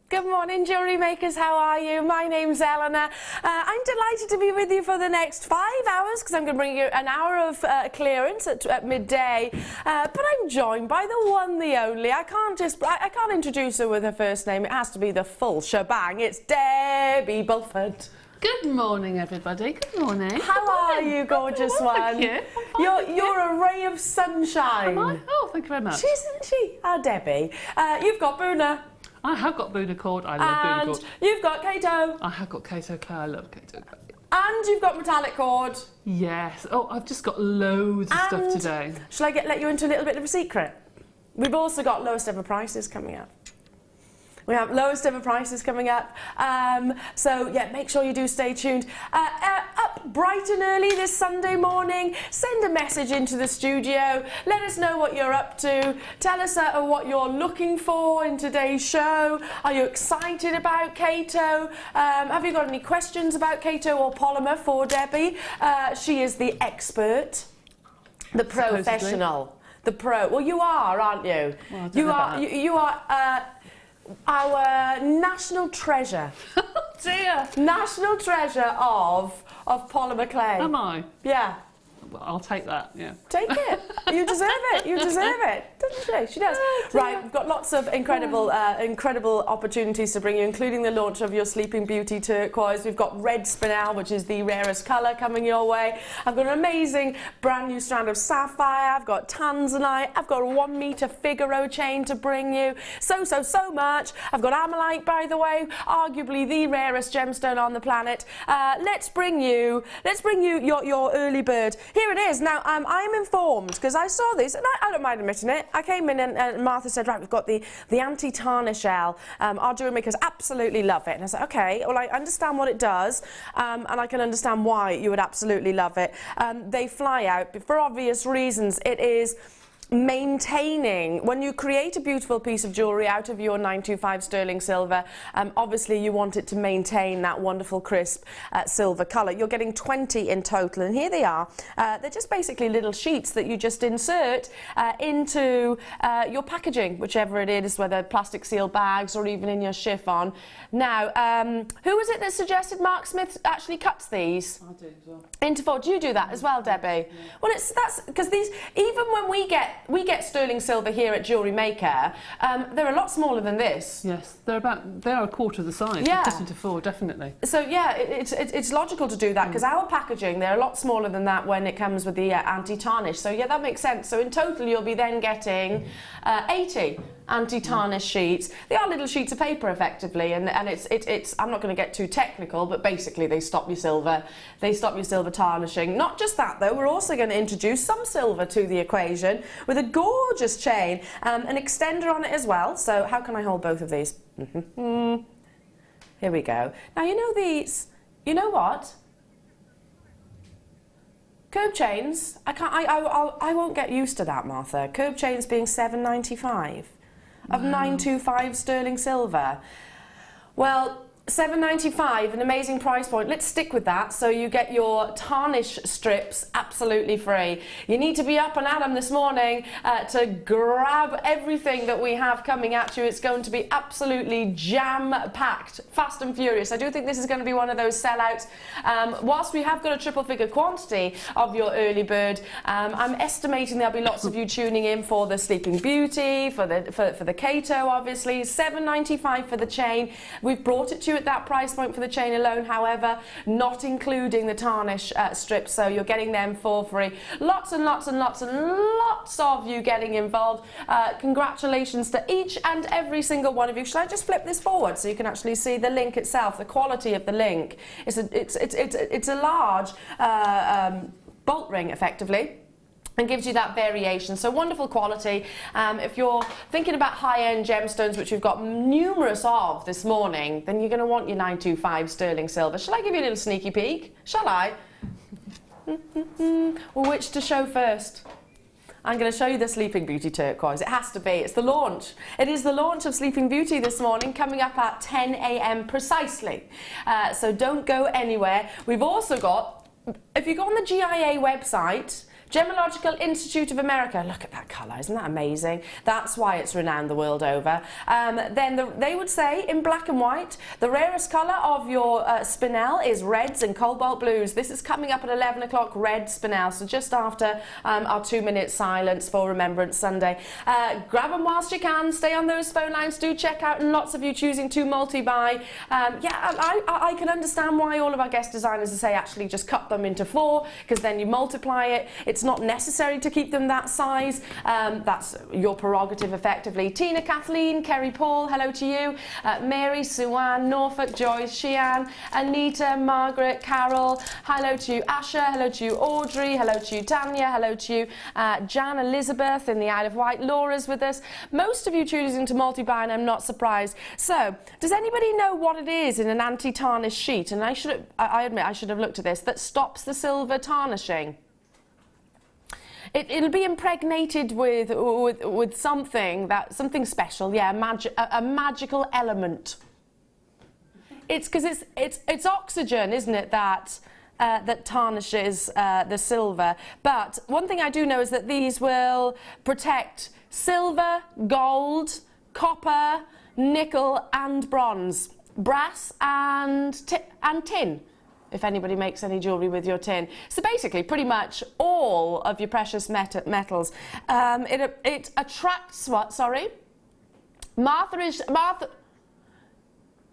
Good morning, jewellery makers. How are you? My name's Eleanor. I'm delighted to be with you for the next 5 hours because I'm going to bring you an hour of clearance at midday. But I'm joined by the one, the only. I can't introduce her with her first name. It has to be the full shebang. It's Debbie Bulford. Good morning, everybody. Good morning. How are you, gorgeous one? Thank you. I'm fine, You're a ray of sunshine. Am I? Oh, thank you very much. Isn't she? Our Debbie. You've got Boona. I have got Boona cord. I love Boona cord. You've got Kato. I have got Kato clay. I love Kato clay. And you've got metallic cord. Yes. Oh, I've just got loads of stuff today. Shall I let you into a little bit of a secret? We've also got lowest ever prices coming up. We have lowest ever prices coming up. So yeah, make sure you do stay tuned. Up bright and early this Sunday morning, send a message into the studio. Let us know what you're up to. Tell us what you're looking for in today's show. Are you excited about Kato? Have you got any questions about Kato or polymer for Debbie? She is the expert, the professional, the pro. Well, you are, aren't you? Well, you are. Our national treasure. Oh dear. National treasure of polymer clay. Am I? Yeah. Well, I'll take that, yeah. Take it. You deserve it. You deserve it. Doesn't she? She does. Right, we've got lots of incredible opportunities to bring you, including the launch of your Sleeping Beauty Turquoise. We've got red Spinel, which is the rarest colour, coming your way. I've got an amazing brand new strand of Sapphire. I've got tanzanite. I've got a 1 metre Figuro chain to bring you. So much. I've got Ammolite, by the way, arguably the rarest gemstone on the planet. Let's bring you your early bird. Here it is. Now, I'm informed, because I saw this, and I don't mind admitting it. I came in and Martha said, right, we've got the anti-tarnish Elle. Our jewellery makers absolutely love it. And I said, okay, well, I understand what it does, and I can understand why you would absolutely love it. They fly out, for obvious reasons. It is maintaining, when you create a beautiful piece of jewellery out of your 925 sterling silver, obviously you want it to maintain that wonderful crisp silver colour. You're getting 20 in total, and here they are. They're just basically little sheets that you just insert into your packaging, whichever it is, whether plastic seal bags or even in your chiffon. Now, who was it that suggested Mark Smith actually cuts these? I do as well. Into four. Do you do that as well, Debbie? Yeah. Well, that's because these, even when we get sterling silver here at Jewellery Maker, they're a lot smaller than this. Yes, they are a quarter of the size. Yeah. Just into four, definitely. So yeah, it's logical to do that, because our packaging, they're a lot smaller than that when it comes with the anti-tarnish. So yeah, that makes sense. So in total, you'll be then getting 80 anti-tarnish sheets. They are little sheets of paper, effectively, and it's I'm not going to get too technical, but basically they stop your silver tarnishing. Not just that though, we're also going to introduce some silver to the equation with a gorgeous chain, an extender on it as well. So how can I hold both of these? Here we go. Now, you know these, you know what? Curb chains, I won't get used to that, Martha. Curb chains being £7.95 of 925 sterling silver. Well, £7.95, an amazing price point. Let's stick with that. So you get your tarnish strips absolutely free. You need to be up and at 'em this morning to grab everything that we have coming at you. It's going to be absolutely jam-packed, fast and furious. I do think this is going to be one of those sellouts. Whilst we have got a triple-figure quantity of your early bird, I'm estimating there'll be lots of you tuning in for the Sleeping Beauty, for the Kato, obviously. £7.95 for the chain. We've brought it to you at that price point for the chain alone, however, not including the tarnish strips, so you're getting them for free. Lots and lots and lots and lots of you getting involved. Congratulations to each and every single one of you. Should I just flip this forward so you can actually see the link itself, the quality of the link? It's a large bolt ring, effectively, and gives you that variation. So wonderful quality. If you're thinking about high-end gemstones, which we've got numerous of this morning, then you're going to want your 925 sterling silver. Shall I give you a little sneaky peek? Shall I? Well, which to show first? I'm going to show you the Sleeping Beauty Turquoise. It has to be. It's the launch. It is the launch of Sleeping Beauty this morning, coming up at 10 a.m. precisely. So don't go anywhere. We've also got, if you go on the GIA website, Gemological Institute of America. Look at that colour, isn't that amazing? That's why it's renowned the world over. Then they would say in black and white, the rarest colour of your Spinel is reds and cobalt blues. This is coming up at 11 o'clock, red Spinel, so just after our 2-minute silence for Remembrance Sunday. Grab them whilst you can, stay on those phone lines, do check out, and lots of you choosing to multi-buy. I can understand why all of our guest designers say actually just cut them into 4, because then you multiply it. It's not necessary to keep them that size. That's your prerogative effectively. Tina, Kathleen, Kerry, Paul, hello to you. Mary, Sue-Ann, Norfolk, Joyce, Sheann, Anita, Margaret, Carol, hello to you. Asha, hello to you. Audrey, hello to you. Tanya, hello to you. Jan, Elizabeth in the Isle of Wight. Laura's with us. Most of you choosing to multi-buy, and I'm not surprised. So, does anybody know what it is in an anti-tarnish sheet? And I admit I should have looked at this. That stops the silver tarnishing. It'll be impregnated with something special. Yeah, a magical element. It's because it's oxygen, isn't it? That tarnishes the silver. But one thing I do know is that these will protect silver, gold, copper, nickel and bronze, brass and tin, if anybody makes any jewellery with your tin. So basically pretty much all of your precious metals. It attracts what, sorry? Martha,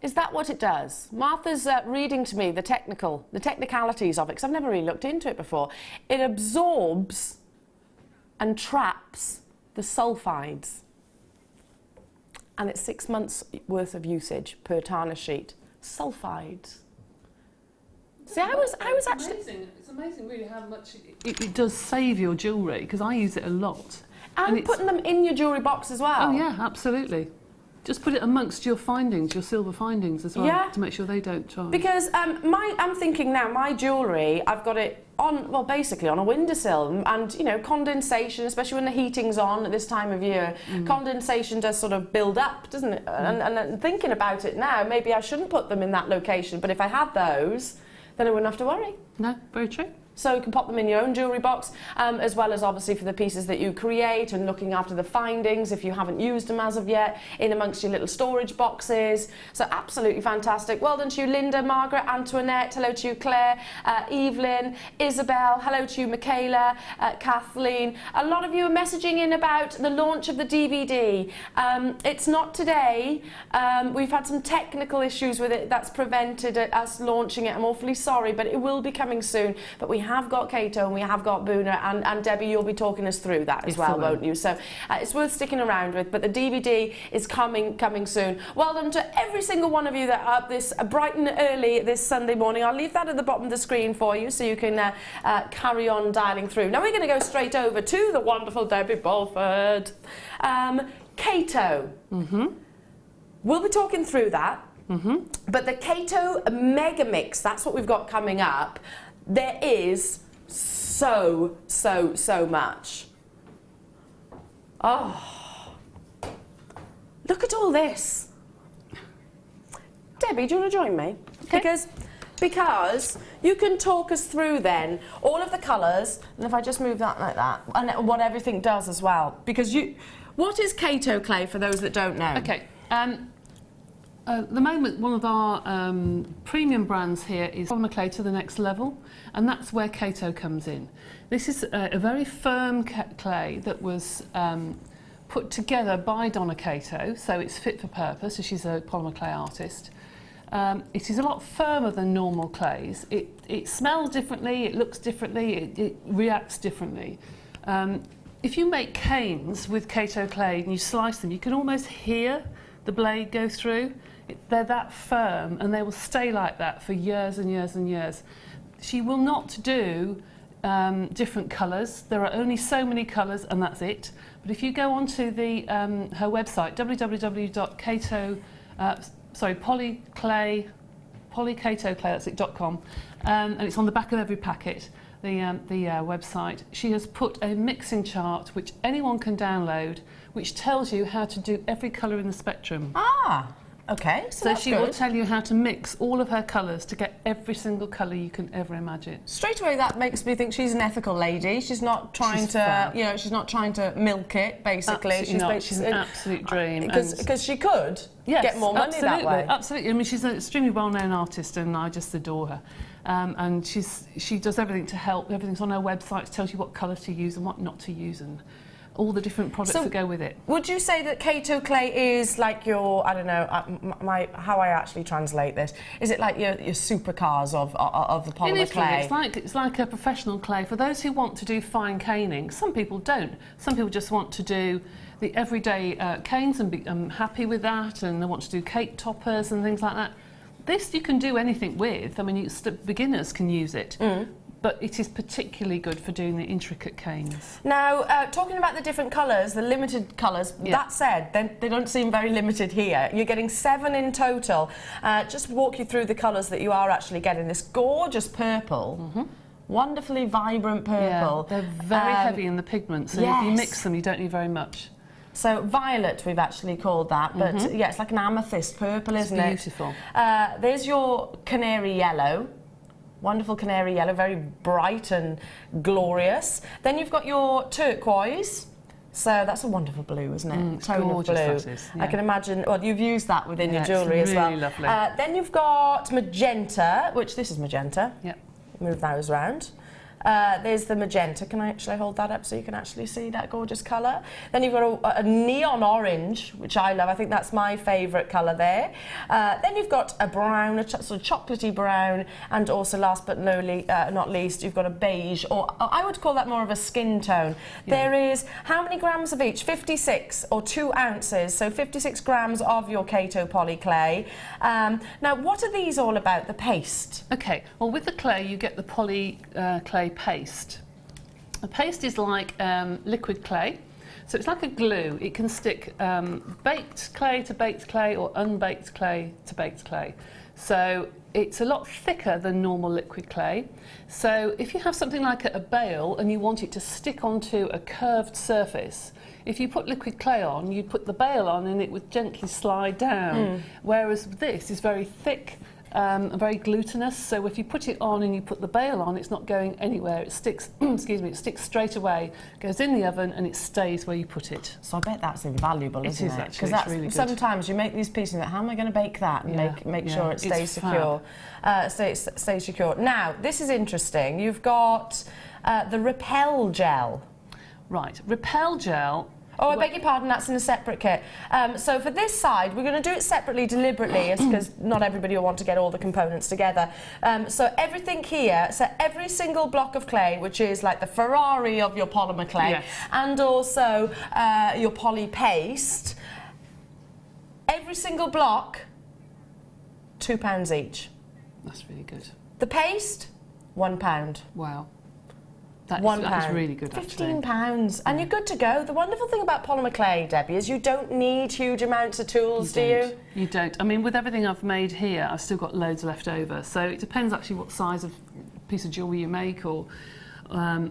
is that what it does? Martha's reading to me the technicalities of it, because I've never really looked into it before. It absorbs and traps the sulfides. And it's 6 months worth of usage per tarnish sheet. Sulfides. See, I was actually... It's amazing really how much it does save your jewellery, because I use it a lot. And putting them in your jewellery box as well. Oh yeah, absolutely. Just put it amongst your findings, your silver findings as well, yeah, to make sure they don't charge. Because I'm thinking now, my jewellery, I've got it on, well, basically on a windowsill, and you know, condensation, especially when the heating's on at this time of year, condensation does sort of build up, doesn't it? And thinking about it now, maybe I shouldn't put them in that location, but if I had those, then I wouldn't have to worry. No, very true. So you can pop them in your own jewellery box, as well as obviously for the pieces that you create and looking after the findings if you haven't used them as of yet, in amongst your little storage boxes. So absolutely fantastic. Well done to you, Linda, Margaret, Antoinette, hello to you, Claire, Evelyn, Isabel, hello to you, Michaela, Kathleen. A lot of you are messaging in about the launch of the DVD. It's not today. We've had some technical issues with it that's prevented us launching it. I'm awfully sorry, but it will be coming soon. But we have got Kato and we have got Boona, and Debbie, you'll be talking us through that as well, won't you? So it's worth sticking around with, but the DVD is coming soon. Well done to every single one of you that are up this bright and early this Sunday morning. I'll leave that at the bottom of the screen for you so you can carry on dialing through. Now we're going to go straight over to the wonderful Debbie Bulford. Kato. We'll be talking through that. But the Kato Mega Mix, that's what we've got coming up. There is so much. Oh, look at all this. Debbie, do you want to join me? Okay. Because you can talk us through then all of the colours, and if I just move that like that, and what everything does as well. Because what is Kato clay for those that don't know? Okay. At the moment, one of our premium brands here is polymer clay to the next level, and that's where Kato comes in. This is a very firm clay that was put together by Donna Kato, so it's fit for purpose, so she's a polymer clay artist. It is a lot firmer than normal clays. It smells differently, it looks differently, it reacts differently. If you make canes with Kato clay and you slice them, you can almost hear the blade go through. They're that firm, and they will stay like that for years and years and years. She will not do different colours. There are only so many colours, and that's it. But if you go onto her website, polykatoclay.com, and it's on the back of every packet, the website, she has put a mixing chart which anyone can download, which tells you how to do every colour in the spectrum. Okay, so she will tell you how to mix all of her colours to get every single colour you can ever imagine. Straight away, that makes me think she's an ethical lady. She's not trying she's not trying to milk it, basically. Absolutely she's an absolute dream. Because she could get more money that way. Absolutely. I mean, she's an extremely well-known artist, and I just adore her. And she does everything to help. Everything's on her website. Tells you what colour to use and what not to use, and all the different products that go with it. Would you say that Kato clay is like your, I don't know, how I actually translate this? Is it like your supercars of the polymer clay? It's like a professional clay. For those who want to do fine caning, some people don't. Some people just want to do the everyday canes and be happy with that, and they want to do cake toppers and things like that. This you can do anything with. I mean, beginners can use it. But it is particularly good for doing the intricate canes. Now, talking about the different colours, the limited colours, that said, they don't seem very limited here. You're getting 7 in total. Just walk you through the colours that you are actually getting. This gorgeous purple, wonderfully vibrant purple. Yeah, they're very heavy in the pigment, so if you mix them, you don't need very much. So violet, we've actually called that, but yeah, it's like an amethyst purple, isn't it? It's beautiful. There's your canary yellow. Wonderful canary yellow, very bright and glorious. Then you've got your turquoise. So that's a wonderful blue, isn't it? Tone of blue. That is, yeah. I can imagine, well, you've used that within your jewellery as well. Really lovely. Then you've got magenta, which this is magenta. Yep. Move those around. There's the magenta. Can I actually hold that up so you can actually see that gorgeous colour? Then you've got a neon orange, which I love. I think that's my favourite colour there. Then you've got a brown, a sort of chocolatey brown, and also last but not least, you've got a beige, or I would call that more of a skin tone. Yeah. There is how many grams of each? 56 or 2 ounces, so 56 grams of your Kato poly clay. Now, what are these all about, the paste? Okay, well, with the clay, you get the poly clay paste. A paste is like liquid clay, so it's like a glue. It can stick baked clay to baked clay or unbaked clay to baked clay. So it's a lot thicker than normal liquid clay. So if you have something like a bale and you want it to stick onto a curved surface, if you put liquid clay on, you'd put the bale on and it would gently slide down. Whereas this is very thick, very glutinous, so if you put it on and you put the bale on, it's not going anywhere. It sticks, excuse me, it sticks straight away, goes in the oven, and it stays where you put it. So I bet that's invaluable, isn't it? Because that's really good. Sometimes you make these pieces and you think, how am I going to bake that and make sure it stays secure. Stays secure. Now, this is interesting. You've got the Repel gel. Right, Repel gel. Oh, I beg your pardon, that's in a separate kit. So for this side, we're going to do it separately deliberately, because not everybody will want to get all the components together. So everything here, so every single block of clay, which is like the Ferrari of your polymer clay, and also your poly paste, every single block, £2 each. That's really good. The paste, £1. Wow. That is really good, actually. £15, and you're good to go. The wonderful thing about polymer clay, Debbie, is you don't need huge amounts of tools, do you? You don't. I mean, with everything I've made here, I've still got loads left over. So it depends actually what size of piece of jewellery you make, or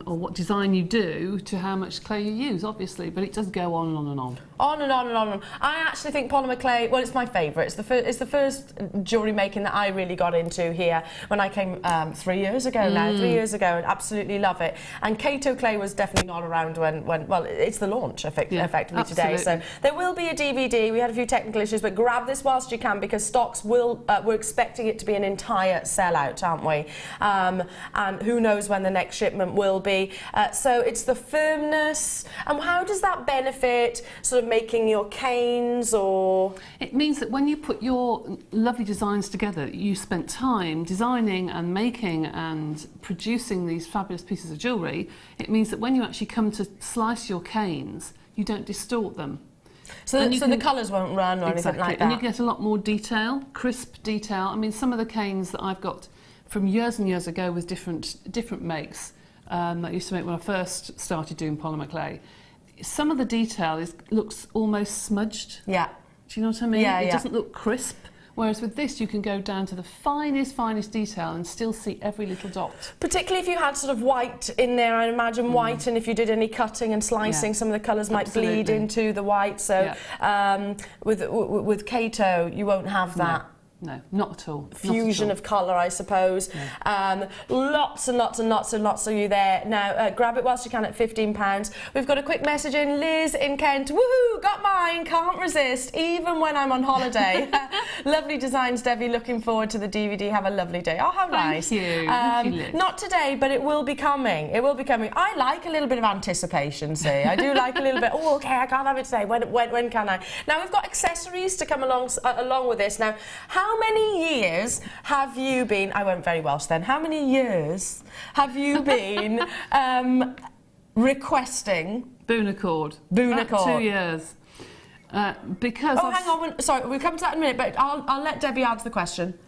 what design you do, to how much clay you use, obviously. But it does go on and on and on. On and on and on and on. I actually think polymer clay, well, it's my favourite. It's the first jewellery making that I really got into here when I came 3 years ago now, 3 years ago, and absolutely love it. And Kato clay was definitely not around when well, it's the launch effectively today. So there will be a DVD. We had a few technical issues, but grab this whilst you can, because stocks will, we're expecting it to be an entire sellout, aren't we? And who knows when the next shipment will be. So it's the firmness. And how does that benefit sort of making your canes? Or it means that when you put your lovely designs together, you spent time designing and making and producing these fabulous pieces of jewellery. It means that when you actually come to slice your canes, you don't distort them. So the colours won't run or anything like that. And you get a lot more detail, crisp detail. I mean, some of the canes that I've got from years and years ago with different makes that I used to make when I first started doing polymer clay, some of the detail looks almost smudged. Yeah. Do you know what I mean? Yeah, it doesn't look crisp. Whereas with this, you can go down to the finest detail and still see every little dot. Particularly if you had sort of white in there, I imagine white, and if you did any cutting and slicing, some of the colours might bleed into the white. So with Kato, you won't have that. No, not at all. Fusion of colour, I suppose. Yeah. Lots and lots and lots and lots of you there. Now, grab it whilst you can at £15. We've got a quick message in. Liz in Kent. Woohoo! Got mine. Can't resist, even when I'm on holiday. Lovely designs, Debbie. Looking forward to the DVD. Have a lovely day. Oh, how nice. Thank you. Thank you, Liz. Not today, but it will be coming. It will be coming. I like a little bit of anticipation, see. I do like a little bit. Oh, okay, I can't have it today. When can I? Now, we've got accessories to come along with this. Now, how many years have you been, I went very Welsh then, how many years have you been requesting Boona cord? Boona cord. 2 years. Because hang on, sorry, we'll come to that in a minute, but I'll let Debbie answer the question.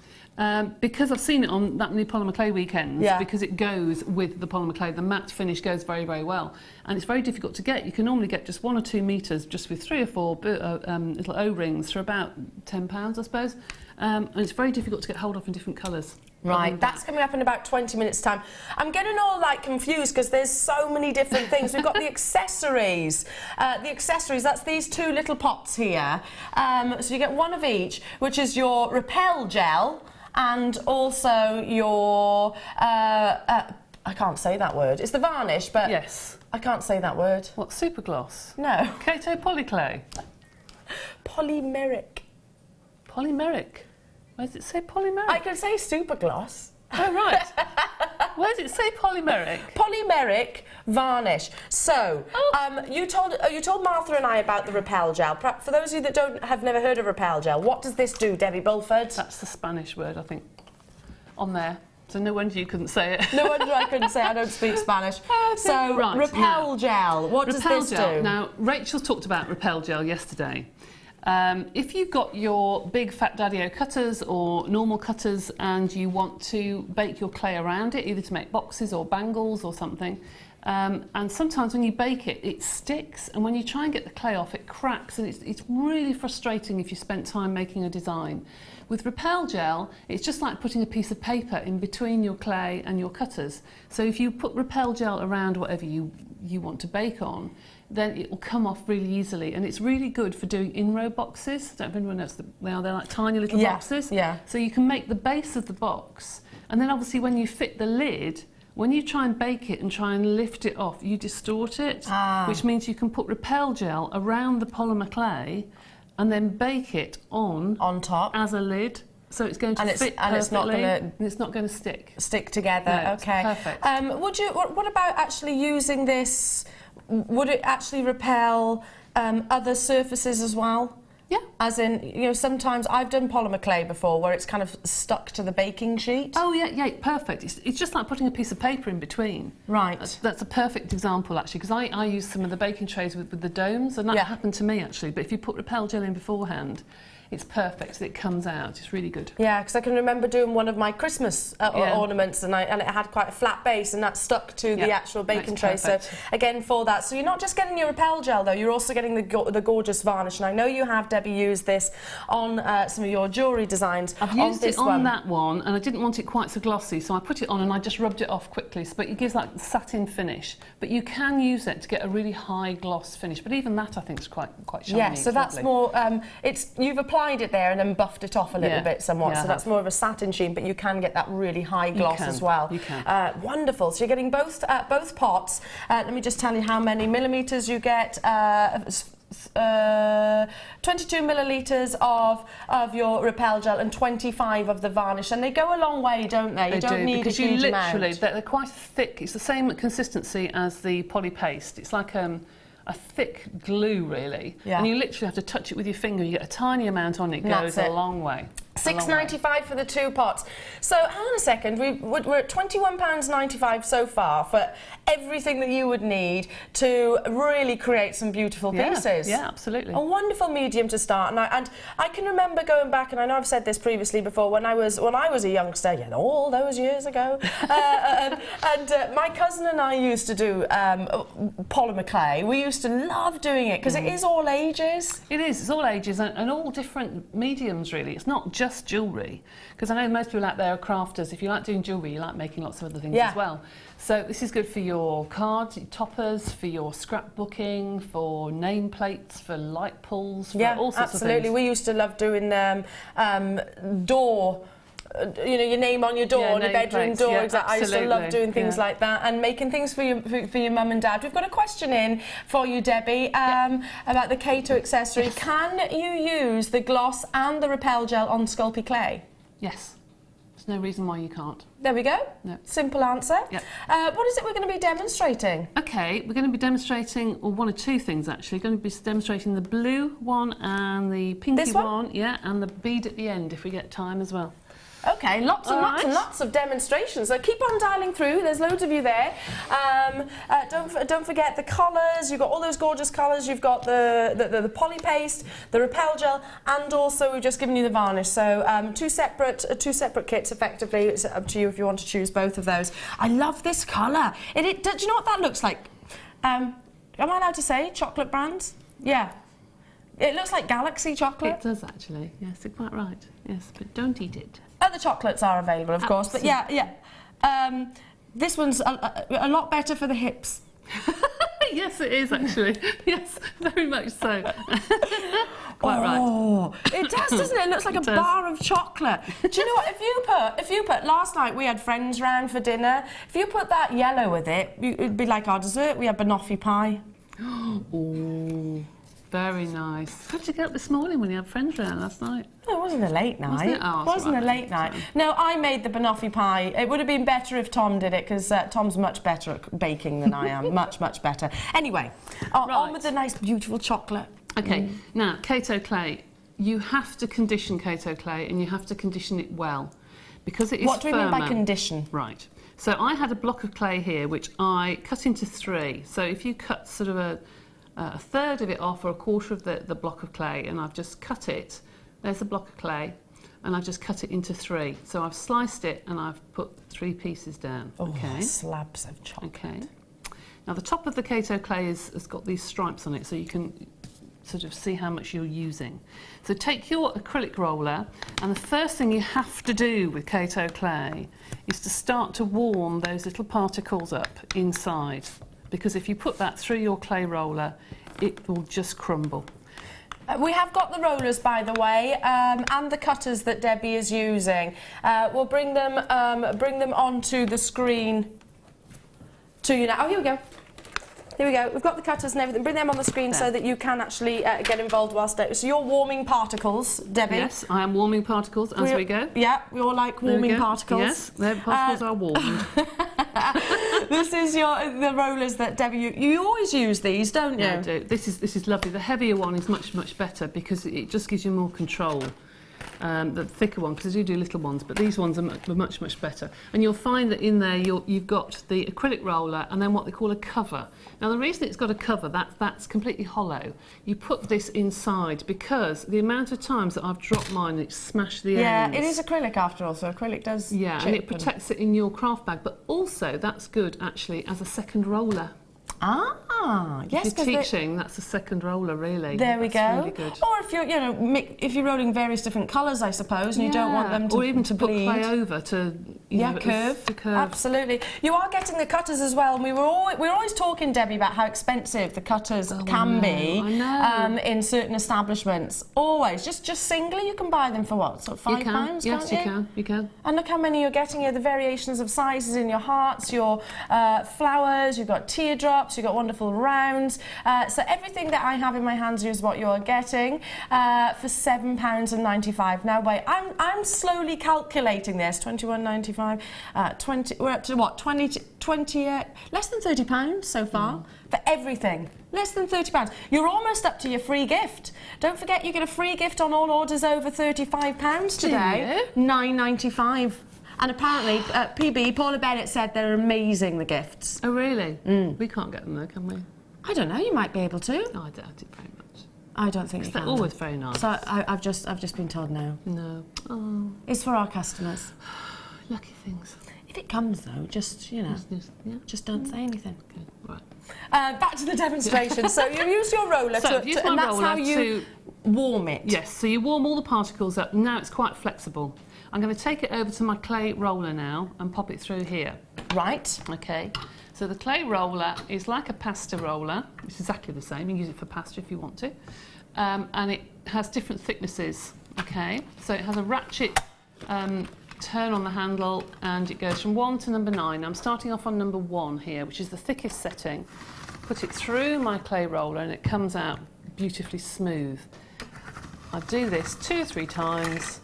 Because I've seen it on that many polymer clay weekends, because it goes with the polymer clay, the matte finish goes very, very well. And it's very difficult to get. You can normally get just 1 or 2 metres just with 3 or 4 little O-rings for about £10, I suppose. And it's very difficult to get hold of in different colours. Right, that's coming up in about 20 minutes' time. I'm getting all confused because there's so many different things. We've got the accessories. That's these 2 little pots here. So you get 1 of each, which is your repel gel and also your... I can't say that word. It's the varnish, but... Yes. I can't say that word. What, super gloss? No. Kato polyclay? Polymeric. Polymeric? Where does it say polymeric? I can say super gloss. Oh, right. Where does it say polymeric? Polymeric varnish. So, you told Martha and I about the repel gel. For those of you that have never heard of repel gel, what does this do, Debbie Bulford? That's the Spanish word, I think, on there. So no wonder you couldn't say it. No wonder I couldn't say it. I don't speak Spanish. So, right, repel gel, what does this do? Now, Rachel talked about repel gel yesterday. If you've got your big Fat Daddy-O cutters or normal cutters and you want to bake your clay around it, either to make boxes or bangles or something, and sometimes when you bake it, it sticks, and when you try and get the clay off, it cracks, and it's really frustrating if you spent time making a design. With repel gel, it's just like putting a piece of paper in between your clay and your cutters. So if you put repel gel around whatever you want to bake on, then it will come off really easily, and it's really good for doing in-row boxes. I don't know if anyone knows they're like tiny little boxes. Yeah. So you can make the base of the box, and then obviously when you fit the lid, when you try and bake it and try and lift it off, you distort it, which means you can put repel gel around the polymer clay and then bake it on top as a lid. So it's going to fit perfectly, and it's not going to stick together. No, okay, perfect. What about actually using this? Would it actually repel other surfaces as well? Yeah. As in, sometimes I've done polymer clay before where it's kind of stuck to the baking sheet. Oh, yeah, perfect. It's just like putting a piece of paper in between. Right. That's a perfect example, actually, because I use some of the baking trays with the domes, and that happened to me, actually. But if you put repel gel in beforehand, it's perfect. It comes out. It's really good. Yeah, because I can remember doing one of my Christmas ornaments, and it had quite a flat base, and that stuck to the actual baking tray. Perfect. So again, for that, so you're not just getting your repel gel though. You're also getting the gorgeous varnish. And I know you have, Debbie, used this on some of your jewellery designs. I've used it on that one, and I didn't want it quite so glossy, so I put it on and I just rubbed it off quickly. But it gives like satin finish. But you can use it to get a really high gloss finish. But even that, I think, is quite shiny. Yeah, so that's more. You've applied it there and then buffed it off a little bit somewhat, so that's more of a satin sheen, but you can get that really high gloss as well. You can. Wonderful. So you're getting both pots. Let me just tell you how many millimetres you get. 22 millilitres of your repel gel and 25 of the varnish, and they go a long way, don't they? You don't need a huge amount. They're quite thick. It's the same consistency as the poly paste. It's like a thick glue, really, and you literally have to touch it with your finger. You get a tiny amount on, it goes a long way. £6.95 for the 2 pots. So hang on a second, we're at £21.95 so far for everything that you would need to really create some beautiful pieces. Yeah, absolutely. A wonderful medium to start, and I can remember going back, and I know I've said this previously before, when I was a youngster, all those years ago, and my cousin and I used to do polymer clay. We used to love doing it because it is all ages. It is. It's all ages and all different mediums, really. It's not just just jewellery, because I know most people out there are crafters. If you like doing jewellery, you like making lots of other things as well. So this is good for your cards, your toppers, for your scrapbooking, for nameplates, for light pulls, for all sorts of things. Absolutely. We used to love doing door. You know, your name on your door, on your bedroom door. Exactly. I used to love doing things like that and making things for your mum and dad. We've got a question in for you, Debbie, about the Kato accessory. Yes. Can you use the gloss and the repel gel on Sculpey clay? Yes. There's no reason why you can't. There we go. No. Simple answer. Yep. What is it we're going to be demonstrating? Okay, we're going to be demonstrating one or two things actually. We're going to be demonstrating the blue one and the pinky one, and the bead at the end if we get time as well. Okay, lots and lots of demonstrations. So keep on dialing through. There's loads of you there. Don't forget the colours. You've got all those gorgeous colours. You've got the poly paste, the repel gel, and also we've just given you the varnish. So two separate kits effectively. It's up to you if you want to choose both of those. I love this colour. Do you know what that looks like? Am I allowed to say chocolate brands? Yeah. It looks like Galaxy chocolate. It does actually. Yes, you're quite right. Yes, but don't eat it. Other chocolates are available, of course, but this one's a lot better for the hips. Yes, it is actually. Yes, very much so. Quite right. It does, doesn't it? It looks like a bar of chocolate. Do you know what? If you put last night we had friends round for dinner. If you put that yellow with it, it'd be like our dessert. We had banoffee pie. Oh. Very nice. How did you get up this morning when you had friends round last night? No, it wasn't a late night. Wasn't it? Oh, it wasn't a late night. No, I made the banoffee pie. It would have been better if Tom did it, because Tom's much better at baking than I am. much better. Anyway, on with the nice, beautiful chocolate. Okay, now, Kato clay. You have to condition Kato clay, and you have to condition it well, because it is What do we mean by condition? Right. So I had a block of clay here, which I cut into 3. So if you cut sort of a third of it off or a quarter of the block of clay, and I've just cut it. There's a block of clay, and I've just cut it into 3. So I've sliced it and I've put 3 pieces down. Oh, okay. Slabs of chocolate. Okay. Now the top of the Kato clay has got these stripes on it, so you can sort of see how much you're using. So take your acrylic roller, and the first thing you have to do with Kato clay is to start to warm those little particles up inside. Because if you put that through your clay roller, it will just crumble. We have got the rollers, by the way, and the cutters that Debbie is using. We'll bring them onto the screen to you now. Oh, here we go. Here we go. We've got the cutters and everything. Bring them on the screen so that you can actually get involved whilst... So you're warming particles, Debbie? Yes, I am warming particles as we go. Yeah, we all like warming particles. Yes, the particles are warmed. This is the rollers that Debbie... You always use these, don't you? Yeah, I do. This is lovely. The heavier one is much better because it just gives you more control. The thicker one, because I do little ones, but these ones are much better. And you'll find that in there you've got the acrylic roller and then what they call a cover. Now the reason it's got a cover, that's completely hollow. You put this inside because the amount of times that I've dropped mine, it's smashed the ends. Yeah, it is acrylic after all, so acrylic does chip. And it protects it in your craft bag, but also that's good actually as a second roller. Ah, yes. If you're teaching, that's a second roller, really. There we go. Really good. Or if you're, if you're rolling various different colours, I suppose, and you don't want them to or even to bleed. put clay over to curve. To curve. Absolutely. You are getting the cutters as well, and we were always talking, Debbie, about how expensive the cutters can be in certain establishments. Always, just singly, you can buy them for what, sort of £5? Yes, you can. And look how many you're getting here. The variations of sizes in your hearts, your flowers. You've got teardrops. You've got wonderful rounds. So everything that I have in my hands here is what you're getting for £7.95. Now wait, I'm slowly calculating this. £21.95. 20. We're up to what? 20. Less than £30 so far for everything. Less than £30. You're almost up to your free gift. Don't forget, you get a free gift on all orders over £35 today. £9.95. And apparently, PB, Paula Bennett said they're amazing, the gifts. Oh, really? We can't get them though, can we? I don't know, you might be able to. No, I doubt it very much. I don't think you can. They're always very nice. So I've just been told no. No. Oh. It's for our customers. Lucky things. If it comes though, just, you know, just don't say anything. Okay, right. Back to the demonstration. So you use your roller and that's how you warm it. Yes, so you warm all the particles up. Now it's quite flexible. I'm going to take it over to my clay roller now and pop it through here. Right. Okay. So the clay roller is like a pasta roller. It's exactly the same. You can use it for pasta if you want to. And it has different thicknesses. Okay. So it has a ratchet turn on the handle, and it goes from 1 to number 9. I'm starting off on number 1 here, which is the thickest setting. Put it through my clay roller and it comes out beautifully smooth. I do this 2 or 3 times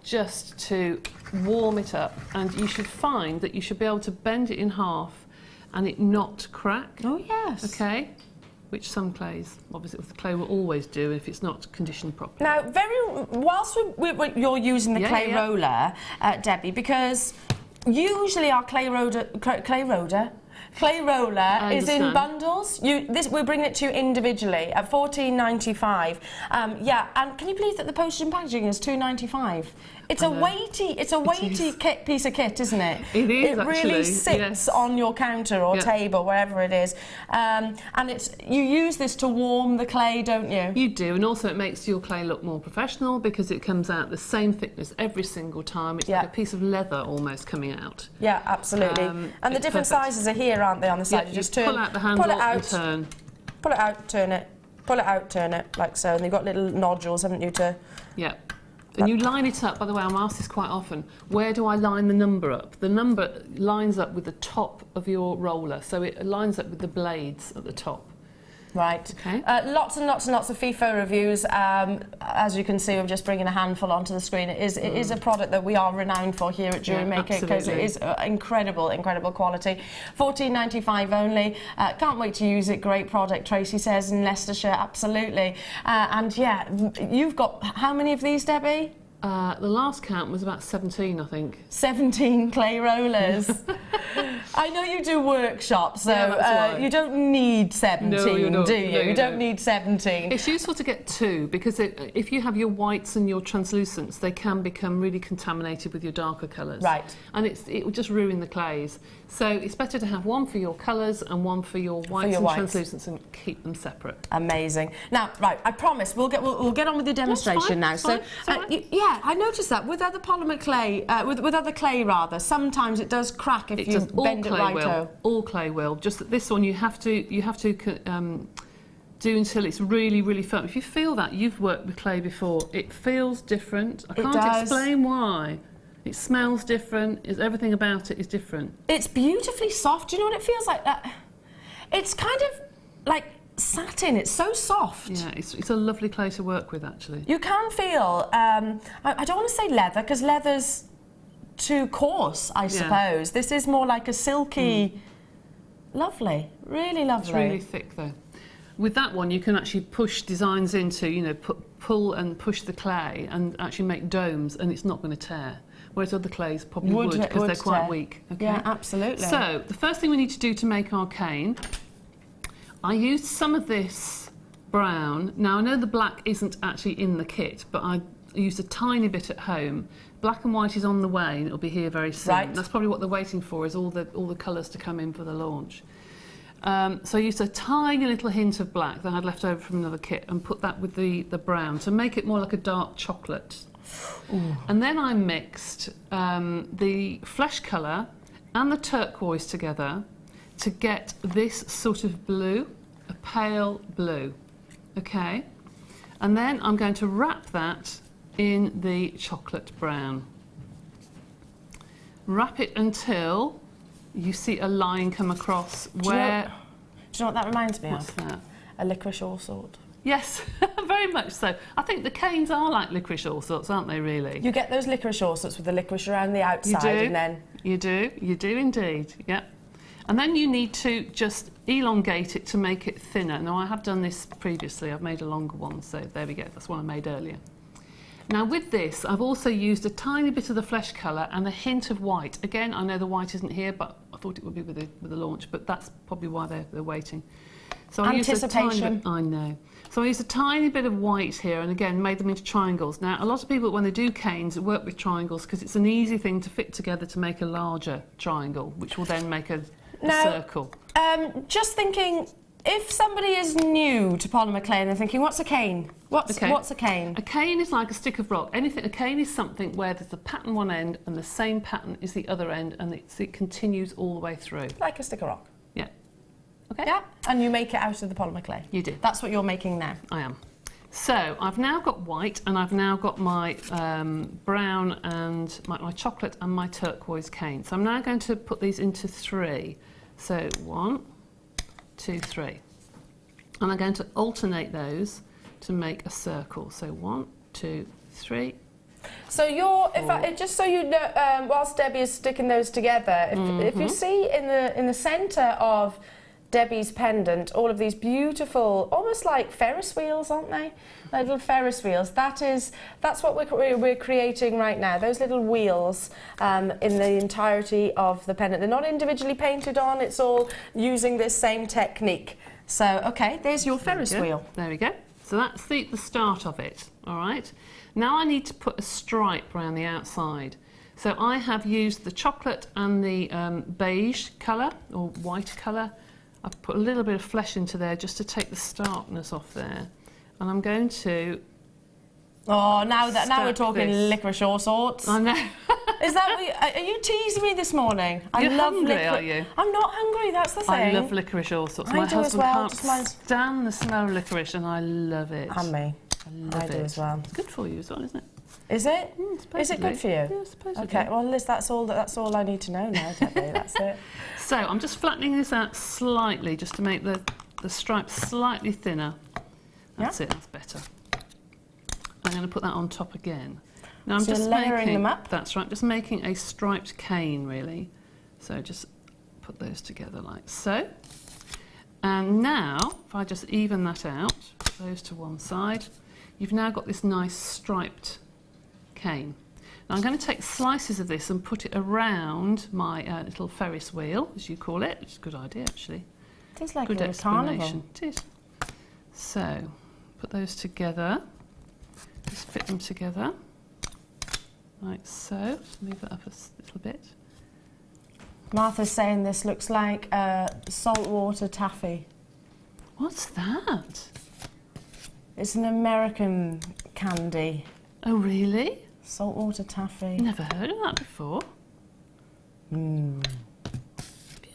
just to warm it up, and you should find that you should be able to bend it in half and it not crack. Oh yes. Okay. Which some clays, obviously the clay will always do if it's not conditioned properly. Now, whilst you're using the clay roller, Debbie, because usually our clay roller is in bundles. We're bringing it to you individually at $14.95. Yeah, and can you believe that the postage and packaging is $2.95? It's a weighty piece of kit, isn't it? It is. It really sits on your counter or table, wherever it is. And you use this to warm the clay, don't you? You do, and also it makes your clay look more professional because it comes out the same thickness every single time. It's like a piece of leather almost coming out. Yeah, absolutely. And the different sizes are here, aren't they, on the side? You just pull out the handle and turn. Pull it out, turn it. Pull it out, turn it, like so. And you've got little nodules, haven't you, to... Yeah. And you line it up, by the way, I'm asked this quite often, where do I line the number up? The number lines up with the top of your roller, so it lines up with the blades at the top. Right. Okay. Lots and lots and lots of FIFO reviews. As you can see, I'm just bringing a handful onto the screen. It is a product that we are renowned for here at Jewellery Maker, because it is incredible quality. $14.95 only. Can't wait to use it. Great product, Tracy says, in Leicestershire. Absolutely. And yeah, you've got how many of these, Debbie? The last count was about 17, I think. 17 clay rollers. I know you do workshops, so you don't need 17, do you? No, you don't need 17. It's useful to get 2 because if you have your whites and your translucents, they can become really contaminated with your darker colours. Right. And it will just ruin the clays. So it's better to have one for your colours and one for your whites and translucents, and keep them separate. Amazing. Now, right, I promise we'll get on with your demonstration now. So, yeah, I noticed that with other polymer clay, with other clay rather, sometimes it does crack if you bend it right. All clay will. Just that this one you have to do until it's really, really firm. If you feel that, you've worked with clay before, it feels different. I can't explain why. It smells different. Everything about it is different. It's beautifully soft. Do you know what it feels like? It's kind of like satin. It's so soft. Yeah, it's a lovely clay to work with, actually. You can feel, I don't want to say leather, because leather's too coarse, I suppose. This is more like a silky, lovely, really lovely. It's really thick, though. With that one, you can actually push designs into, you know, pull and push the clay and actually make domes, and it's not going to tear. Whereas other clays probably would, because they're quite weak. Okay? Yeah, absolutely. So, the first thing we need to do to make our cane, I used some of this brown. Now, I know the black isn't actually in the kit, but I used a tiny bit at home. Black and white is on the way, and it'll be here very soon. Right. That's probably what they're waiting for, is all the colours to come in for the launch. So I used a tiny little hint of black that I had left over from another kit and put that with the brown to make it more like a dark chocolate. Ooh. And then I mixed the flesh colour and the turquoise together to get this sort of blue, a pale blue. Okay? And then I'm going to wrap that in the chocolate brown. Wrap it until you see a line come across where... Do you know what that reminds me of? What's that? A licorice all sort. Yes, very much so. I think the canes are like licorice all sorts, aren't they, really? You get those licorice all sorts with the licorice around the outside. You do. And then... You do indeed, yep. And then you need to just elongate it to make it thinner. Now, I have done this previously. I've made a longer one, so there we go. That's one I made earlier. Now, with this, I've also used a tiny bit of the flesh colour and a hint of white. Again, I know the white isn't here, but I thought it would be with the launch, but that's probably why they're waiting. So I used a tiny Anticipation. bit, I know. So I used a tiny bit of white here, and again made them into triangles. Now a lot of people, when they do canes, work with triangles because it's an easy thing to fit together to make a larger triangle, which will then make a circle. Just thinking, if somebody is new to polymer clay and they're thinking, what's a cane? What's a cane? A cane is like a stick of rock. A cane is something where there's a pattern one end and the same pattern is the other end, and it continues all the way through. Like a stick of rock. Yeah. Okay. Yeah, and you make it out of the polymer clay. You do. That's what you're making now. I am. So I've now got white, and I've now got my brown and my chocolate and my turquoise cane. So I'm now going to put these into 3. So 1, 2, 3. And I'm going to alternate those to make a circle. So 1, 2, 3. So just so you know, whilst Debbie is sticking those together, if you see in the centre of Debbie's pendant, all of these beautiful, almost like Ferris wheels, aren't they? Like little Ferris wheels. That's what we're creating right now. Those little wheels in the entirety of the pendant. They're not individually painted on. It's all using this same technique. So okay, there's your Ferris wheel. There we go. So that's the start of it. All right. Now I need to put a stripe around the outside. So I have used the chocolate and the beige colour or white colour. I've put a little bit of flesh into there just to take the starkness off there, and I'm going to. Oh, now we're talking licorice all sorts. I know. Is that are you teasing me this morning? You're hungry, are you? I'm not hungry. That's the thing. I love licorice all sorts. I My do husband as well, can't stand the smell of licorice, and I love it. And me. I do as well. It's good for you as well, isn't it? Is it? Is it good for you? Yeah, supposedly. Okay. Well, Liz, that's all I need to know now, Debbie. That's it. So I'm just flattening this out slightly, just to make the stripe slightly thinner. That's it. That's better. I'm going to put that on top again. Now I'm just layering them up. That's right. Just making a striped cane, really. So just put those together like so. And now, if I just even that out, put those to one side, you've now got this nice striped cane. Now I'm going to take slices of this and put it around my little Ferris wheel, as you call it, which is a good idea actually. It is like good a carnival. explanation. It is. So, put those together. Just fit them together, like so. Just move that up a little bit. Martha's saying this looks like saltwater taffy. What's that? It's an American candy. Oh, really? Saltwater taffy. Never heard of that before. Have you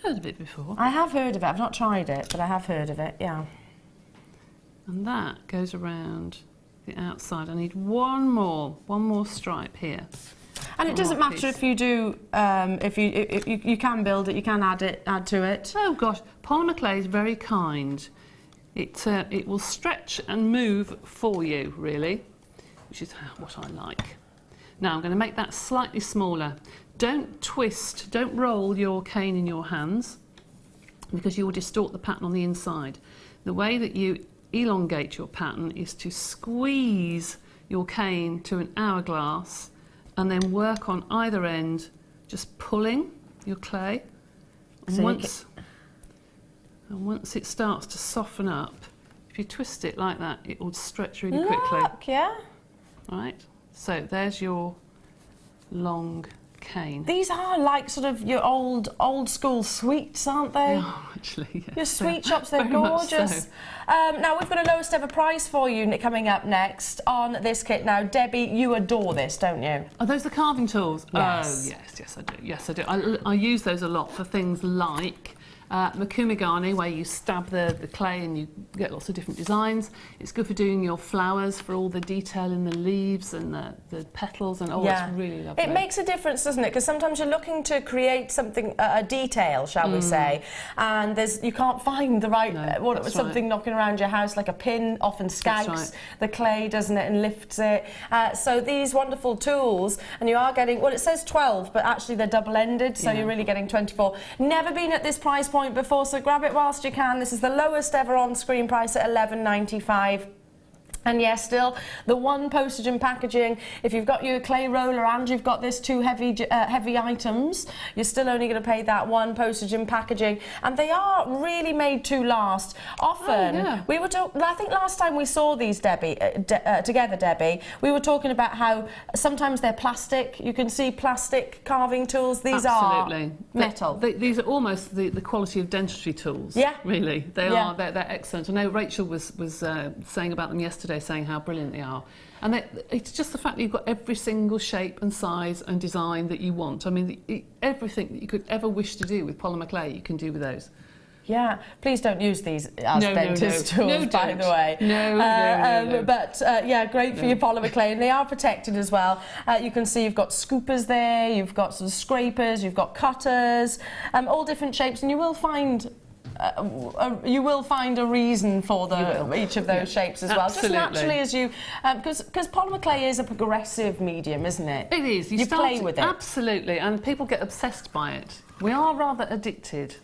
heard of it before? I have heard of it. I've not tried it, but I have heard of it, yeah. And that goes around the outside. I need one more stripe here. And it doesn't matter if you do, if you can build it, you can add to it. Oh gosh, polymer clay is very kind. It will stretch and move for you, really, which is what I like. Now I'm going to make that slightly smaller. Don't twist, don't roll your cane in your hands, because you will distort the pattern on the inside. The way that you elongate your pattern is to squeeze your cane to an hourglass and then work on either end, just pulling your clay. And once it starts to soften up, if you twist it like that, it will stretch really quickly. Yeah. Right, so there's your long cane. These are like sort of your old school sweets, aren't they? Oh, actually, yes. Your sweet shops, they're Very much gorgeous. so. Now we've got a lowest ever price for you coming up next on this kit. Now, Debbie, you adore this, don't you? Are those the carving tools? Yes. Oh, yes, I do. Yes, I do. I use those a lot for things like Makumigani, where you stab the clay and you get lots of different designs. It's good for doing your flowers, for all the detail in the leaves and the petals, and it's really lovely. It makes a difference, doesn't it? Because sometimes you're looking to create something, a detail, shall we say, and you can't find the right something knocking around your house, like a pin often skanks the clay, doesn't it, and lifts it. So these wonderful tools, and you are getting, well, it says 12, but actually they're double-ended, so you're really getting 24. Never been at this price point before, so grab it whilst you can. This is the lowest ever on-screen price at $11.95. And yes, still the one postage and packaging. If you've got your clay roller and you've got this two heavy items, you're still only going to pay that one postage and packaging. And they are really made to last. Often, we were I think last time we saw these, Debbie, together, Debbie, we were talking about how sometimes they're plastic. You can see plastic carving tools. These are metal. These are almost the quality of dentistry tools. Yeah, really, they are. They're excellent. I know Rachel was saying about them yesterday, saying how brilliant they are. And it's just the fact that you've got every single shape and size and design that you want. I mean, everything that you could ever wish to do with polymer clay, you can do with those. Yeah, please don't use these as dentist tools, by the way. No. But yeah, great for your polymer clay, and they are protected as well. You can see you've got scoopers there, you've got some scrapers, you've got cutters, all different shapes, and you will find a reason for each of those shapes as well. Absolutely. Just naturally as you, because polymer clay is a progressive medium, isn't it? It is. You play with it. Absolutely, and people get obsessed by it. We are rather addicted.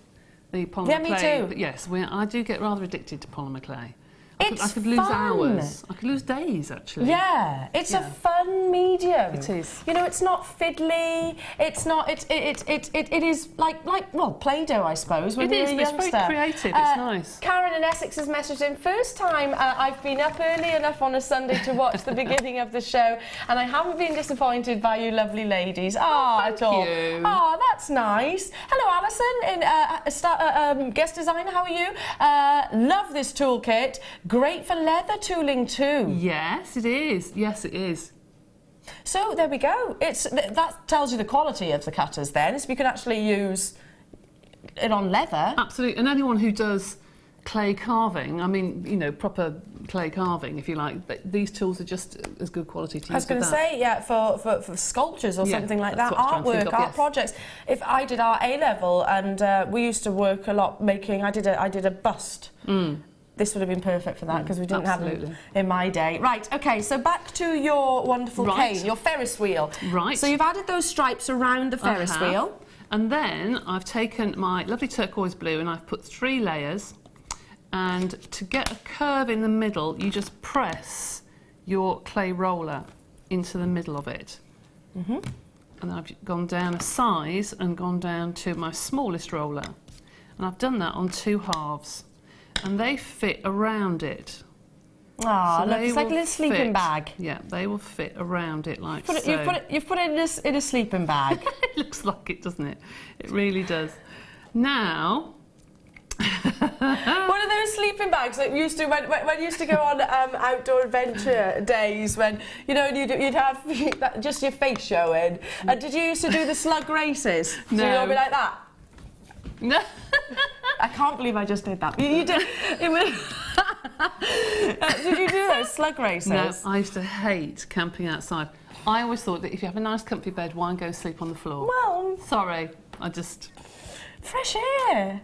The polymer clay. Yeah, me too. But yes, I do get rather addicted to polymer clay. I could lose hours. I could lose days, actually. Yeah, it's a fun medium. It is. You know, it's not fiddly. It's not. It is like well, Play-Doh, I suppose. When you're a youngster. It's very creative. It's nice. Karen in Essex has messaged in. First time I've been up early enough on a Sunday to watch the beginning of the show, and I haven't been disappointed by you, lovely ladies. Thank you. Oh, that's nice. Hello, Alison, in guest designer. How are you? Love this toolkit. Great for leather tooling too. Yes, it is. Yes, it is. So there we go. That tells you the quality of the cutters then. Is you can actually use it on leather. Absolutely. And anyone who does clay carving, I mean, you know, proper clay carving, if you like, these tools are just as good quality to use. I was going to say, yeah, for sculptures or something like that, artwork, art projects. If I did our A-level, and we used to work a lot making, I did a bust. This would have been perfect for that because we didn't have them in my day. Right, okay, so back to your wonderful cane, your Ferris wheel. Right. So you've added those stripes around the Ferris wheel. And then I've taken my lovely turquoise blue and I've put 3 layers. And to get a curve in the middle, you just press your clay roller into the middle of it. And then I've gone down a size and gone down to my smallest roller. And I've done that on 2 halves. And they fit around it. Ah, so look, it's like a little sleeping bag. Yeah, they will fit around it like so. You've put it in a sleeping bag. It looks like it, doesn't it? It really does. Now, one of those sleeping bags that used to when you used to go on outdoor adventure days, when you know you'd have just your face showing. Did you used to do the slug races? No. So you'd all be like that. No. I can't believe I just did that. You did. Did you do those slug races? No, I used to hate camping outside. I always thought that if you have a nice comfy bed, why go sleep on the floor? Well, sorry, I just... Fresh air.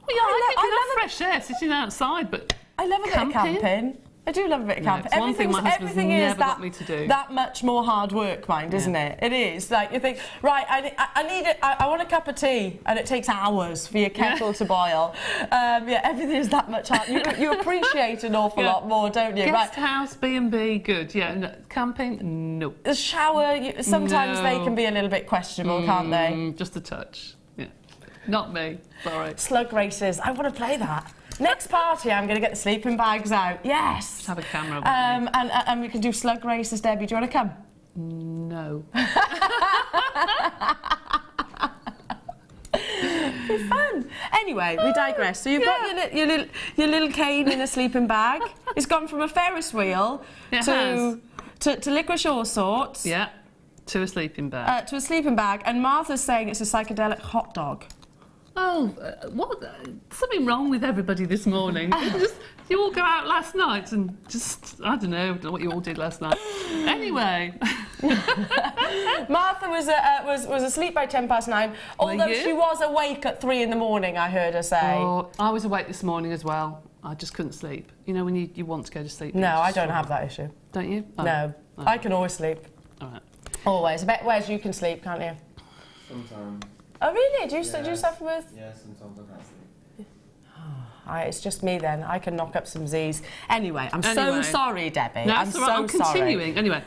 Well, yeah, I love fresh air sitting outside, but I love a bit of camping. I do love a bit of camping. It's one thing my husband's never got me to do. That much more hard work, mind, isn't it? It is. Like you think, right, I need it. I want a cup of tea, and it takes hours for your kettle to boil. Yeah, everything is that much hard. You appreciate an awful lot more, don't you? Guest house, B&B, good. Yeah, no, camping, no. The shower, sometimes they can be a little bit questionable, can't they? Just a touch. Yeah, not me. Sorry. Slug races. I want to play that. Next party, I'm going to get the sleeping bags out. Yes. Just have a camera with me. And we can do slug races, Debbie. Do you want to come? No. It's fun. Anyway, we digress. So you've got your little cane in a sleeping bag. It's gone from a Ferris wheel to licorice all sorts. Yeah. To a sleeping bag. To a sleeping bag. And Martha's saying it's a psychedelic hot dog. Oh, what? Something wrong with everybody this morning. You all go out last night and just, I don't know what you all did last night. Anyway. Martha was asleep by 9:10, although she was awake at 3 in the morning, I heard her say. Oh, I was awake this morning as well. I just couldn't sleep. You know when you want to go to sleep? No, I don't have that issue. Don't you? Oh. No, I can always sleep. All right. Always. I bet whereas you can sleep, can't you? Sometimes. Oh really? Do you suffer with? Yeah, sometimes I can't sleep. It's just me then. I can knock up some Z's. Anyway, I'm so sorry, Debbie. No, I'm that's all right. I'm continuing. Anyway,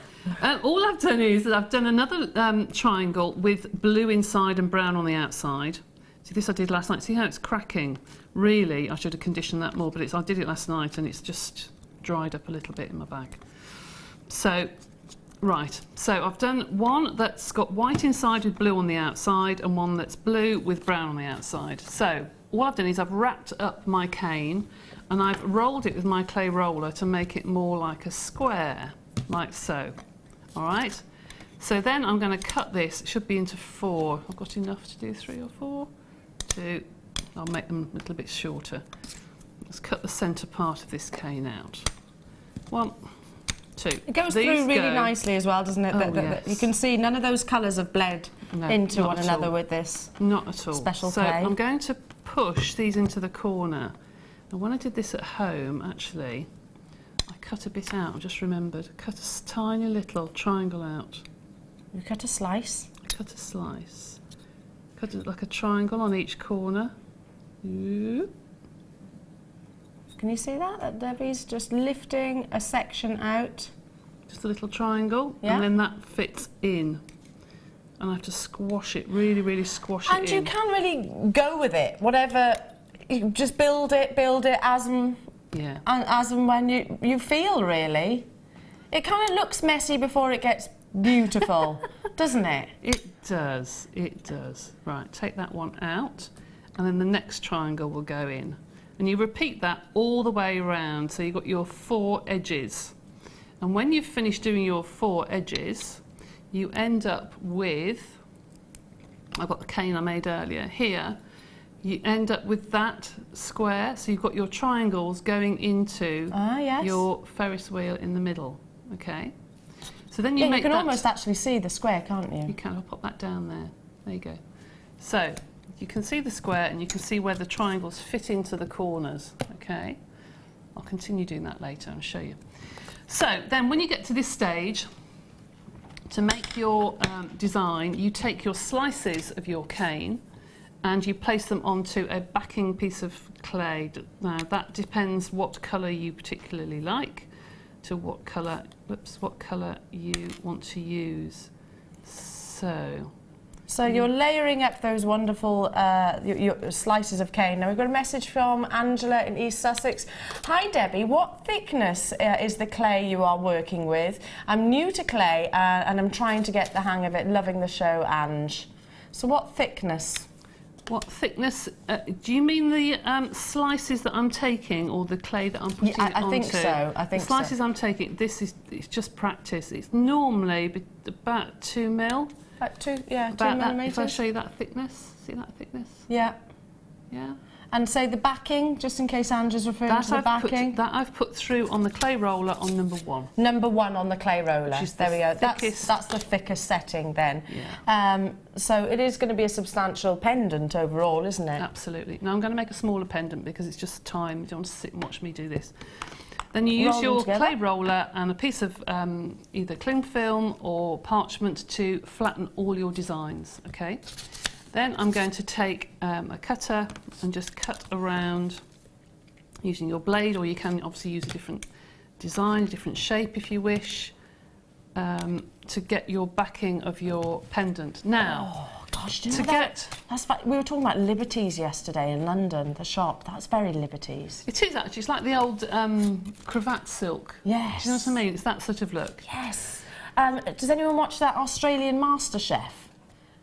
all I've done is I've done another triangle with blue inside and brown on the outside. See, this I did last night. See how it's cracking? Really, I should have conditioned that more, but I did it last night and it's just dried up a little bit in my bag. So, right, so I've done one that's got white inside with blue on the outside and one that's blue with brown on the outside. So, what I've done is I've wrapped up my cane and I've rolled it with my clay roller to make it more like a square, like so. All right? So then I'm going to cut this. It should be into 4. I've got enough to do 3 or 4. 2. I'll make them a little bit shorter. Let's cut the centre part of this cane out. 1, 2. It goes through really nicely as well, doesn't it? Yes. You can see none of those colours have bled into one another with this. Not at all. Special so clay. I'm going to push these into the corner. And when I did this at home, actually, I cut a bit out. I just remembered. I cut a tiny little triangle out. You cut a slice? I cut a slice. Cut it like a triangle on each corner. Ooh. Can you see that? That Debbie's just lifting a section out. Just a little triangle, yeah. And then that fits in. And I have to squash it, really, really squash it in. And you can really go with it, whatever, you just build it as and when you feel, really. It kind of looks messy before it gets beautiful, doesn't it? It does, it does. Right, take that one out, and then the next triangle will go in. And you repeat that all the way around, so you've got your 4 edges. And when you've finished doing your 4 edges, you end up with, I've got the cane I made earlier here, you end up with that square, so you've got your triangles going into your Ferris wheel in the middle, okay? So then you make you can almost actually see the square, can't you? You can. I'll pop that down there. There you go. So you can see the square and you can see where the triangles fit into the corners, okay? I'll continue doing that later and show you. So then when you get to this stage, to make your design, you take your slices of your cane and you place them onto a backing piece of clay. Now that depends what colour you particularly like, to what colour you want to use. So you're layering up those wonderful your slices of cane. Now we've got a message from Angela in East Sussex. Hi Debbie, what thickness is the clay you are working with? I'm new to clay and I'm trying to get the hang of it. Loving the show, Ange. So what thickness? What thickness? Do you mean the slices that I'm taking, or the clay that I'm putting it onto? I think so. I think the slices I'm taking. It's just practice. It's normally about 2 mil. About 2 millimeters. That, if I show you that thickness, see that thickness? Yeah. Yeah. And say the backing, just in case Andrew's referring to the backing. That I've put through on the clay roller on number 1. Number 1 on the clay roller. Which is there we go. Thickest. That's the thickest setting then. Yeah. So it is going to be a substantial pendant overall, isn't it? Absolutely. Now I'm going to make a smaller pendant because it's just time. You don't want to sit and watch me do this. Then you use your clay roller and a piece of either cling film or parchment to flatten all your designs, okay? Then I'm going to take a cutter and just cut around using your blade, or you can obviously use a different design, a different shape if you wish, to get your backing of your pendant. Now, gosh, do you know we were talking about Liberties yesterday in London, the shop. That's very Liberties. It is actually. It's like the old cravat silk. Yes. Do you know what I mean? It's that sort of look. Yes. Does anyone watch that Australian MasterChef?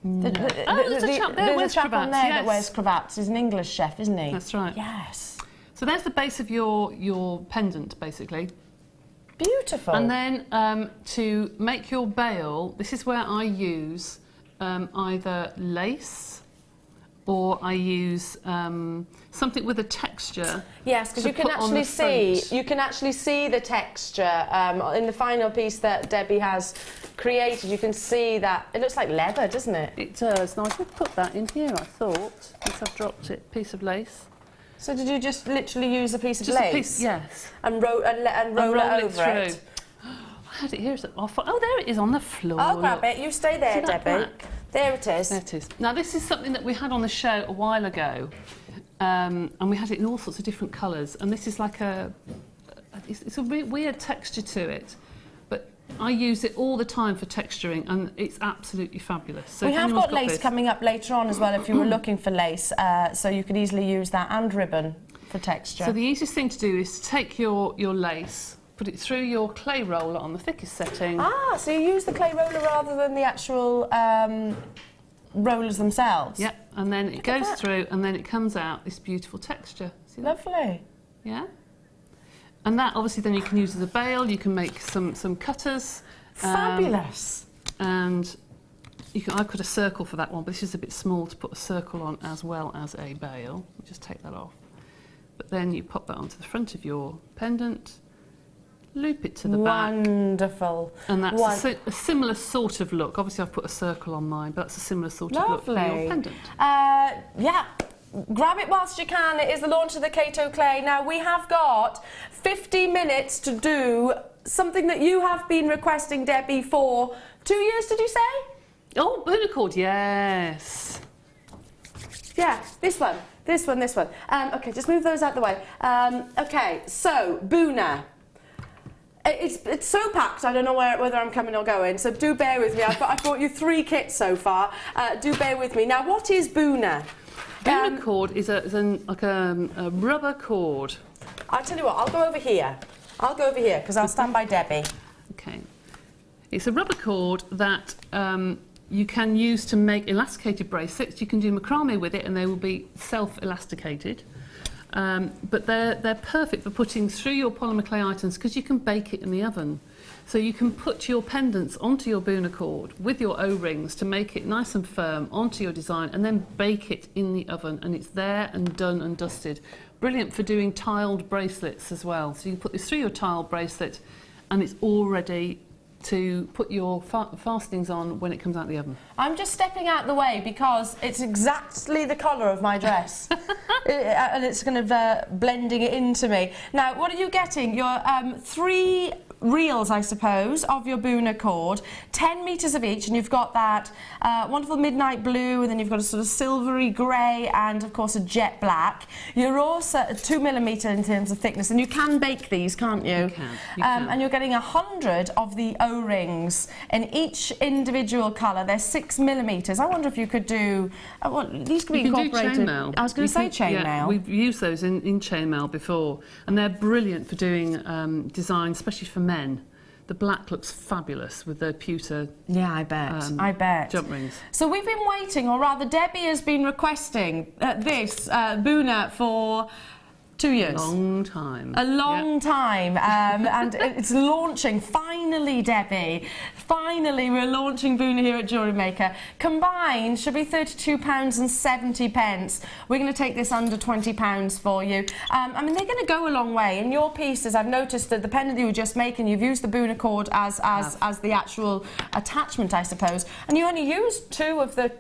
No. There's a chap there There's a chap on there that wears cravats. He's an English chef, isn't he? That's right. Yes. So there's the base of your pendant, basically. Beautiful. And then to make your bail, this is where I use either lace or I use something with a texture. Yes, because you can actually see the texture in the final piece that Debbie has created. You can see that it looks like leather, doesn't it? It does. Now I did put that in here, I thought, since I've dropped it. Piece of lace. So did you just literally use a piece of lace? A piece, yes. And roll it over it. I had it here. Oh, there it is on the floor. I'll grab it. You stay there, Debbie. There it is. There it is. Now, this is something that we had on the show a while ago, and we had it in all sorts of different colours. And this is like it's a weird texture to it, but I use it all the time for texturing, and it's absolutely fabulous. So we have got lace coming up later on as well if you were looking for lace, so you could easily use that and ribbon for texture. So the easiest thing to do is to take your lace, put it through your clay roller on the thickest setting. Ah, so you use the clay roller rather than the actual rollers themselves? Yep, and then it goes through, and then it comes out this beautiful texture. See that? Lovely. Yeah. And that obviously then you can use as a bail, you can make some cutters. Fabulous. And I've got a circle for that one, but this is a bit small to put a circle on as well as a bail. I'll just take that off. But then you pop that onto the front of your pendant, loop it to the back. Wonderful. And that's a similar sort of look. Obviously I've put a circle on mine, but that's a similar sort of look for your pendant. Yeah. Grab it whilst you can. It is the launch of the Kato clay. Now we have got 50 minutes to do something that you have been requesting, Debbie, for 2 years, did you say? Oh, Boona cord, yes. Yeah, this one. Okay, just move those out the way. Okay, so Boona. It's so packed, I don't know whether I'm coming or going, so do bear with me. I've brought you 3 kits so far. Do bear with me. Now, what is Boona? Boona cord is like a rubber cord. I'll tell you what, I'll go over here because I'll stand by Debbie. Okay. It's a rubber cord that you can use to make elasticated bracelets. You can do macrame with it and they will be self-elasticated. But they're perfect for putting through your polymer clay items because you can bake it in the oven. So you can put your pendants onto your Boona cord with your O-rings to make it nice and firm onto your design and then bake it in the oven, and it's there and done and dusted. Brilliant for doing tiled bracelets as well. So you can put this through your tiled bracelet and it's all ready to put your fastenings on when it comes out of the oven. I'm just stepping out the way because it's exactly the colour of my dress. And it's kind of blending it into me. Now, what are you getting? Your 3 reels, I suppose, of your Boona cord, 10 metres of each, and you've got that wonderful midnight blue, and then you've got a sort of silvery grey, and of course a jet black. You're also 2mm in terms of thickness, and you can bake these, can't you? You can. And you're getting 100 of the O-rings in each individual colour. They're 6mm. I wonder if you could do. Well, these could be incorporated. Do chainmail. I was going to say chainmail. Yeah, we've used those in chainmail before, and they're brilliant for doing design, especially for men. The black looks fabulous with the pewter. Yeah, I bet. Jump rings. So we've been waiting, or rather Debbie has been requesting this Boona for 2 years. Long time. A long time. And it's launching. Finally, Debbie. Finally, we're launching Boona here at Jewellery Maker. Combined should be £32.70. We're going to take this under £20 for you. I mean, they're going to go a long way. In your pieces, I've noticed that the pendant you were just making, you've used the Boona cord as the actual attachment, I suppose. And you only used two of the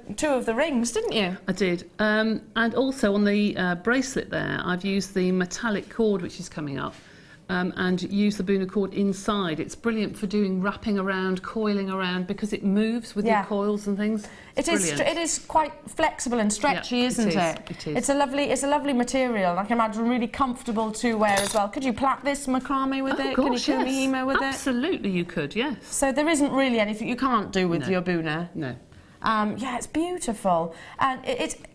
rings, didn't you? I did. And also on the bracelet there, I've used the metallic cord which is coming up and use the Boona cord inside. It's brilliant for doing wrapping around, coiling around, because it moves with your coils and things. It is quite flexible and stretchy, isn't it? It is. It's a lovely material. I can imagine really comfortable to wear as well. Could you plait this macrame with it? Gosh, can you do Hema with Absolutely, you could. Yes. So there isn't really anything you can't do with your Boona. No. Yeah, it's beautiful, and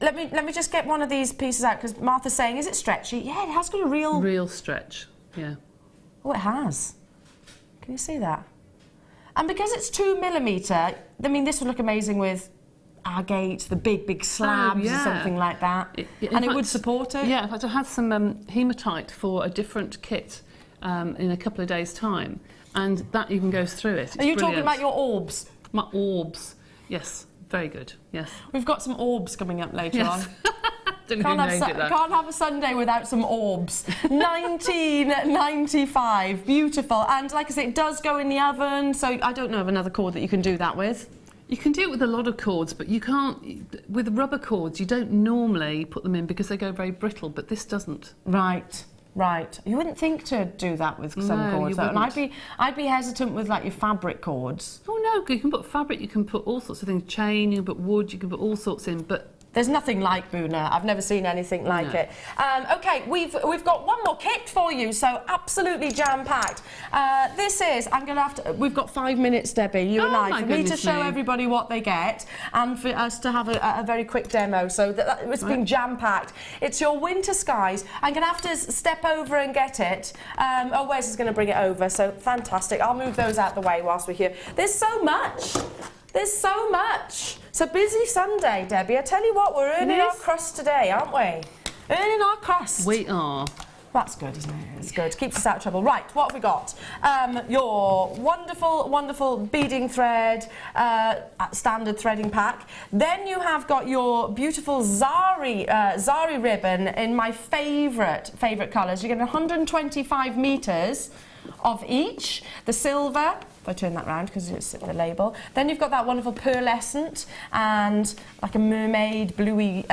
let me just get one of these pieces out because Martha's saying, is it stretchy? Yeah, it has got a real stretch. Yeah. Oh, it has. Can you see that? And because it's 2mm, I mean, this would look amazing with agate, the big slabs or something like that, and it would support it. Yeah, in fact, I had some hematite for a different kit in a couple of days' time, and that even goes through it. It's Are you brilliant. talking about your orbs? My orbs, yes. Very good, yes. We've got some orbs coming up later on. Can't have a Sunday without some orbs. 1995, beautiful. And like I say, it does go in the oven, so I don't know of another cord that you can do that with. You can do it with a lot of cords, but you can't, with rubber cords, you don't normally put them in because they go very brittle, but this doesn't. Right. You wouldn't think to do that with some cords, though. And I'd be hesitant with like your fabric cords. Oh no, you can put fabric, you can put all sorts of things, chain, you can put wood, you can put all sorts in, but There's nothing like Boona. I've never seen anything like it. Okay, we've got one more kit for you, so absolutely jam-packed. This is, I'm going to have to, we've got 5 minutes, Debbie, you and I, for me to show everybody what they get and for us to have a very quick demo, so it's been jam-packed. It's your winter skies. I'm going to have to step over and get it. Wes is going to bring it over, so fantastic. I'll move those out the way whilst we're here. There's so much. There's so much. It's a busy Sunday, Debbie. I tell you what, we're earning our crust today, aren't we? Earning our crust. We are. That's good, isn't it? It's good. Keeps us out of trouble. Right, what have we got? Your wonderful, wonderful beading thread, standard threading pack. Then you have got your beautiful Zari ribbon in my favourite colours. You get 125 metres of each. The silver, if I turn that round because it's the label. Then you've got that wonderful pearlescent and like a mermaid bluey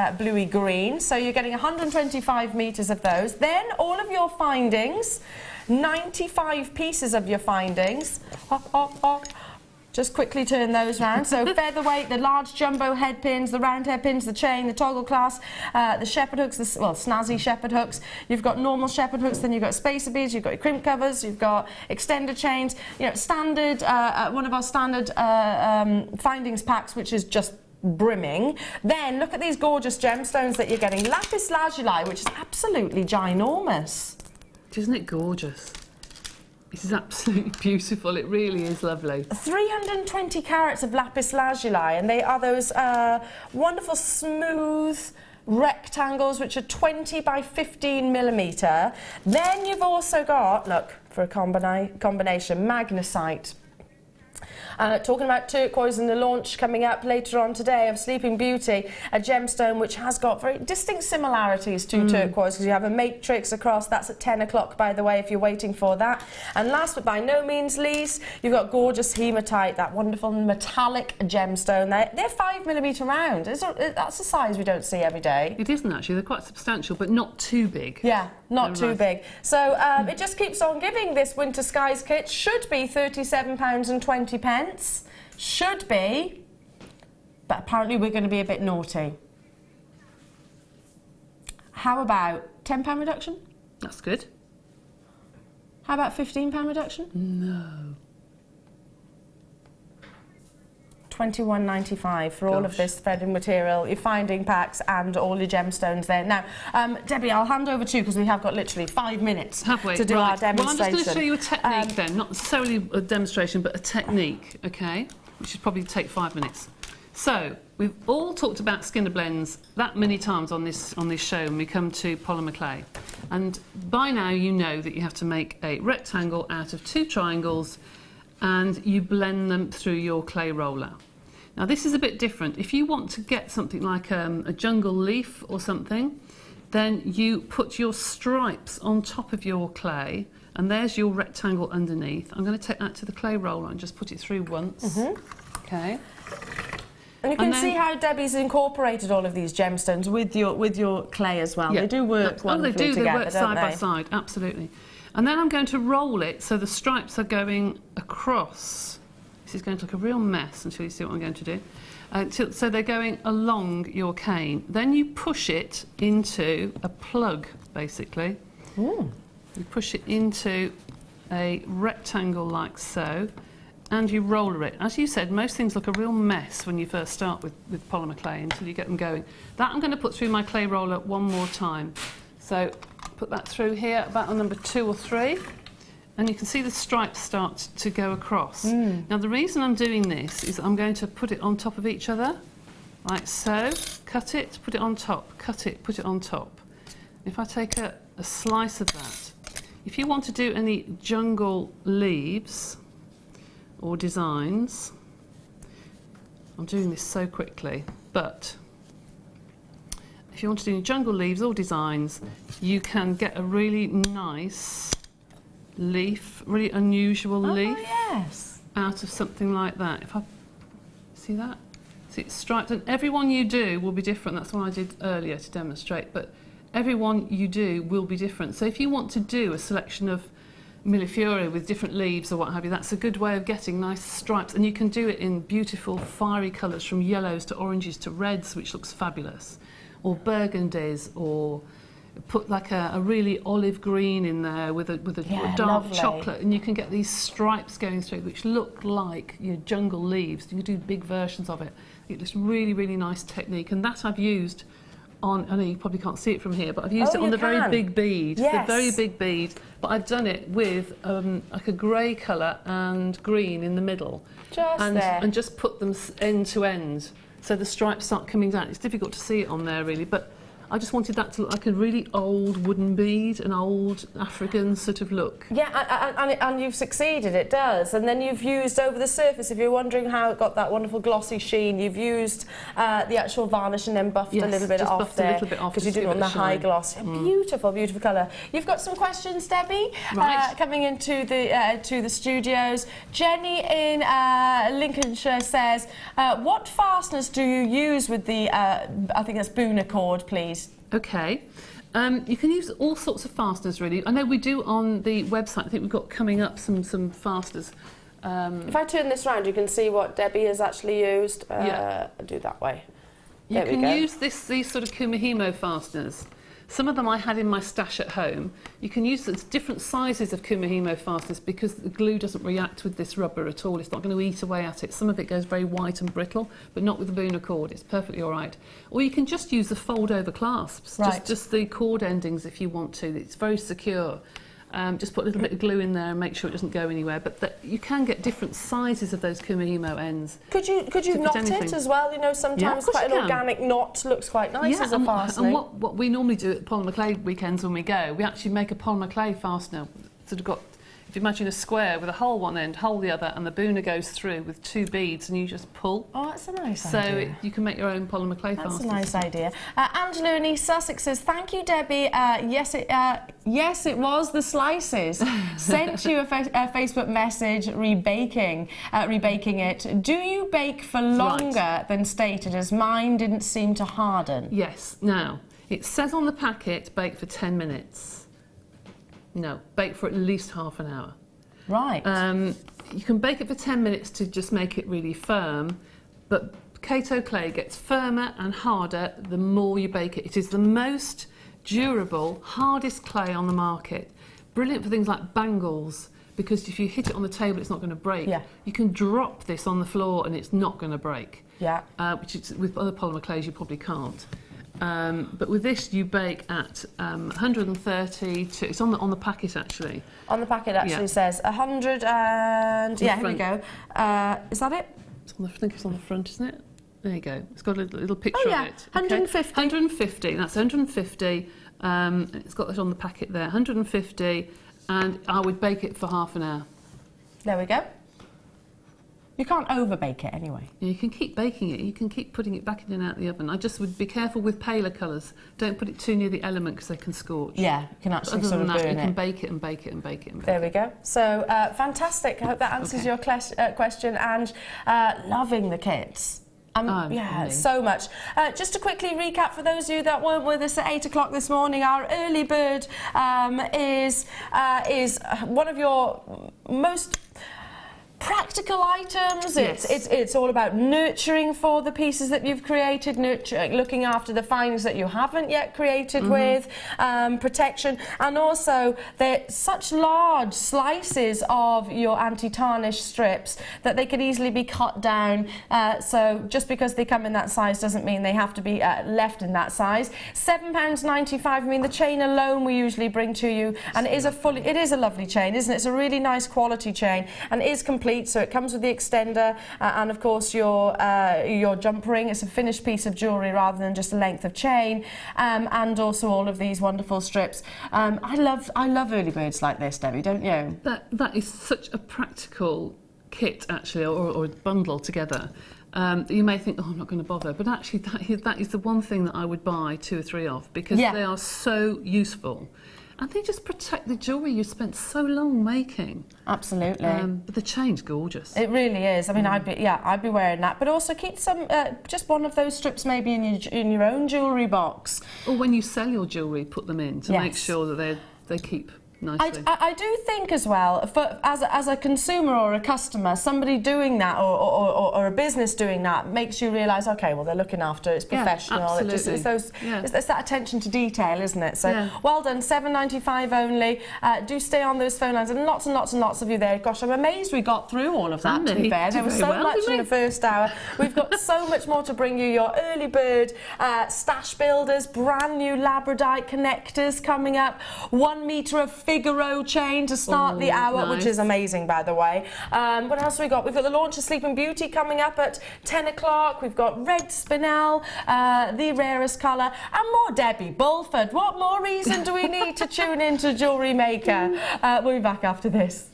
green. So you're getting 125 metres of those. Then all of your findings, 95 pieces of your findings. Just quickly turn those round. So featherweight, the large jumbo headpins, the round headpins, the chain, the toggle clasp, the shepherd hooks, snazzy shepherd hooks. You've got normal shepherd hooks, then you've got spacer beads, you've got your crimp covers, you've got extender chains. You know, standard, one of our standard findings packs, which is just brimming. Then look at these gorgeous gemstones that you're getting. Lapis lazuli, which is absolutely ginormous. Isn't it gorgeous? This is absolutely beautiful. It really is lovely. 320 carats of lapis lazuli, and they are those wonderful smooth rectangles which are 20 by 15 millimetre. Then you've also got, look, for a combination, magnesite. Talking about turquoise and the launch coming up later on today of Sleeping Beauty, a gemstone which has got very distinct similarities to turquoise because you have a matrix across. That's at 10 o'clock, by the way, if you're waiting for that. And last but by no means least, you've got gorgeous hematite, that wonderful metallic gemstone. They're 5 millimetre round. That's a size we don't see every day. It isn't actually. They're quite substantial, but not too big. Yeah, not too big. So it just keeps on giving. This Winter Skies kit should be £37.20. Should be, but apparently we're going to be a bit naughty. How about £10 reduction? That's good. How about £15 reduction? No. £21.95 for all of this threading material, your finding packs and all your gemstones there. Now, Debbie, I'll hand over to you because we have got literally 5 minutes to do our demonstration. Well, I'm just going to show you a technique then, not necessarily a demonstration, but a technique, okay, which should probably take 5 minutes. So, we've all talked about skinner blends that many times on this show when we come to polymer clay. And by now you know that you have to make a rectangle out of 2 triangles and you blend them through your clay roller. Now this is a bit different. If you want to get something like a jungle leaf or something, then you put your stripes on top of your clay and there's your rectangle underneath. I'm going to take that to the clay roller and just put it through once. Okay. And you can see how Debbie's incorporated all of these gemstones with your clay as well. Yeah. They do work wonderfully together, they work side by side, absolutely. And then I'm going to roll it so the stripes are going across. This is going to look a real mess until you see what I'm going to do. So they're going along your cane. Then you push it into a plug, basically. Ooh. You push it into a rectangle like so, and you roller it. As you said, most things look a real mess when you first start with polymer clay until you get them going. That I'm going to put through my clay roller one more time. So put that through here, about on number 2 or 3, and you can see the stripes start to go across. Now the reason I'm doing this is I'm going to put it on top of each other, like so. Cut it, put it on top, cut it, put it on top. If I take a slice of that, if you want to do any jungle leaves or designs, I'm doing this so quickly, but if you want to do jungle leaves or designs, you can get a really nice leaf, really unusual leaf out of something like that. If I see that, see it's striped, and every one you do will be different. That's what I did earlier to demonstrate, but every one you do will be different. So if you want to do a selection of millefiori with different leaves or what have you, that's a good way of getting nice stripes. And you can do it in beautiful fiery colours, from yellows to oranges to reds, which looks fabulous, or burgundies, or put like a really olive green in there with a dark chocolate, and you can get these stripes going through which look like your jungle leaves. You can do big versions of it. It's just really, really nice technique, and that I've used on, I know you probably can't see it from here, but I've used it on the very big bead, the very big bead, but I've done it with like a grey colour and green in the middle, and just put them end to end, so the stripes start coming down. It's difficult to see it on there really, but I just wanted that to look like a really old wooden bead, an old African sort of look. Yeah, and you've succeeded, it does. And then you've used over the surface, if you're wondering how it got that wonderful glossy sheen, you've used the actual varnish and then buffed a little bit off there, because you do it on the high gloss. Beautiful, beautiful colour. You've got some questions, Debbie, coming into the to the studios. Jenny in Lincolnshire says, what fasteners do you use with the, I think that's Boona cord, please? Okay, you can use all sorts of fasteners really. I know we do on the website, I think we've got coming up some fasteners. If I turn this round, you can see what Debbie has actually used. I'll do that way. You can use these sort of kumihimo fasteners. Some of them I had in my stash at home. You can use different sizes of kumihimo fasteners because the glue doesn't react with this rubber at all. It's not going to eat away at it. Some of it goes very white and brittle, but not with the Boona cord. It's perfectly all right. Or you can just use the fold-over clasps, just the cord endings if you want to. It's very secure. Just put a little bit of glue in there and make sure it doesn't go anywhere. But you can get different sizes of those kumihimo ends. Could you knot it as well? You know, sometimes quite an organic knot looks quite nice as a fastening. And what we normally do at polymer clay weekends when we go, we actually make a polymer clay fastener. Sort of got, if you imagine a square with a hole one end, hole the other, and the Boona goes through with 2 beads, and you just pull. Oh, that's a nice idea. So you can make your own polymer clay fasteners. That's a nice idea. Angela in East Sussex says, thank you, Debbie. Yes, it was the slices. Sent you a Facebook message rebaking it. Do you bake for longer than stated, as mine didn't seem to harden? Yes. Now, it says on the packet, bake for 10 minutes. No, bake for at least half an hour. Right. You can bake it for 10 minutes to just make it really firm, but Kato clay gets firmer and harder the more you bake it. It is the most durable, hardest clay on the market. Brilliant for things like bangles, because if you hit it on the table, it's not going to break. Yeah. You can drop this on the floor and it's not going to break. Yeah. Which is, with other polymer clays, you probably can't. But with this, you bake at 130 to, it's on the packet actually. On the packet actually says 100 and, here we go. Is that it? I think it's on the front, isn't it? There you go. It's got a little picture of it. 150. 150, that's 150. It's got that on the packet there, 150, and I would bake it for half an hour. There we go. You can't over-bake it anyway. You can keep baking it. You can keep putting it back in and out the oven. I just would be careful with paler colours. Don't put it too near the element because they can scorch. Yeah, you can actually sort of burn it. You can bake it and bake it and bake it and bake There we go. So, fantastic. I hope that answers your question. And loving the kits. So much. Just to quickly recap for those of you that weren't with us at 8 o'clock this morning, our early bird is one of your most practical items. Yes. It's all about nurturing for the pieces that you've created, looking after the finds that you haven't yet created with, protection, and also they're such large slices of your anti-tarnish strips that they could easily be cut down. So just because they come in that size doesn't mean they have to be left in that size. £7.95. I mean, the chain alone we usually bring to you, and it is a lovely chain, isn't it? It's a really nice quality chain and is complete. So it comes with the extender and of course your jump ring. It's a finished piece of jewellery rather than just a length of chain, and also all of these wonderful strips. I love early birds like this, Debbie, don't you? That is such a practical kit actually, or a bundle together. You may think, oh, I'm not going to bother, but actually that is the one thing that I would buy 2 or 3 of, because they are so useful. And they just protect the jewellery you spent so long making. Absolutely. But the chain's gorgeous. It really is. I mean, I'd be wearing that. But also keep some, just one of those strips maybe in your own jewellery box. Or when you sell your jewellery, put them in to make sure that they keep nicely. I do think as well, as a consumer or a customer, somebody doing that or a business doing that makes you realise, okay, well, they're looking after it, it's professional. Yeah, absolutely. It's that attention to detail, isn't it? So well done, £7.95 only. Do stay on those phone lines, and lots of you there. Gosh, I'm amazed we got through all of that, to be fair. There was so much in the first hour. We've got so much more to bring you. Your early bird stash builders, brand new Labradite connectors coming up, 1 metre of Figuro chain to start the hour, which is amazing, by the way. What else have we got? We've got the launch of Sleeping Beauty coming up at 10 o'clock. We've got red Spinel, the rarest colour, and more Debbie Bulford. What more reason do we need to tune into Jewellery Maker? We'll be back after this.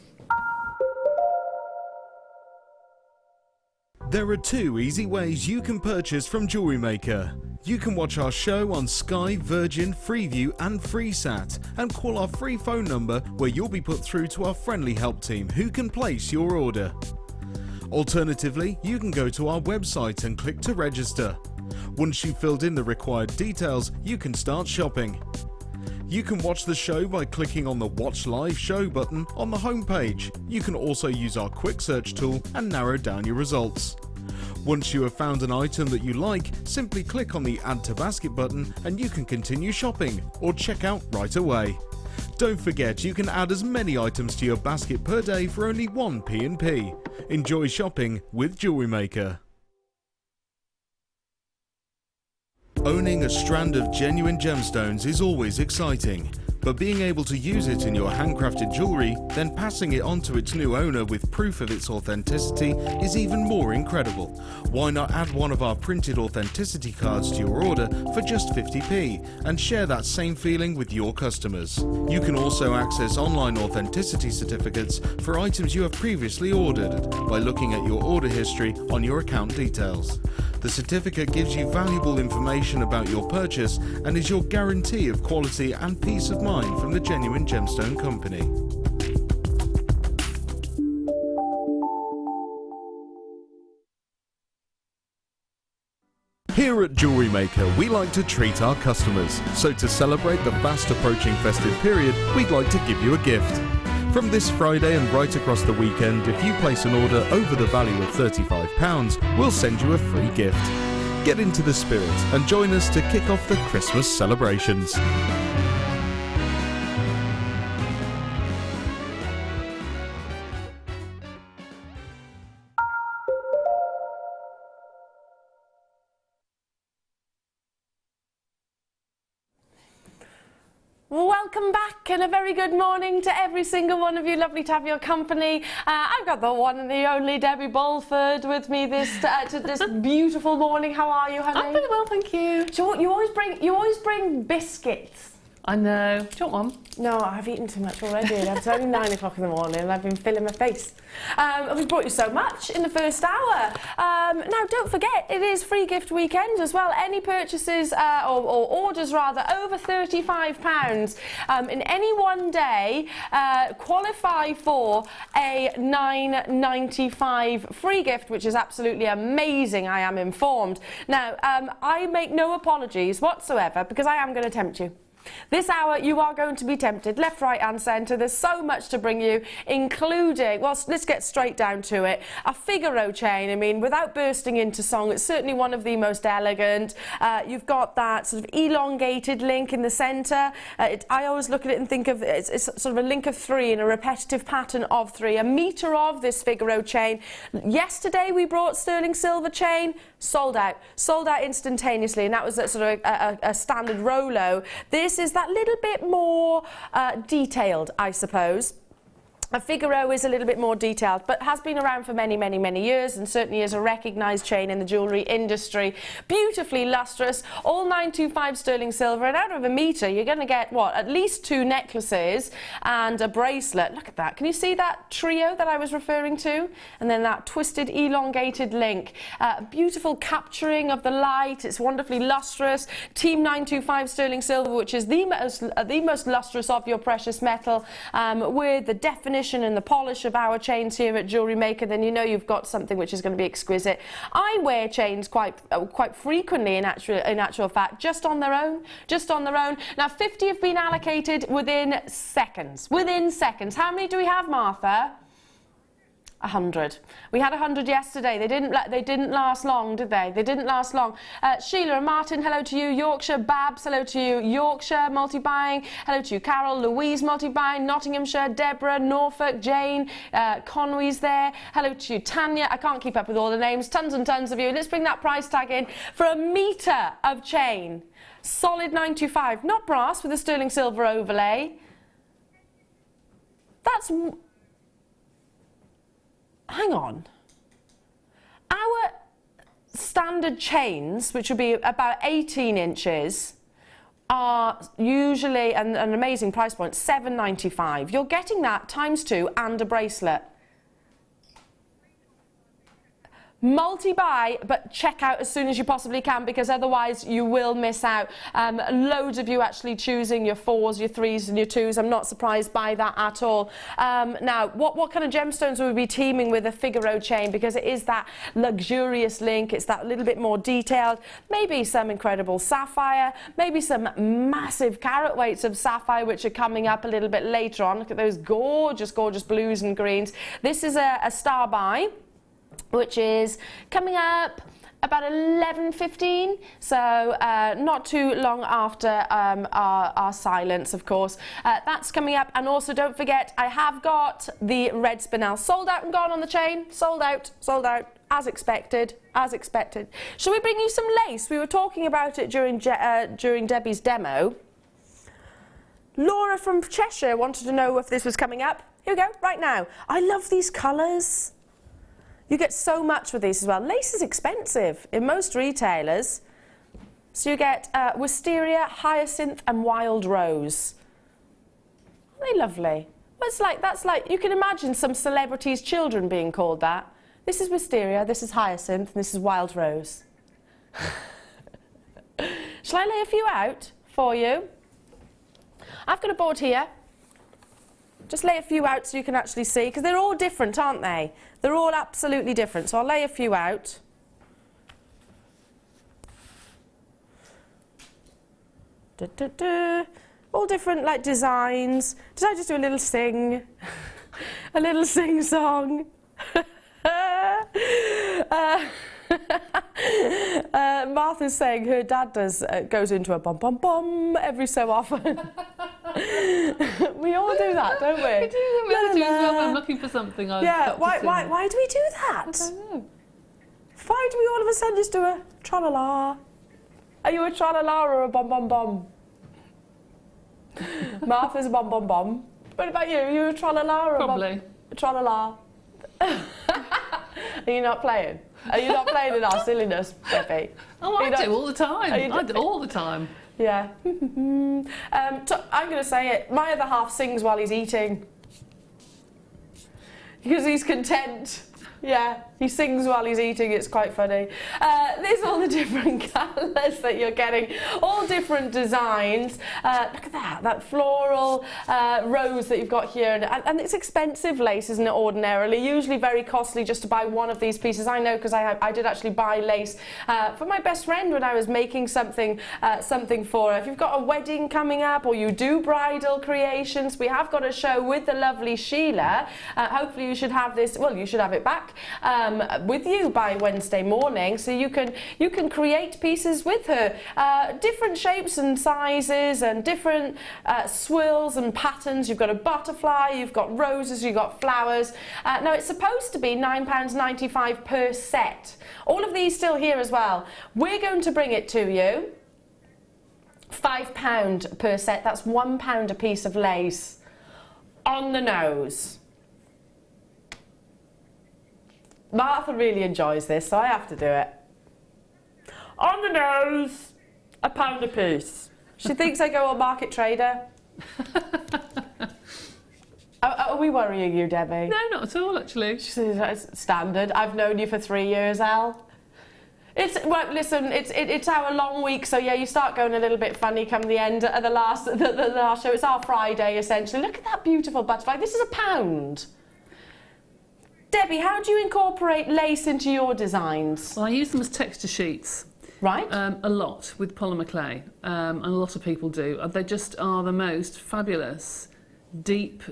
There are 2 easy ways you can purchase from Jewellery Maker. You can watch our show on Sky, Virgin, Freeview and FreeSat and call our free phone number where you'll be put through to our friendly help team who can place your order. Alternatively, you can go to our website and click to register. Once you've filled in the required details, you can start shopping. You can watch the show by clicking on the Watch Live Show button on the homepage. You can also use our quick search tool and narrow down your results. Once you have found an item that you like, simply click on the Add to Basket button and you can continue shopping or check out right away. Don't forget, you can add as many items to your basket per day for only 1 P&P. Enjoy shopping with Jewellery Maker. Owning a strand of genuine gemstones is always exciting, but being able to use it in your handcrafted jewellery, then passing it on to its new owner with proof of its authenticity is even more incredible. Why not add one of our printed authenticity cards to your order for just 50p and share that same feeling with your customers? You can also access online authenticity certificates for items you have previously ordered by looking at your order history on your account details. The certificate gives you valuable information about your purchase and is your guarantee of quality and peace of mind from the Genuine Gemstone Company. Here at Jewellery Maker, we like to treat our customers. So to celebrate the fast approaching festive period, we'd like to give you a gift. From this Friday and right across the weekend, if you place an order over the value of £35, we'll send you a free gift. Get into the spirit and join us to kick off the Christmas celebrations. Welcome back and a very good morning to every single one of you. Lovely to have your company. I've got the one and the only Debbie Bulford with me this beautiful morning. How are you, honey? I'm very well, thank you. Do you always bring biscuits? I know. Do you want one? No, I've eaten too much already. It's only 9 o'clock in the morning and I've been filling my face. We brought you so much in the first hour. Now, don't forget, it is free gift weekend as well. Any purchases or orders rather over £35 in any one day qualify for a £9.95 free gift, which is absolutely amazing, I am informed. Now, I make no apologies whatsoever because I am going to tempt you. This hour you are going to be tempted left, right and centre. There's so much to bring you, including, well, let's get straight down to it, a Figuro chain. I mean, without bursting into song, it's certainly one of the most elegant. You've got that sort of elongated link in the centre. I always look at it and think of it's sort of a link of 3 in a repetitive pattern of 3. A metre of this Figuro chain. Yesterday we brought sterling silver chain, sold out instantaneously, and that was a sort of a standard Rolo. This is that little bit more detailed, I suppose. A Figuro is a little bit more detailed, but has been around for many, many, many years and certainly is a recognised chain in the jewellery industry. Beautifully lustrous, all 925 sterling silver, and out of a metre you're going to get, what, at least 2 necklaces and a bracelet. Look at that. Can you see that trio that I was referring to? And then that twisted, elongated link. Beautiful capturing of the light. It's wonderfully lustrous. Team 925 sterling silver, which is the most lustrous of your precious metal, with the definition condition and the polish of our chains here at Jewellery Maker, then you know you've got something which is going to be exquisite. I wear chains quite frequently in actual fact, just on their own. Now 50 have been allocated within seconds. How many do we have, Martha? 100. We had 100 yesterday. They didn't last long, did they? They didn't last long. Sheila and Martin, hello to you. Yorkshire, Babs, hello to you. Yorkshire, multi-buying. Hello to you. Carol, Louise, multi-buying. Nottinghamshire, Deborah, Norfolk, Jane, Conway's there. Hello to you. Tanya, I can't keep up with all the names. Tons and tons of you. Let's bring that price tag in for a metre of chain. Solid 925. Not brass with a sterling silver overlay. That's... Hang on. Our standard chains, which would be about 18 inches, are usually, and an amazing price point, £7.95. You're getting that times 2 and a bracelet. Multi-buy, but check out as soon as you possibly can, because otherwise you will miss out. Loads of you actually choosing your 4s, your 3s and your 2s. I'm not surprised by that at all. Now, what kind of gemstones will we be teaming with a Figuro chain? Because it is that luxurious link, it's that little bit more detailed. Maybe some incredible sapphire, maybe some massive carat weights of sapphire, which are coming up a little bit later on. Look at those gorgeous, gorgeous blues and greens. This is a star buy, which is coming up about 11:15, so not too long after our silence, of course. That's coming up, and also don't forget, I have got the red Spinel sold out and gone on the chain. Sold out, as expected, Shall we bring you some lace? We were talking about it during Debbie's demo. Laura from Cheshire wanted to know if this was coming up. Here we go, right now. I love these colours. You get so much with these as well. Lace is expensive in most retailers. So you get wisteria, hyacinth and wild rose. Aren't they lovely? Well, that's like, you can imagine some celebrities' children being called that. This is wisteria, this is hyacinth, and this is wild rose. Shall I lay a few out for you? I've got a board here. Just lay a few out so you can actually see, because they're all different, aren't they? They're all absolutely different. So I'll lay a few out. All different like designs. Did I just do a little sing? A little sing song? Martha's saying her dad goes into a bum bum bum every so often. We all do that, don't we? We do. We do as well. I'm looking for something. Yeah. Why do we do that? I don't know. Why do we all of a sudden just do a tra-la-la? Are you a tra-la-la or a bum bum bum? Martha's a bum bum bum. What about you? Are you a tra-la-la or Probably. a tra-la-la? Are you not playing? Are you not playing in our silliness, Debbie? Oh, I do all the time. I do all the time. Yeah. I'm going to say it. My other half sings while he's eating. Because he's content. Yeah, he sings while he's eating. It's quite funny. There's all the different colours that you're getting, all different designs. Look at that floral rose that you've got here. And it's expensive lace, isn't it, ordinarily? Usually very costly just to buy one of these pieces. I know, because I did actually buy lace for my best friend when I was making something for her. If you've got a wedding coming up or you do bridal creations, we have got a show with the lovely Sheila. Hopefully you should have this, well, you should have it back with you by Wednesday morning, so you can create pieces with her, different shapes and sizes and different swirls and patterns. You've got a butterfly, you've got roses, you've got flowers. Now it's supposed to be £9.95 per set. All of these still here as well. We're going to bring it to you £5 per set. That's £1 a piece of lace. On the nose. Martha really enjoys this, so I have to do it. On the nose, £1 a piece. She thinks I go on Market Trader. Are we worrying you, Debbie? No, not at all, actually. She says it's standard. I've known you for 3 years, Elle. Well, listen, it's our long week, so yeah, you start going a little bit funny come the end of the last show. It's our Friday, essentially. Look at that beautiful butterfly. This is £1. Debbie, how do you incorporate lace into your designs? Well, I use them as texture sheets. Right. A lot with polymer clay, and a lot of people do. They just are the most fabulous, deep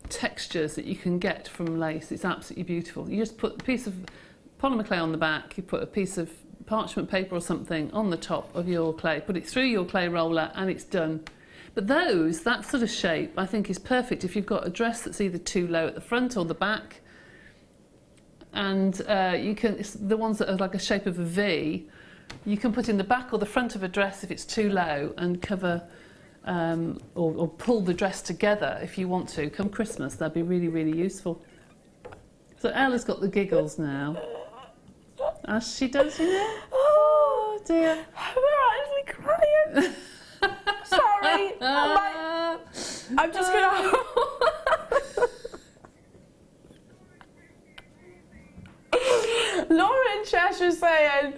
textures that you can get from lace. It's absolutely beautiful. You just put a piece of polymer clay on the back, you put a piece of parchment paper or something on the top of your clay, put it through your clay roller, and it's done. But that sort of shape, I think is perfect if you've got a dress that's either too low at the front or the back. And it's the ones that are like a shape of a V, you can put in the back or the front of a dress if it's too low and cover or pull the dress together if you want to. Come Christmas, that'd be really, really useful. So Ella's got the giggles now. As she does, you know. Oh dear, I'm actually crying. Sorry, I'm just gonna. Lauren Cheshire saying,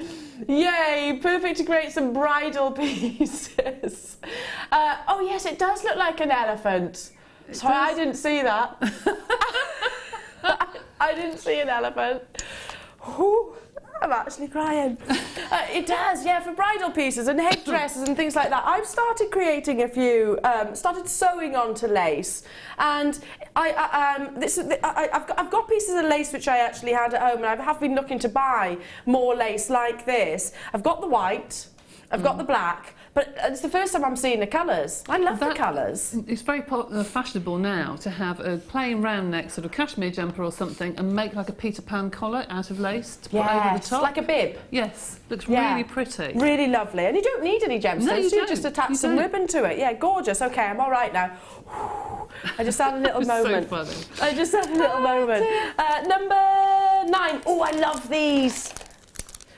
yay, perfect to create some bridal pieces. Oh yes, it does look like an elephant. Sorry, I didn't see that. I didn't see an elephant. Ooh, I'm actually crying. It does, yeah, for bridal pieces and headdresses and things like that. I've started creating a few, started sewing onto lace, and I've got pieces of lace which I actually had at home, and I have been looking to buy more lace like this. I've got the white, I've got the black, but it's the first time I'm seeing the colours. I love the colours. It's very fashionable now to have a plain round neck sort of cashmere jumper or something and make like a Peter Pan collar out of lace to put over the top. Like a bib. Yes, looks really pretty. Really lovely. And you don't need any gemstones, no, you just attach some ribbon to it. Yeah, gorgeous. Okay, I'm all right now. I just had a little moment. So funny. I just had a little moment. Number 9. Oh, I love these.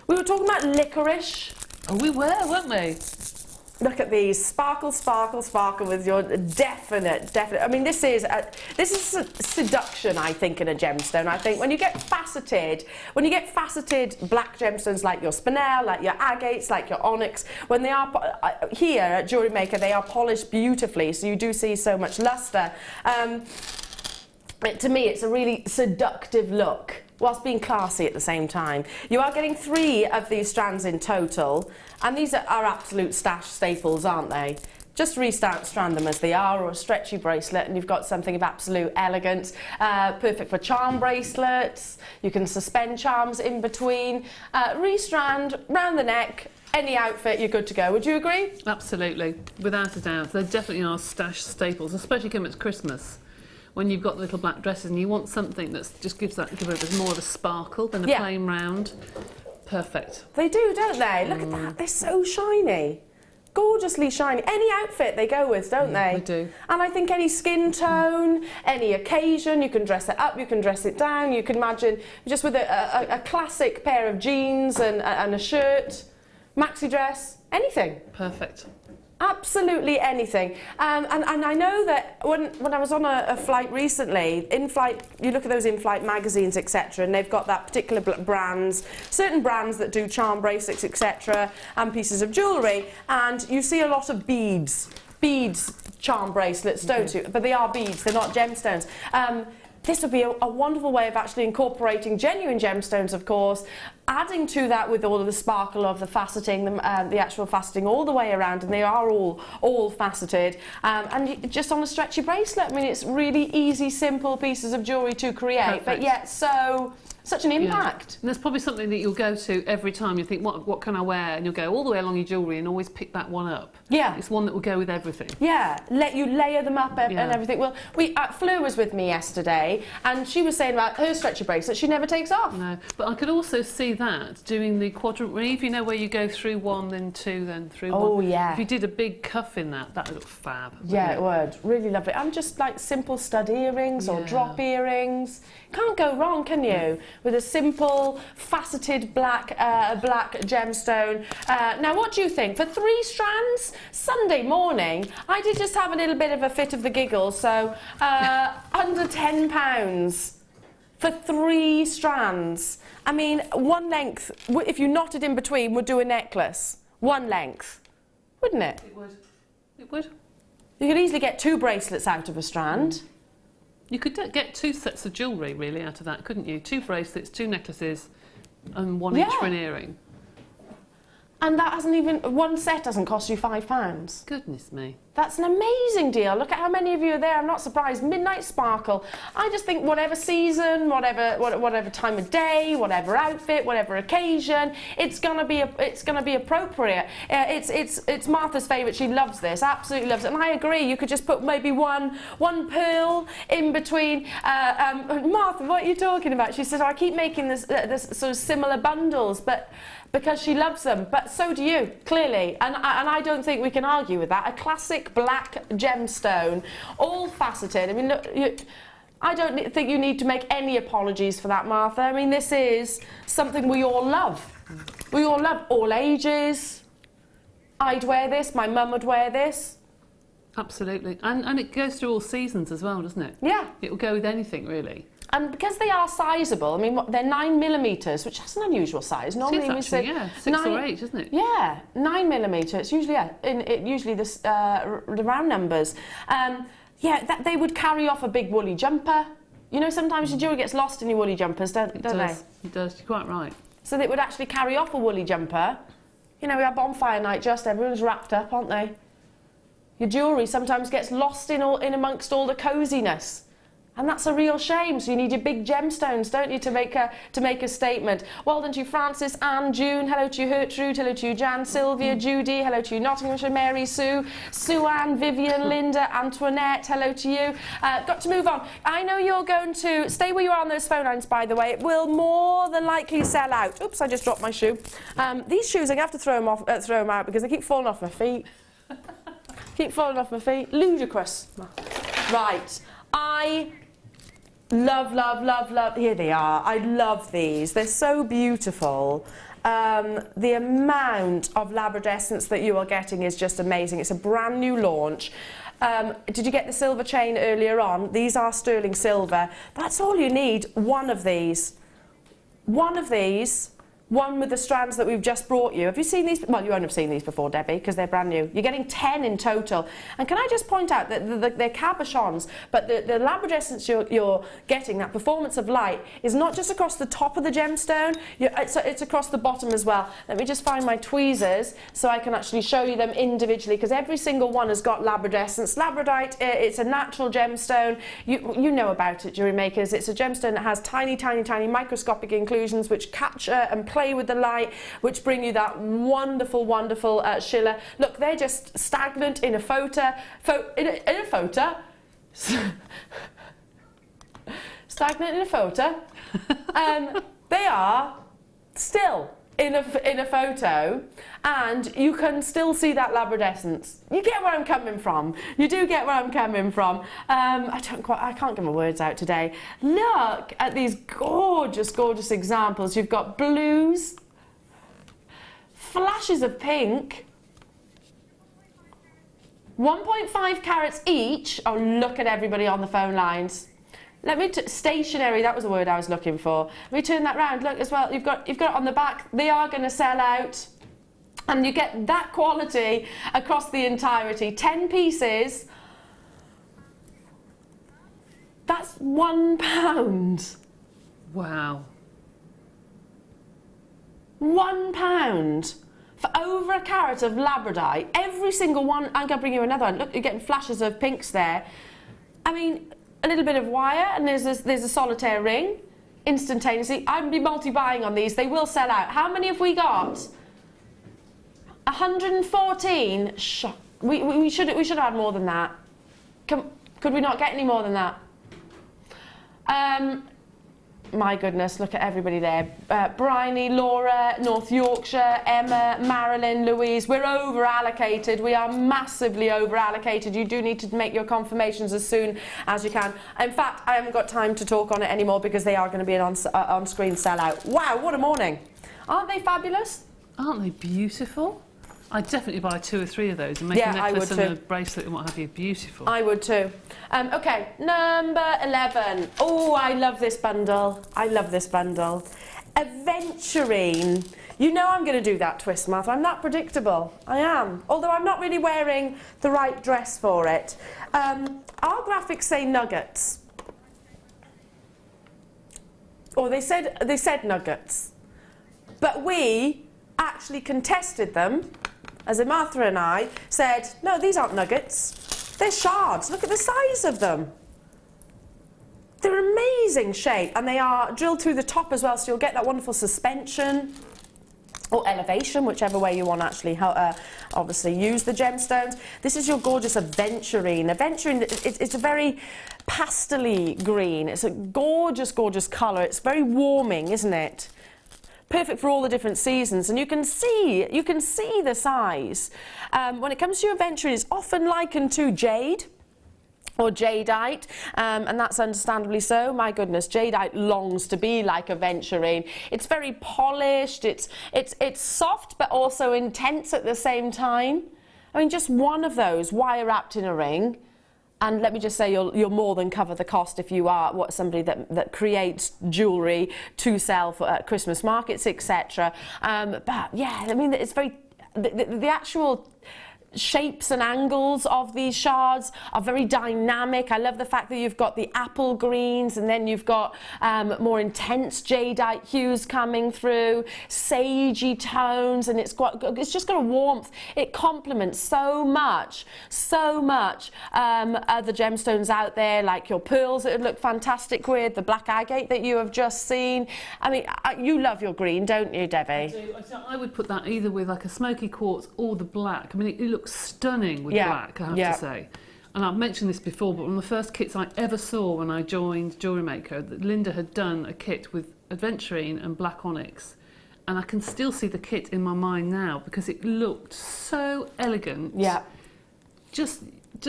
We were talking about licorice. Oh, we were, weren't we? Look at these, sparkle, sparkle, sparkle with your definite. I mean, this is seduction, I think, in a gemstone. I think when you get faceted black gemstones like your Spinel, like your agates, like your onyx, when they are here at Jewellery Maker, they are polished beautifully, so you do see so much luster. To me, it's a really seductive look, whilst being classy at the same time. You are getting 3 of these strands in total, and these are absolute stash staples, aren't they? Just strand them as they are, or a stretchy bracelet, and you've got something of absolute elegance. Perfect for charm bracelets. You can suspend charms in between. Restrand, round the neck, any outfit, you're good to go. Would you agree? Absolutely, without a doubt. They definitely are stash staples, especially coming to Christmas. When you've got the little black dresses and you want something that just gives it more of a sparkle than a plain round. Perfect. They do, don't they? Look at that. They're so shiny. Gorgeously shiny. Any outfit they go with, don't they? They do. And I think any skin tone, any occasion, you can dress it up, you can dress it down. You can imagine just with a classic pair of jeans and a shirt, maxi dress, anything. Perfect. Absolutely anything. And I know that when I was on a flight recently, in-flight, you look at those in-flight magazines, etc., and they've got that particular brands, certain brands that do charm bracelets, etc., and pieces of jewellery, and you see a lot of beads charm bracelets, don't you? But they are beads, they're not gemstones. This would be a wonderful way of actually incorporating genuine gemstones, of course, adding to that with all of the sparkle of the faceting, the actual faceting all the way around, and they are all faceted, and just on a stretchy bracelet. I mean, it's really easy, simple pieces of jewellery to create, Perfect. but yet such an impact. And there's probably something that you'll go to every time. You think, what can I wear? And you'll go all the way along your jewellery and always pick that one up. Yeah. It's one that will go with everything. Yeah, let you layer them up and everything. Well, Fleur was with me yesterday, and she was saying about her stretchy bracelet she never takes off. No, but I could also see that doing the quadrant weave, you know, where you go through 1, then 2, then through 1. Oh, yeah. If you did a big cuff in that would look fab. Yeah, it would. Really lovely. And just like simple stud earrings or drop earrings. Can't go wrong, can you? With a simple, faceted black gemstone. Now, what do you think? For 3 strands, Sunday morning, I did just have a little bit of a fit of the giggles, so under £10 for 3 strands. I mean, one length, if you knotted in between, would do a necklace. One length, wouldn't it? It would. It would. You could easily get 2 bracelets out of a strand. You could get 2 sets of jewellery really out of that, couldn't you? 2 bracelets, 2 necklaces, and 1 each for an earring. And that hasn't even, one set doesn't cost you £5. Goodness me. That's an amazing deal. Look at how many of you are there. I'm not surprised. Midnight Sparkle. I just think whatever season, whatever time of day, whatever outfit, whatever occasion, it's gonna be appropriate. It's Martha's favourite. She loves this. Absolutely loves it. And I agree. You could just put maybe one pearl in between. Martha, what are you talking about? She says, I keep making this sort of similar bundles, but because she loves them, but so do you, clearly, and I don't think we can argue with that. A classic black gemstone, all faceted. I mean, look, I don't think you need to make any apologies for that, Martha. I mean, this is something we all love. We all love, all ages. I'd wear this, my mum would wear this. Absolutely, and it goes through all seasons as well, doesn't it? Yeah. It will go with anything, really. And because they are sizable, I mean, they're 9mm, which is an unusual size. Normally we say, yeah, 6 or 8, isn't it? Yeah, 9mm. It's usually usually the round numbers. Yeah, they would carry off a big woolly jumper. You know, sometimes your jewellery gets lost in your woolly jumpers, don't they? It does. You're quite right. So they would actually carry off a woolly jumper. You know, we have bonfire night. Just everyone's wrapped up, aren't they? Your jewellery sometimes gets lost in amongst all the coziness. And that's a real shame. So you need your big gemstones, don't you, to make a statement. Well done to you, Francis, Anne, June. Hello to you, Gertrude. Hello to you, Jan, Sylvia, Judy. Hello to you, Nottinghamshire, Mary, Sue, Sue-Ann, Vivian, Linda, Antoinette. Hello to you. Got to move on. I know you're going to stay where you are on those phone lines, by the way. It will more than likely sell out. Oops, I just dropped my shoe. These shoes, I'm going to have to throw them out because they keep falling off my feet. Keep falling off my feet. Ludicrous. Right. I love, here they are. I love these. They're so beautiful. The amount of labradescence that you are getting is just amazing. It's a brand new launch. Did you get the silver chain earlier on? These are sterling silver. That's all you need. One of these. One of these. One with the strands that we've just brought you. Have you seen these? Well, you won't have seen these before, Debbie, because they're brand new. You're getting 10 in total. And can I just point out that they're cabochons, but the labradescence you're getting, that performance of light, is not just across the top of the gemstone, it's across the bottom as well. Let me just find my tweezers so I can actually show you them individually, because every single one has got labradescence. Labradite, it's a natural gemstone. You know about it, jewellery makers. It's a gemstone that has tiny, tiny, tiny microscopic inclusions which capture and play with the light, which bring you that wonderful, wonderful shiller. Look, they're just stagnant in a photo. Stagnant in a photo. They are still in a photo, and you can still see that labradescence. You get where I'm coming from. You do get where I'm coming from. I can't get my words out today. Look at these gorgeous, gorgeous examples. You've got blues, flashes of pink, 1.5 carats each. Oh, look at everybody on the phone lines. Let me stationary, that was the word I was looking for. Let me turn that round. Look as well, you've got it on the back. They are going to sell out. And you get that quality across the entirety. 10 pieces. That's £1. Wow. £1 for over a carat of labradite. Every single one. I'm going to bring you another one. Look, you're getting flashes of pinks there. I mean, a little bit of wire, and there's a solitaire ring. Instantaneously. I'd be multi-buying on these. They will sell out. How many have we got? 114. We should have had more than that. Could we not get any more than that? My goodness, look at everybody there. Bryony, Laura, North Yorkshire, Emma, Marilyn, Louise. We're over-allocated. We are massively over-allocated. You do need to make your confirmations as soon as you can. In fact, I haven't got time to talk on it anymore because they are going to be an on-screen sellout. Wow, what a morning. Aren't they fabulous? Aren't they beautiful? I'd definitely buy 2 or 3 of those and make a necklace and a bracelet and what have you. Beautiful. I would too. Okay, number 11. Oh, I love this bundle. I love this bundle. Adventurine. You know I'm going to do that twist, Martha. I'm that predictable. I am. Although I'm not really wearing the right dress for it. Our graphics say nuggets. Or they said nuggets. But we actually contested them, as in Martha and I said, no, these aren't nuggets. They're shards. Look at the size of them. They're amazing shape, and they are drilled through the top as well, so you'll get that wonderful suspension or elevation, whichever way you want to actually obviously use the gemstones. This is your gorgeous Adventurine. Adventurine, it's a very pastel-y green. It's a gorgeous, gorgeous colour. It's very warming, isn't it? Perfect for all the different seasons, and you can see the size. When it comes to your Adventurine, it's often likened to jade or jadeite, and that's understandably so. My goodness, jadeite longs to be like Adventurine. It's very polished, it's soft but also intense at the same time. I mean, just one of those wire wrapped in a ring, and let me just say you'll more than cover the cost if you are somebody that creates jewellery to sell for at Christmas markets, etc. But yeah, I mean, it's very the actual shapes and angles of these shards are very dynamic. I love the fact that you've got the apple greens, and then you've got more intense jadeite hues coming through, sagey tones, and it's just got a warmth. It complements so much other gemstones out there, like your pearls that would look fantastic with, the black agate that you have just seen. I mean, you love your green, don't you, Debbie? I do. I would put that either with like a smoky quartz or the black. I mean, it looks stunning with black, I have to say. And I've mentioned this before, but one of the first kits I ever saw when I joined Jewellery Maker, that Linda had done a kit with Adventurine and black onyx, and I can still see the kit in my mind now because it looked so elegant. Yeah. Just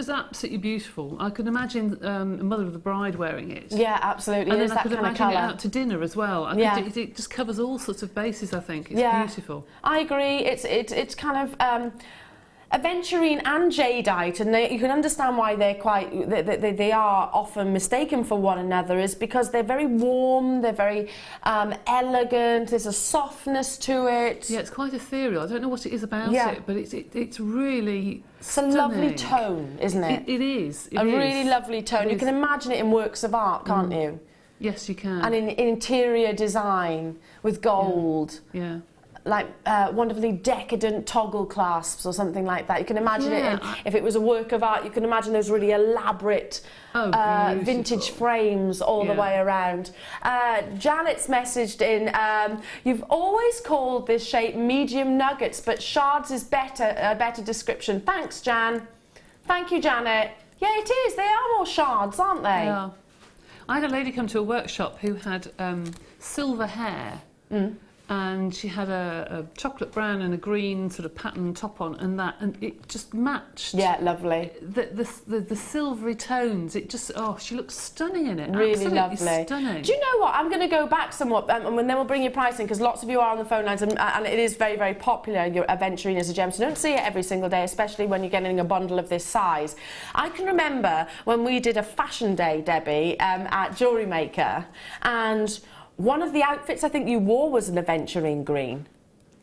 absolutely beautiful. I could imagine a mother of the bride wearing it. Yeah, absolutely. And then I could imagine it out to dinner as well. It just covers all sorts of bases, I think. It's beautiful. I agree. It's kind of Adventurine and jadeite, and you can understand why they are often mistaken for one another, is because they're very warm, they're very elegant, there's a softness to it. Yeah, it's quite ethereal. I don't know what it is about it, but it's really stunning. It's a lovely tone, isn't it? It is. A really lovely tone. You can imagine it in works of art, can't you? Yes, you can. And in interior design with gold. Yeah. Like wonderfully decadent toggle clasps or something like that. You can imagine it if it was a work of art. You can imagine those really elaborate vintage frames all the way around. Janet's messaged in, you've always called this shape medium nuggets, but shards is a better description. Thanks, Jan. Thank you, Janet. Yeah, it is. They are more shards, aren't they? Yeah. I had a lady come to a workshop who had silver hair. And she had a chocolate brown and a green sort of pattern top on, and it just matched. Yeah, lovely. The silvery tones. It just she looks stunning in it. Really absolutely lovely. Stunning. Do you know what? I'm going to go back somewhat, and then we'll bring your pricing, because lots of you are on the phone lines, and it is very, very popular. Your Adventurine as a gem, so don't see it every single day, especially when you're getting a bundle of this size. I can remember when we did a fashion day, Debbie, at Jewellery Maker, and one of the outfits I think you wore was an Adventurine green.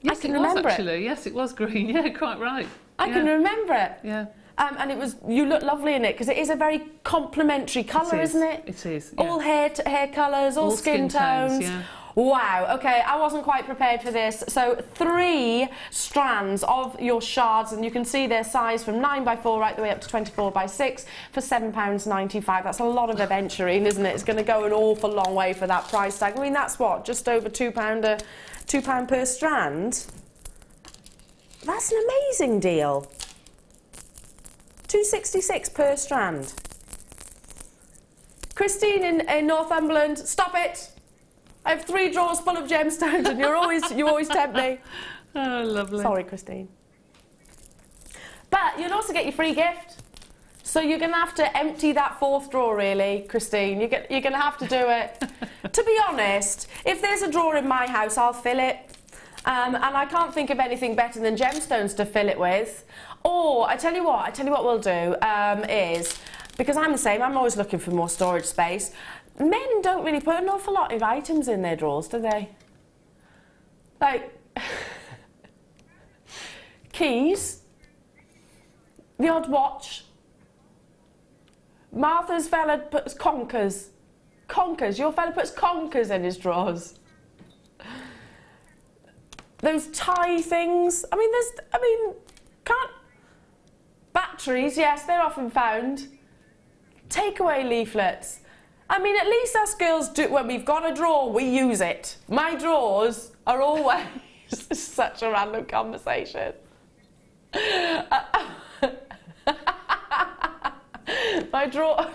Yes, I can remember it. Actually. Yes, it was green. Yeah, quite right. I can remember it. Yeah. And you look lovely in it, because it is a very complementary colour, isn't it? It is. Yeah. All hair colours, all skin tones. Yeah. Wow, okay, I wasn't quite prepared for this. So 3 strands of your shards, and you can see their size from 9x4 right the way up to 24x6 for £7.95. That's a lot of Adventurine, isn't it? It's going to go an awful long way for that price tag. I mean, that's what, just over £2 per strand? That's an amazing deal. £2.66 per strand. Christine in Northumberland, stop it! I have 3 drawers full of gemstones, and you always tempt me. Oh, lovely. Sorry, Christine. But you'll also get your free gift. So you're going to have to empty that 4th drawer, really, Christine. You're going to have to do it. To be honest, if there's a drawer in my house, I'll fill it. And I can't think of anything better than gemstones to fill it with. Or, I tell you what we'll do is, because I'm the same, I'm always looking for more storage space. Men don't really put an awful lot of items in their drawers, do they? Like, keys, the odd watch. Martha's fella puts conkers. Conkers, your fella puts conkers in his drawers. Those tie things, can't... Batteries, yes, they're often found. Takeaway leaflets. I mean, at least us girls do, when we've got a drawer, we use it. My drawers are always such a random conversation. My drawer,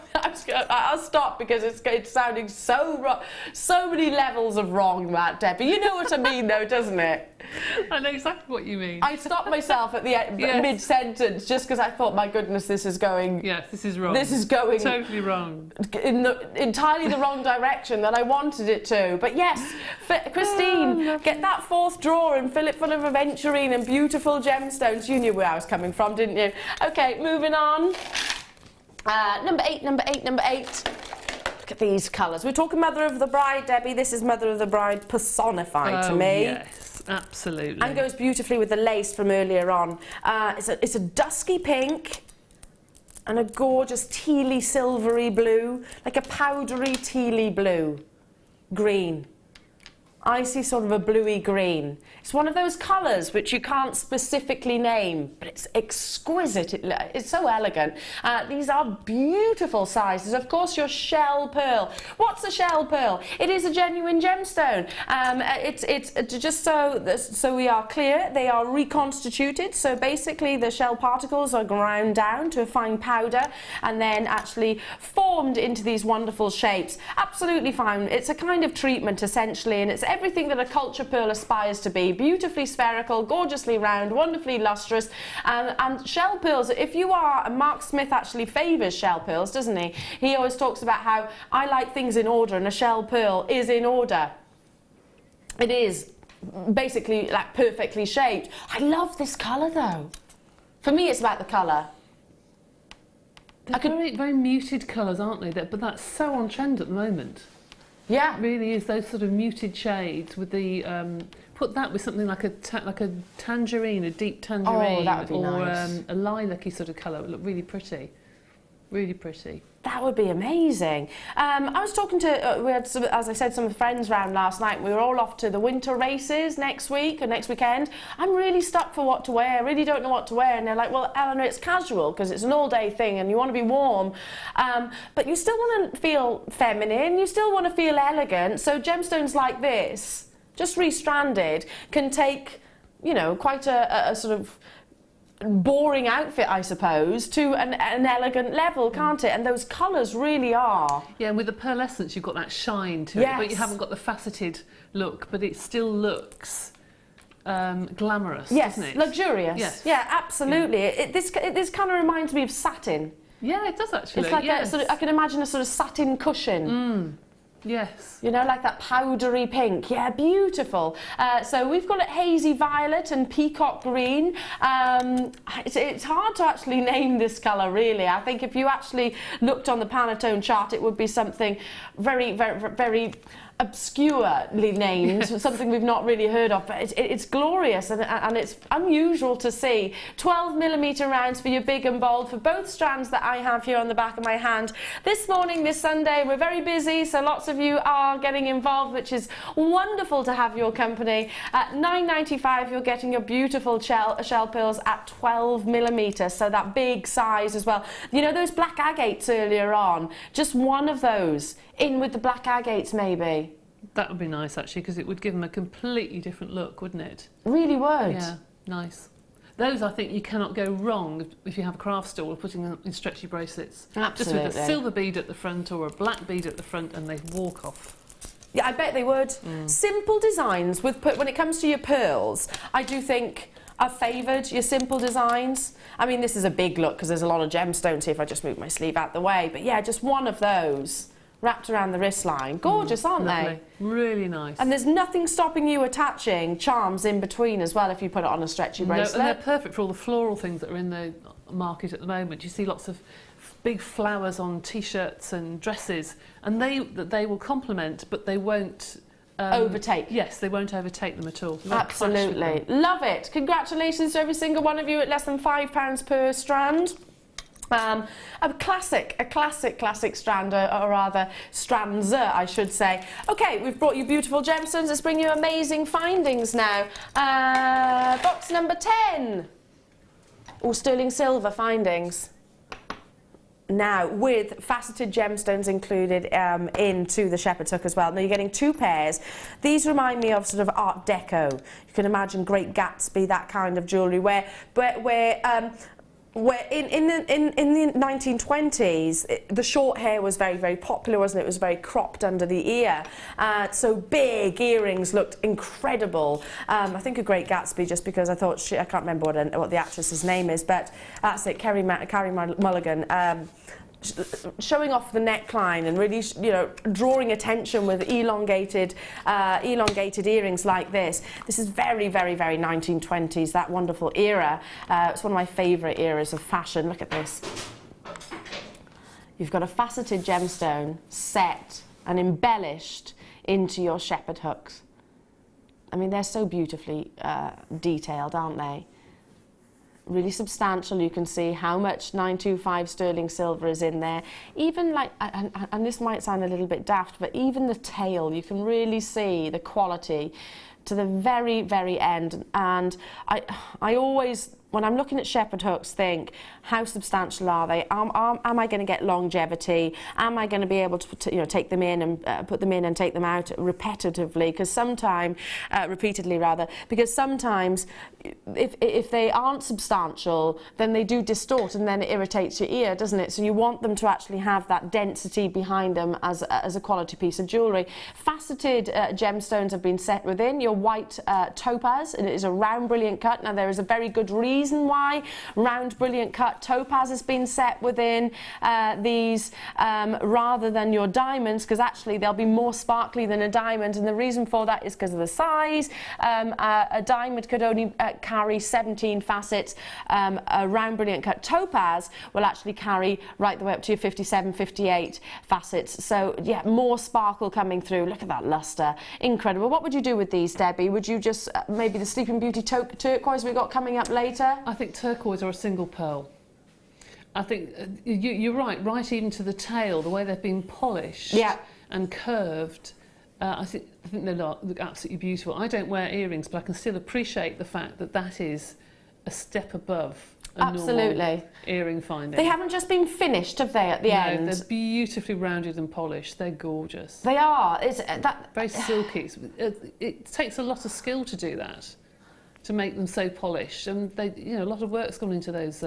I'll stop because it's sounding so wrong. So many levels of wrong, that, Debbie. You know what I mean, though, doesn't it? I know exactly what you mean. I stopped myself at the end, yes. mid-sentence, just because I thought, my goodness, this is going... Yes, this is wrong. This is going... Totally wrong. In entirely the wrong direction that I wanted it to. But yes, Christine, get that fourth drawer and fill it full of Adventurine and beautiful gemstones. You knew where I was coming from, didn't you? Okay, moving on. Number eight. Look at these colours. We're talking Mother of the Bride, Debbie. This is Mother of the Bride personified to me. Yes, absolutely. And goes beautifully with the lace from earlier on. It's a dusky pink and a gorgeous tealy silvery blue, like a powdery tealy blue. Green. I see sort of a bluey green. It's one of those colours which you can't specifically name, but it's exquisite. It's so elegant. These are beautiful sizes. Of course, your shell pearl. What's a shell pearl? It is a genuine gemstone. It's just so we are clear, they are reconstituted. So basically, the shell particles are ground down to a fine powder and then actually formed into these wonderful shapes. Absolutely fine. It's a kind of treatment, essentially, and it's everything that a culture pearl aspires to be. Beautifully spherical, gorgeously round, wonderfully lustrous, and shell pearls, if you are, and Mark Smith actually favours shell pearls, doesn't he? He always talks about how I like things in order, and a shell pearl is in order. It is basically like perfectly shaped. I love this colour though. For me, it's about the colour. They're very muted colours, aren't they? But that's so on trend at the moment. Yeah, it really is, those sort of muted shades with the put that with something like a tangerine, a deep tangerine, that would be or nice. A lilac-y sort of colour. It would look really pretty, really pretty. That would be amazing. I was talking to, we had, as I said, some friends round last night. We were all off to the winter races next week or next weekend. I'm really stuck for what to wear. I really don't know what to wear. And they're like, well, Eleanor, it's casual because it's an all-day thing and you want to be warm. But you still want to feel feminine. You still want to feel elegant. So gemstones like this, just restranded, can take, you know, quite a sort of boring outfit, I suppose, to an elegant level, can't it? And those colours really are. Yeah, and with the pearlescence, you've got that shine to Yes. it, but you haven't got the faceted look, but it still looks glamorous, Yes, doesn't it? luxurious. Yes. Yeah, absolutely. Yeah. This kind of reminds me of satin. Yeah, it does actually. It's like yes. a sort of, I can imagine a sort of satin cushion. Yes. You know, like that powdery pink. Yeah, beautiful. So we've got it hazy violet and peacock green. It's hard to actually name this colour, really. I think if you actually looked on the Pantone chart, it would be something very, very, very obscurely named, something we've not really heard of, but it's glorious and it's unusual to see. 12mm rounds for your big and bold for both strands that I have here on the back of my hand. This morning, this Sunday, we're very busy, so lots of you are getting involved, which is wonderful to have your company. At £9.95, you're getting your beautiful shell pearls at 12mm, so that big size as well. You know those black agates earlier on? Just one of those in with the black agates, maybe. That would be nice, actually, because it would give them a completely different look, wouldn't it? Really would. Yeah, nice. Those, I think, you cannot go wrong if you have a craft store putting them in stretchy bracelets. Absolutely. Just with a silver bead at the front or a black bead at the front, and they walk off. Yeah, I bet they would. Simple designs, when it comes to your pearls, I do think are favoured, your simple designs. I mean, this is a big look because there's a lot of gemstones here if I just move my sleeve out the way. But yeah, just one of those wrapped around the wrist line. Gorgeous, aren't Lovely. they? Really nice. And there's nothing stopping you attaching charms in between as well if you put it on a stretchy bracelet. And they're perfect for all the floral things that are in the market at the moment. You see lots of big flowers on t-shirts and dresses, and they will complement, but they won't overtake. Yes, they won't overtake them at all. They won't clash with Absolutely. them. Love it. Congratulations to every single one of you at less than £5 per strand. A classic strand, or rather strands, I should say. Okay, we've brought you beautiful gemstones. Let's bring you amazing findings now. Box number 10. All sterling silver findings. Now, with faceted gemstones included into the shepherd's hook as well. Now, you're getting 2 pairs. These remind me of sort of Art Deco. You can imagine Great Gatsby, that kind of jewellery, where in the 1920s, the short hair was very, very popular, wasn't it? It was very cropped under the ear. So big earrings looked incredible. I think of Great Gatsby just because I thought, I can't remember what the actress's name is, but that's it, Carrie Mulligan. Showing off the neckline and really, you know, drawing attention with elongated earrings like this. This is very, very, very 1920s, that wonderful era. It's one of my favourite eras of fashion. Look at this. You've got a faceted gemstone set and embellished into your shepherd hooks. I mean, they're so beautifully detailed, aren't they? Really substantial. You can see how much 925 sterling silver is in there. Even like, and this might sound a little bit daft, but even the tail, you can really see the quality to the very, very end. And I always, when I'm looking at shepherd hooks, think, how substantial are they? Am I going to get longevity? Am I going to be able to take them in and put them in and take them out repetitively? Because sometimes, repeatedly rather, because sometimes if they aren't substantial, then they do distort and then it irritates your ear, doesn't it? So you want them to actually have that density behind them as a quality piece of jewellery. Faceted gemstones have been set within your white topaz. It is a round brilliant cut. Now there is a very good reason why round brilliant cut topaz has been set within these rather than your diamonds, because actually they'll be more sparkly than a diamond, and the reason for that is because of the size. A diamond could only carry 17 facets. A round brilliant cut topaz will actually carry right the way up to your 57, 58 facets. So yeah, more sparkle coming through. Look at that luster, incredible. What would you do with these, Debbie? Would you just maybe the Sleeping Beauty turquoise we got coming up later? I think turquoise or a single pearl. I think you're right even to the tail, the way they've been polished and curved. I think they look absolutely beautiful. I don't wear earrings, but I can still appreciate the fact that that is a step above a normal earring finding. They haven't just been finished, have they, at the end? No, they're beautifully rounded and polished. They're gorgeous. They are. Very silky. It takes a lot of skill to do that, to make them so polished, and a lot of work's gone into those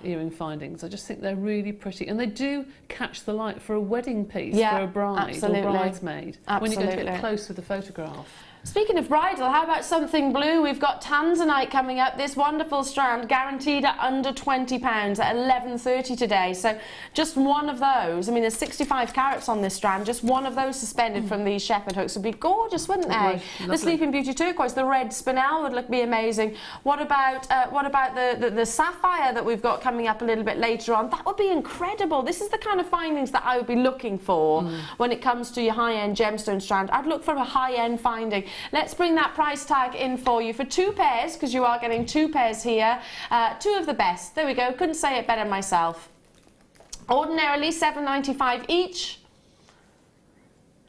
earring findings. I just think they're really pretty, and they do catch the light for a wedding piece, for a bride or bridesmaid, when you're going to get close with the photograph. Speaking of bridal, how about something blue? We've got tanzanite coming up. This wonderful strand, guaranteed at under £20 at 11.30 today. So just one of those. I mean, there's 65 carats on this strand. Just one of those suspended from these shepherd hooks would be gorgeous, wouldn't they? The Sleeping Beauty turquoise, the red spinel would be amazing. What about the sapphire that we've got coming up a little bit later on? That would be incredible. This is the kind of findings that I would be looking for when it comes to your high-end gemstone strand. I'd look for a high-end finding. Let's bring that price tag in for you for 2 pairs, because you are getting 2 pairs here. 2 of the best. There we go. Couldn't say it better myself. Ordinarily £7.95 each.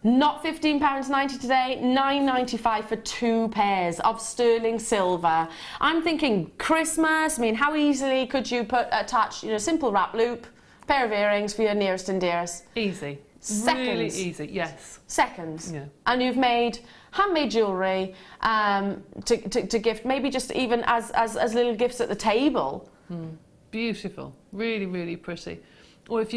Not £15.90 today, £9.95 for 2 pairs of sterling silver. I'm thinking Christmas. I mean, how easily could you attach, simple wrap loop, pair of earrings for your nearest and dearest? Easy. Seconds. Really easy, yes. Seconds. Yeah. And you've made handmade jewellery to gift, maybe just even as little gifts at the table. Beautiful. Really, really pretty. Or as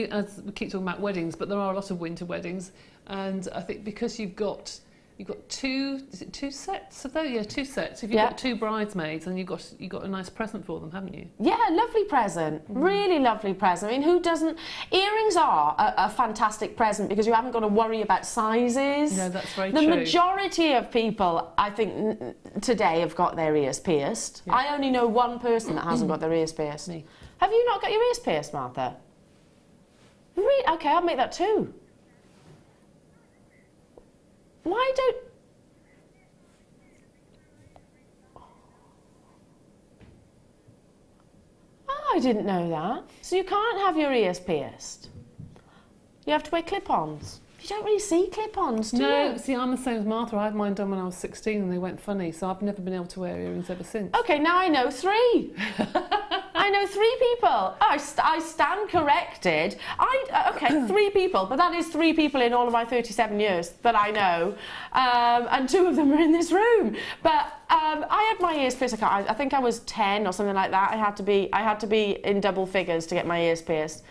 we keep talking about weddings, but there are a lot of winter weddings, and I think because you've got You've got two, is it 2 sets of those? Yeah, 2 sets. If you've Yeah. got 2 bridesmaids, then you've got a nice present for them, haven't you? Yeah, lovely present. Really lovely present. I mean, who doesn't? Earrings are a fantastic present because you haven't got to worry about sizes. No, that's very The true. majority of people, I think, today have got their ears pierced. Yeah. I only know one person that hasn't got their ears pierced. Me. Have you not got your ears pierced, Martha? Really? Okay, I'll make that too. Why don't... Oh, I didn't know that. So you can't have your ears pierced. You have to wear clip-ons. You don't really see clip-ons, do No, you? see, I'm the same as Martha. I had mine done when I was 16 and they went funny, so I've never been able to wear earrings ever since. Okay, now I know 3. I know 3 people. Oh, I stand corrected. Okay, 3 people, but that is 3 people in all of my 37 years that I know, and 2 of them are in this room. But I had my ears pierced. I think I was 10 or something like that. I had to be in double figures to get my ears pierced.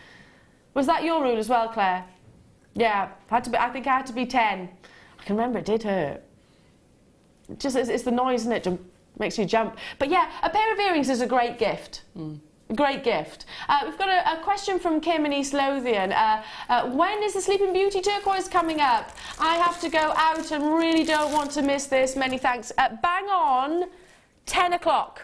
Was that your rule as well, Claire? Yeah, I think I had to be 10. I can remember it did hurt. It's the noise, isn't it? Makes you jump. But yeah, a pair of earrings is a great gift. Great gift. We've got a question from Kim in East Lothian. When is the Sleeping Beauty Turquoise coming up? I have to go out and really don't want to miss this. Many thanks. Bang on 10 o'clock.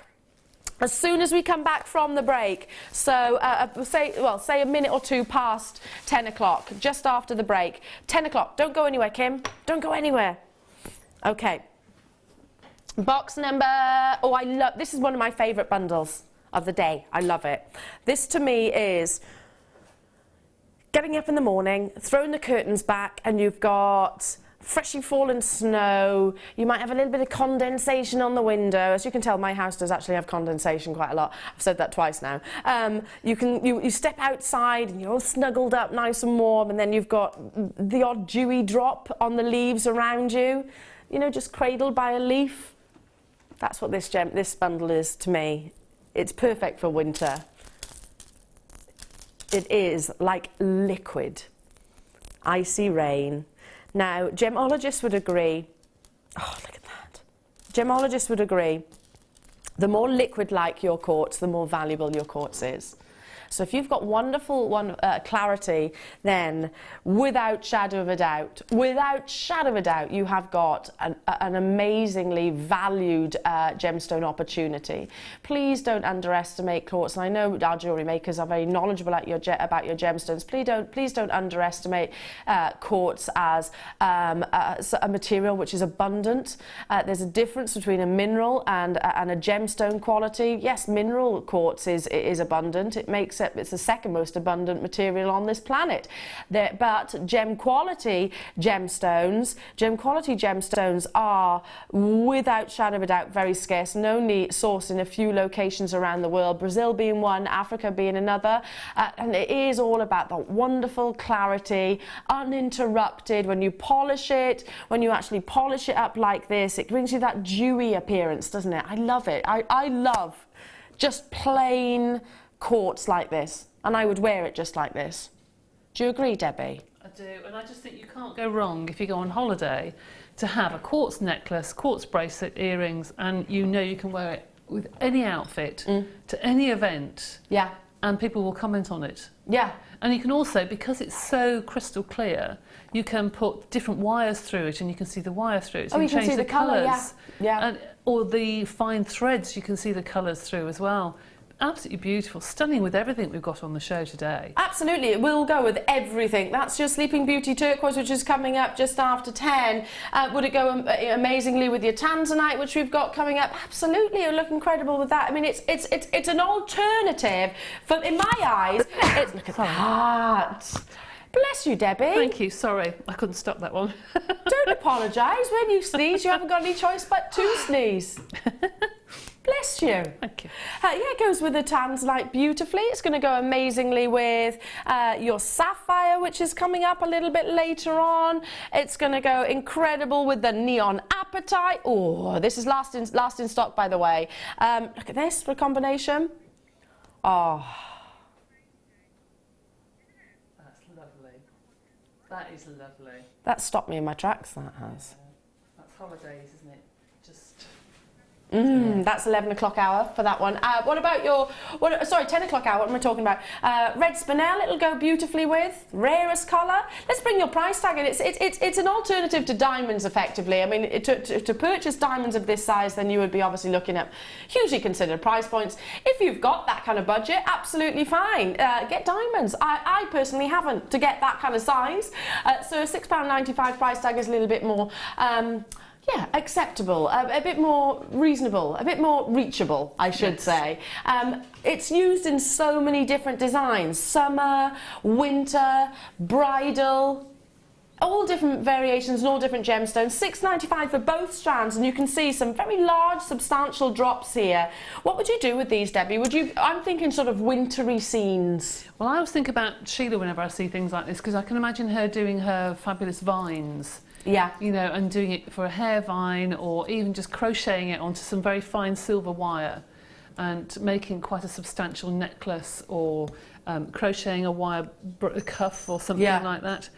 As soon as we come back from the break, so say a minute or 2 past 10 o'clock, just after the break. 10 o'clock. Don't go anywhere, Kim. Don't go anywhere. Okay. Box number... Oh, I love... This is one of my favourite bundles of the day. I love it. This, to me, is getting up in the morning, throwing the curtains back, and you've got freshly fallen snow. You might have a little bit of condensation on the window. As you can tell, my house does actually have condensation quite a lot. I've said that twice now. You step outside and you're all snuggled up nice and warm, and then you've got the odd dewy drop on the leaves around you, you know, just cradled by a leaf. That's what this bundle is to me. It's perfect for winter. It is like liquid, icy rain. Now, gemologists would agree, oh, look at that. Gemologists would agree, the more liquid-like your quartz, the more valuable your quartz is. So if you've got wonderful clarity, then without shadow of a doubt, you have got an amazingly valued gemstone opportunity. Please don't underestimate quartz. And I know our jewellery makers are very knowledgeable about your gemstones. Please don't underestimate quartz as a material which is abundant. There's a difference between a mineral and a gemstone quality. Yes, mineral quartz is abundant. It's the second most abundant material on this planet. But gem quality gemstones are, without shadow of a doubt, very scarce and only sourced in a few locations around the world, Brazil being one, Africa being another. And it is all about that wonderful clarity, uninterrupted. When you polish it, when you actually polish it up like this, it brings you that dewy appearance, doesn't it? I love it. I love just plain quartz like this, and I would wear it just like this. Do you agree, Debbie? I do, and I just think you can't go wrong if you go on holiday to have a quartz necklace, quartz bracelet, earrings, and you know you can wear it with any outfit to any event. Yeah. And people will comment on it. Yeah. And you can also, because it's so crystal clear, you can put different wires through it and you can see the wire through it. So you can change see the colour, yeah. Yeah. And, or the fine threads, you can see the colours through as well. Absolutely beautiful, stunning with everything we've got on the show today. Absolutely, it will go with everything. That's your Sleeping Beauty Turquoise, which is coming up just after 10. Would it go amazingly with your tanzanite, which we've got coming up? Absolutely, it'll look incredible with that. I mean, it's an alternative, in my eyes. Look at that. Bless you, Debbie. Thank you, sorry, I couldn't stop that one. Don't apologise. When you sneeze, you haven't got any choice but to sneeze. Bless you. Thank you. Yeah, it goes with the tanzanite beautifully. It's going to go amazingly with your sapphire, which is coming up a little bit later on. It's going to go incredible with the neon apatite. Oh, this is last in stock, by the way. Look at this for a combination. Oh. That's lovely. That is lovely. That stopped me in my tracks, that has. holidays, isn't it? Just... That's 11 o'clock hour for that one. What about your, sorry, 10 o'clock hour, what am I talking about? Red Spinel, it'll go beautifully with. Rarest colour. Let's bring your price tag in. It's an alternative to diamonds, effectively. I mean, to purchase diamonds of this size, then you would be obviously looking at hugely considered price points. If you've got that kind of budget, absolutely fine. Get diamonds. I personally haven't to get that kind of size. So a £6.95 price tag is a little bit more... yeah, acceptable, a bit more reasonable, a bit more reachable, I should say. It's used in so many different designs: summer, winter, bridal, all different variations and all different gemstones. £6.95 for both strands, and you can see some very large, substantial drops here. What would you do with these, Debbie? I'm thinking sort of wintry scenes. Well, I always think about Sheila whenever I see things like this, because I can imagine her doing her fabulous vines. Yeah. You know, and doing it for a hair vine, or even just crocheting it onto some very fine silver wire and making quite a substantial necklace, or crocheting a wire cuff or something like that.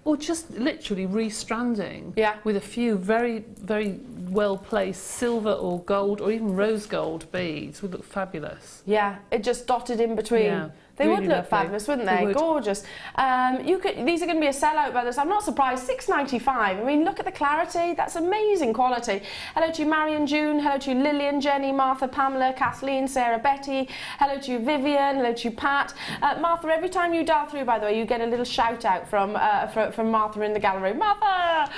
Or just literally re-stranding with a few very, very well-placed silver or gold or even rose gold beads would look fabulous. Yeah, it just dotted in between. Yeah. They really would look fabulous, wouldn't they? Gorgeous. These are going to be a sellout by this. I'm not surprised. £6.95. I mean, look at the clarity. That's amazing quality. Hello to you, Marion, June. Hello to you, Lillian, Jenny, Martha, Pamela, Kathleen, Sarah, Betty. Hello to you, Vivian. Hello to you, Pat. Martha, every time you dial through, by the way, you get a little shout out from Martha in the gallery. Martha!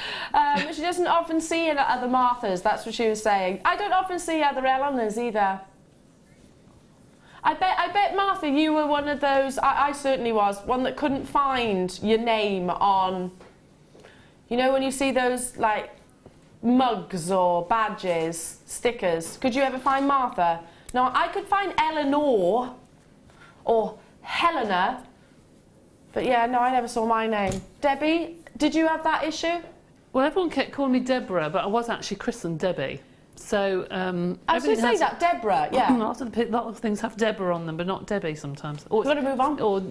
She doesn't often see other Marthas. That's what she was saying. I don't often see other Eleanors either. I bet, Martha, you were one of those, I certainly was, one that couldn't find your name on, you know, when you see those, like, mugs or badges, stickers. Could you ever find Martha? No, I could find Eleanor or Helena, but yeah, no, I never saw my name. Debbie, did you have that issue? Well, everyone kept calling me Deborah, but I was actually christened Debbie. So, I was going to say that, Deborah, yeah. A lot of things have Deborah on them, but not Debbie sometimes. Or, you've got to move on. Or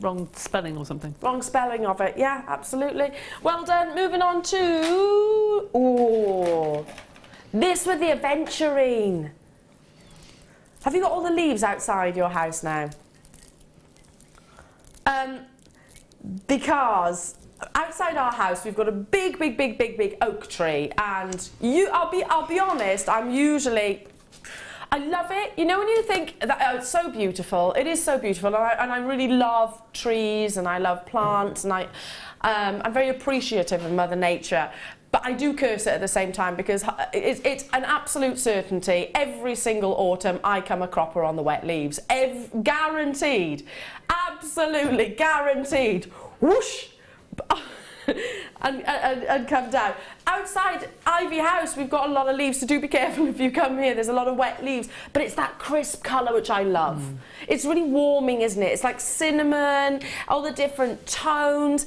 wrong spelling or something. Wrong spelling of it, yeah, absolutely. Well done. Moving on to... Oh, this with the Adventurine. Have you got all the leaves outside your house now? Because... outside our house, we've got a big oak tree, and I'll be honest, I love it. You know, when you think that it's so beautiful, it is so beautiful, and I really love trees and I love plants, and I'm very appreciative of Mother Nature. But I do curse it at the same time, because it's an absolute certainty. Every single autumn, I come a cropper on the wet leaves. Guaranteed. Absolutely guaranteed. Whoosh! and come down. Outside Ivy House, we've got a lot of leaves, so do be careful if you come here. There's a lot of wet leaves, but it's that crisp colour which I love. It's really warming, isn't it? It's like cinnamon, all the different tones.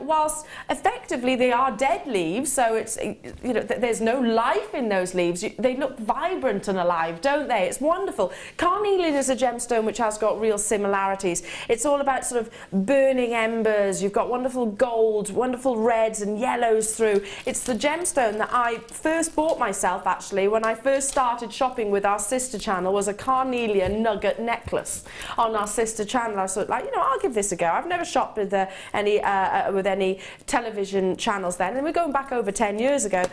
Whilst effectively they are dead leaves, so it's, you know, there's no life in those leaves. They look vibrant and alive, don't they? It's wonderful. Carnelian is a gemstone which has got real similarities. It's all about sort of burning embers. You've got wonderful gold, wonderful reds and yellows through. It's the gemstone that I first bought myself, actually, when I first started shopping with our sister channel, was a carnelian nugget necklace on our sister channel. I thought, like, you know, I'll give this a go. I've never shopped with any television channels then, and we're going back over 10 years ago.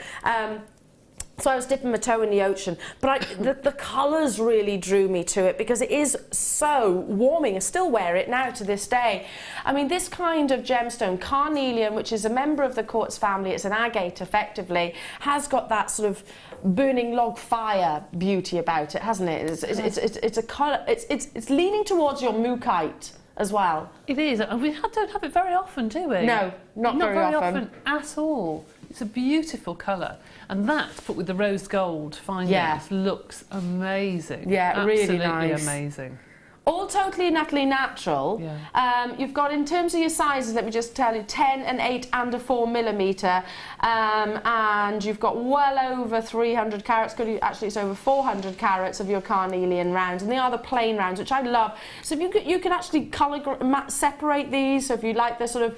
So I was dipping my toe in the ocean, but the colours really drew me to it, because it is so warming. I still wear it now to this day. I mean, this kind of gemstone, carnelian, which is a member of the Quartz family, it's an agate effectively, has got that sort of burning log fire beauty about it, hasn't it? It's a colour. It's leaning towards your mookaite as well. It is, and we don't have it very often, do we? No, not very often at all. It's a beautiful colour, and that put with the rose gold findings looks amazing. Yeah, absolutely really nice. Amazing. All totally and utterly natural. Yeah. You've got, in terms of your sizes, let me just tell you, 10, an 8 and a 4mm. And you've got well over 300 carats. Actually, it's over 400 carats of your carnelian rounds. And they are the plain rounds, which I love. So if you can actually separate these. So if you like the sort of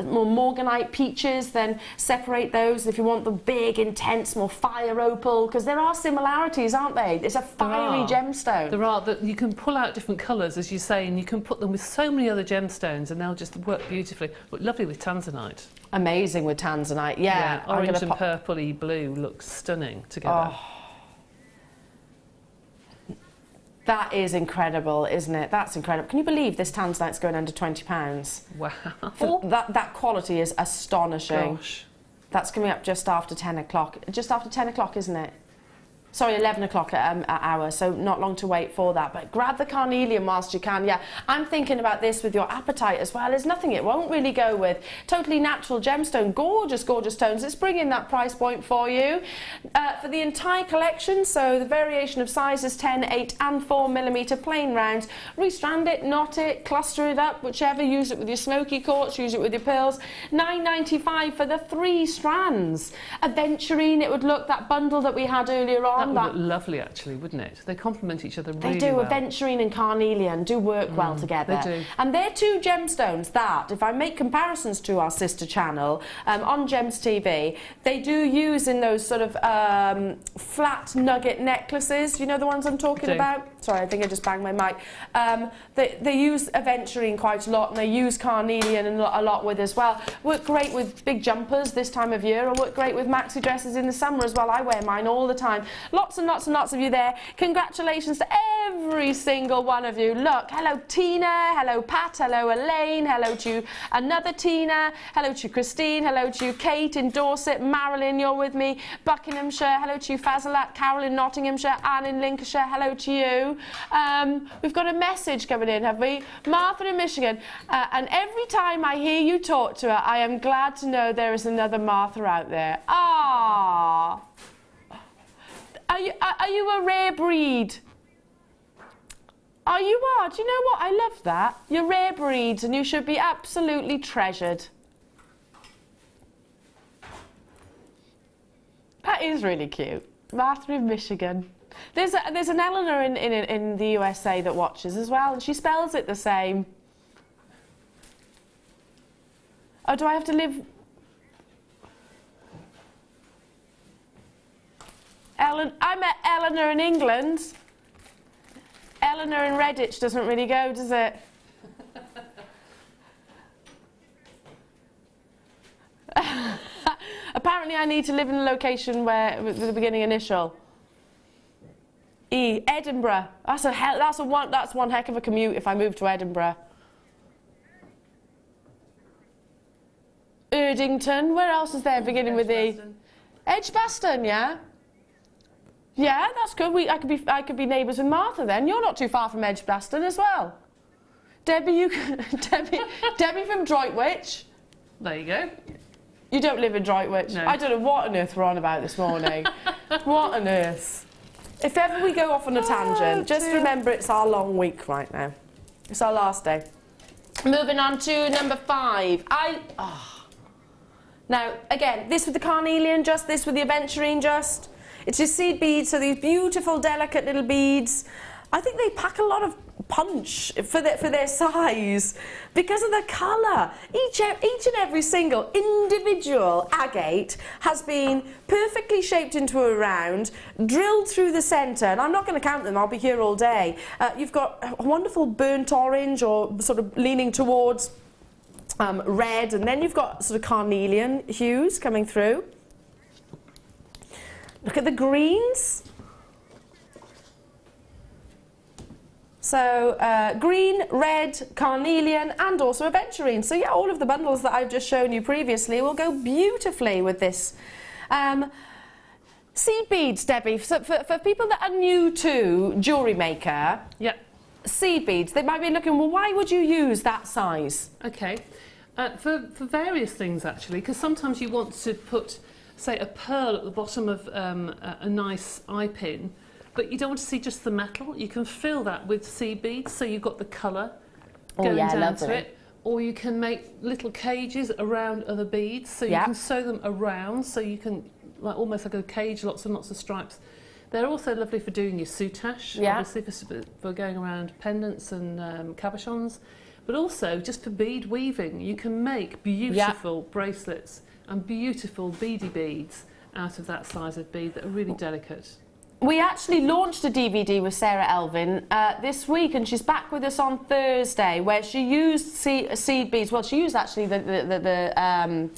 more morganite peaches, then separate those. If you want the big, intense, more fire opal, because there are similarities, aren't they? It's a fiery gemstone. There are. That you can pull out different colours, as you say, and you can put them with so many other gemstones and they'll just work beautifully. But lovely with tanzanite. Amazing with tanzanite, yeah. Orange and purpley blue looks stunning together. Oh. That is incredible, isn't it? That's incredible. Can you believe this tanzanite's going under £20? Wow. That quality is astonishing. Gosh. That's coming up just after 10 o'clock. Just after 10 o'clock, isn't it? Sorry, 11 o'clock at hour, so not long to wait for that. But grab the carnelian whilst you can. Yeah, I'm thinking about this with your apatite as well. There's nothing it won't really go with. Totally natural gemstone, gorgeous, gorgeous stones. Let's bring in that price point for you. For the entire collection, so the variation of sizes 10, 8 and 4mm plain rounds, restrand it, knot it, cluster it up, whichever. Use it with your smoky quartz, use it with your pearls. £9.95 for the 3 strands. Adventurine, it would look, that bundle that we had earlier on. That would look lovely, actually, wouldn't it? They complement each other really well. well. Adventurine and carnelian do work well together. They do. And they're 2 gemstones that, if I make comparisons to our sister channel, on Gems TV, they do use in those sort of flat nugget necklaces. You know the ones I'm talking about? Sorry, I think I just banged my mic. They use Adventurine quite a lot, and they use carnelian a lot with as well. Work great with big jumpers this time of year, or work great with maxi dresses in the summer as well. I wear mine all the time. Lots and lots and lots of you there. Congratulations to every single one of you. Look, hello Tina, hello Pat, hello Elaine, hello to another Tina, hello to Christine, hello to Kate in Dorset, Marilyn, you're with me, Buckinghamshire, hello to you Fazalat, Carol in Nottinghamshire, Anne in Lincolnshire, hello to you. We've got a message coming in, have we? Martha in Michigan, and every time I hear you talk to her, I am glad to know there is another Martha out there. Ah. Are you a rare breed? Oh, you are. Do you know what? I love that. You're rare breeds and you should be absolutely treasured. That is really cute. Martha in Michigan. There's an Eleanor in the USA that watches as well, and she spells it the same. Oh, do I have to live... I met Eleanor in England. Eleanor in Redditch doesn't really go, does it? Apparently I need to live in a location where, with the beginning initial. E. Edinburgh. That's one heck of a commute if I move to Edinburgh. Erdington. Where else is there beginning with E? Edgbaston, yeah? Yeah, that's good. I could be neighbours with Martha then. You're not too far from Edgbaston as well. Debbie, Debbie from Droitwich. There you go. You don't live in Droitwich. No. I don't know what on earth we're on about this morning. What on earth? If ever we go off on a tangent, just remember it's our long week right now. It's our last day. Moving on to number 5. Now, again, this with the carnelian, just this with the Adventurine, just. It's your seed beads, so these beautiful, delicate little beads. I think they pack a lot of punch for their size because of the colour. Each and every single individual agate has been perfectly shaped into a round, drilled through the centre, and I'm not going to count them, I'll be here all day. You've got a wonderful burnt orange or sort of leaning towards red, and then you've got sort of carnelian hues coming through. Look at the greens. So green, red, carnelian and also Adventurine. So yeah, all of the bundles that I've just shown you previously will go beautifully with this. Seed beads, Debbie, so for people that are new to Jewellery Maker, yep. Seed beads, they might be looking, well, why would you use that size? Okay, for various things actually, because sometimes you want to put, say, a pearl at the bottom of a nice eye pin, But you don't want to see just the metal. You can fill that with seed beads, so you've got the colour going down lovely. to it. Or you can make little cages around other beads, so you can sew them around, so you can, like almost like a cage, lots and lots of stripes. They're also lovely for doing your soutache, obviously for going around pendants and cabochons, but also just for bead weaving. You can make beautiful bracelets and beautiful beady beads out of that size of bead that are really delicate. We actually launched a DVD with Sarah Elvin this week, and she's back with us on Thursday, where she used seed beads. Well, she used actually the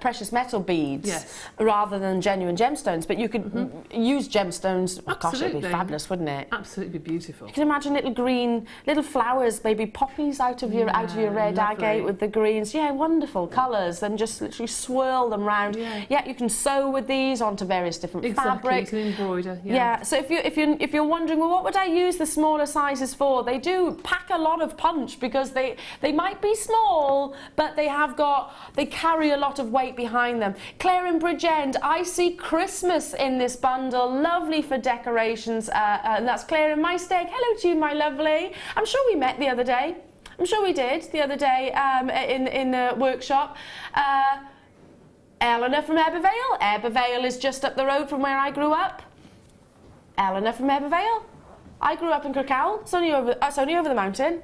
precious metal beads rather than genuine gemstones, but you could use gemstones. Oh, gosh, it'd be fabulous, wouldn't it? Absolutely beautiful. You can imagine little green, little flowers, maybe poppies out of your red agate with the greens. Yeah, wonderful colours, and just literally swirl them round. Yeah, you can sew with these onto various different fabrics. You can embroider. So if you're wondering, well, what would I use the smaller sizes for? They do pack a lot of punch, because they might be small, but they carry a lot of weight behind them. Claire in Bridgend, I see Christmas in this bundle, lovely for decorations, and that's Claire in Maesteg. Hello to you, my lovely. I'm sure we met the other day. I'm sure we did the other day in the workshop. Eleanor from Ebervale. Ebervale is just up the road from where I grew up. Eleanor from Ebervale. I grew up in Kirkcowell. It's only over the mountain.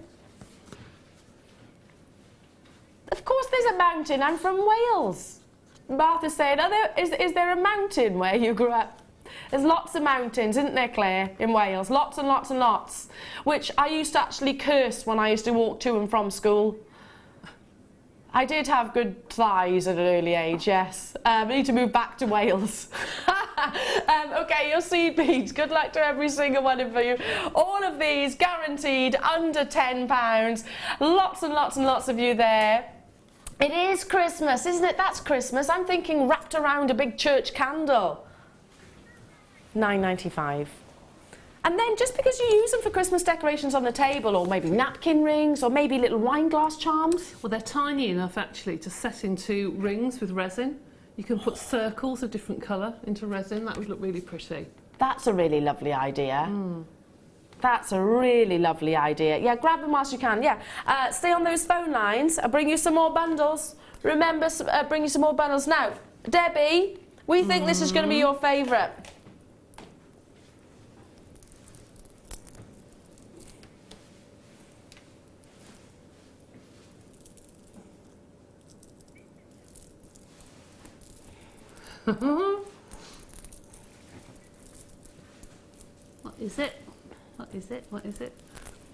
Of course there's a mountain. I'm from Wales. Martha's saying, is there a mountain where you grew up? There's lots of mountains, isn't there, Claire, in Wales? Lots and lots and lots. Which I used to actually curse when I used to walk to and from school. I did have good thighs at an early age, yes. I need to move back to Wales. Okay, your seed beads. Good luck to every single one of you. All of these guaranteed under £10. Lots and lots and lots of you there. It is Christmas, isn't it? That's Christmas. I'm thinking wrapped around a big church candle. £9.95. And then just because you use them for Christmas decorations on the table, or maybe napkin rings, or maybe little wine glass charms. Well, they're tiny enough actually to set into rings with resin. You can put circles of different colour into resin. That would look really pretty. That's a really lovely idea. That's a really lovely idea. Yeah, grab them whilst you can. Yeah, stay on those phone lines. I'll bring you some more bundles. Remember, bring you some more bundles. Now, Debbie, we think this is going to be your favourite. What is it? What is it? What is it?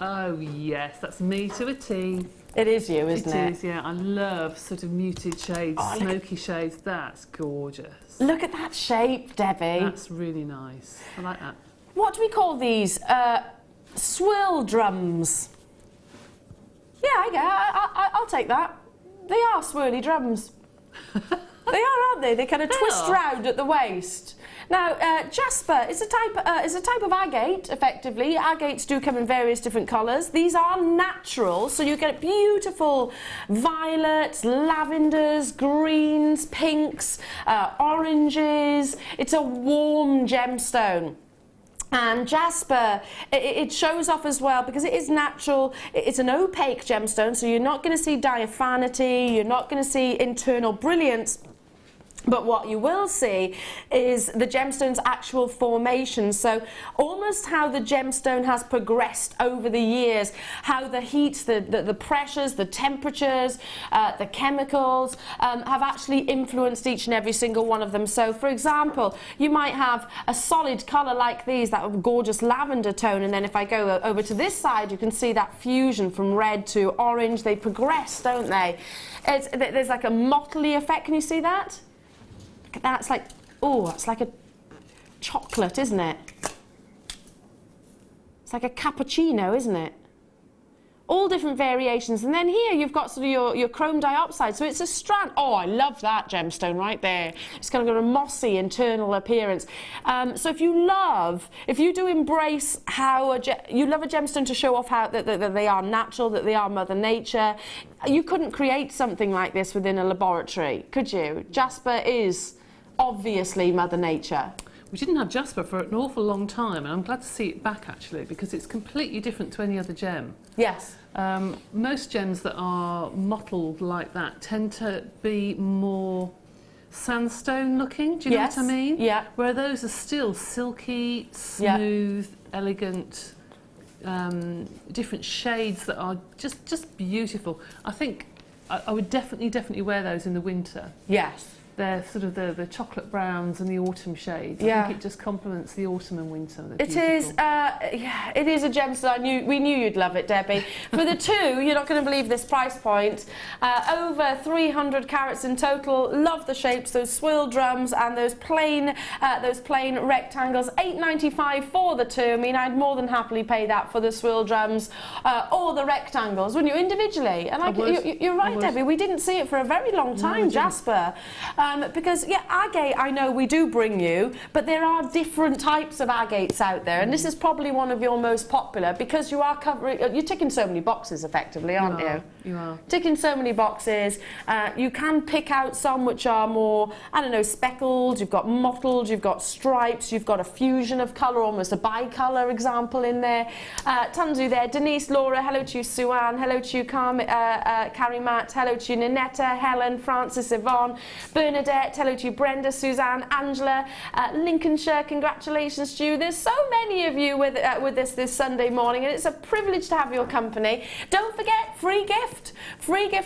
Oh yes, that's me to a T. It is you, isn't it? It is, yeah. I love sort of muted shades, smoky shades. That's gorgeous. Look at that shape, Debbie. That's really nice. I like that. What do we call these? Swill drums. Yeah, I'll take that. They are swirly drums. They are, aren't they? They kind of twist round at the waist. Now, jasper is a type of agate, effectively. Agates do come in various different colours. These are natural, so you get beautiful violets, lavenders, greens, pinks, oranges. It's a warm gemstone. And jasper, it shows off as well because it is natural. It's an opaque gemstone, so you're not going to see diaphanity, you're not going to see internal brilliance. But what you will see is the gemstone's actual formation. So almost how the gemstone has progressed over the years, how the heat, the pressures, the temperatures, the chemicals have actually influenced each and every single one of them. So for example, you might have a solid colour like these, that gorgeous lavender tone, and then if I go over to this side, you can see that fusion from red to orange. They progress, don't they? There's like a mottly effect. Can you see that? That's like, oh, it's like a chocolate, isn't it? It's like a cappuccino, isn't it? All different variations. And then here you've got sort of your chrome dioxide. So it's a strand. Oh, I love that gemstone right there. It's kind of got a mossy internal appearance. So if you do embrace how you love a gemstone to show off how that they are natural, that they are Mother Nature, you couldn't create something like this within a laboratory, could you? Jasper is obviously Mother Nature. We didn't have jasper for an awful long time, and I'm glad to see it back actually, because it's completely different to any other gem. Yes. Most gems that are mottled like that tend to be more sandstone looking, do you know what I mean? Yeah. Where those are still silky, smooth, elegant, different shades that are just beautiful. I think I would definitely wear those in the winter. Yes. They're sort of the chocolate browns and the autumn shades. I think it just complements the autumn and winter. It is, yeah, it is a gemstone. We knew you'd love it, Debbie. For the two, you're not going to believe this price point. Over 300 carats in total. Love the shapes, those swirl drums and those plain rectangles. $8.95 for the two. I mean, I'd more than happily pay that for the swirl drums or the rectangles, wouldn't you, individually? And you're right, Debbie. We didn't see it for a very long time, Jasper. Because, yeah, agate, I know we do bring you, but there are different types of agates out there, and this is probably one of your most popular because you are covering, you're ticking so many boxes effectively, aren't you? You are. Ticking so many boxes. You can pick out some which are more, I don't know, speckled, you've got mottled, you've got stripes, you've got a fusion of colour, almost a bi-colour example in there. Tons of you there. Denise, Laura, hello to you, Suan, hello to you, Carrie Matt, hello to you, Ninetta, Helen, Francis, Yvonne, Bernadette, hello to you, Brenda, Suzanne, Angela, Lincolnshire, congratulations to you. There's so many of you with us this Sunday morning, and it's a privilege to have your company. Don't forget, free gift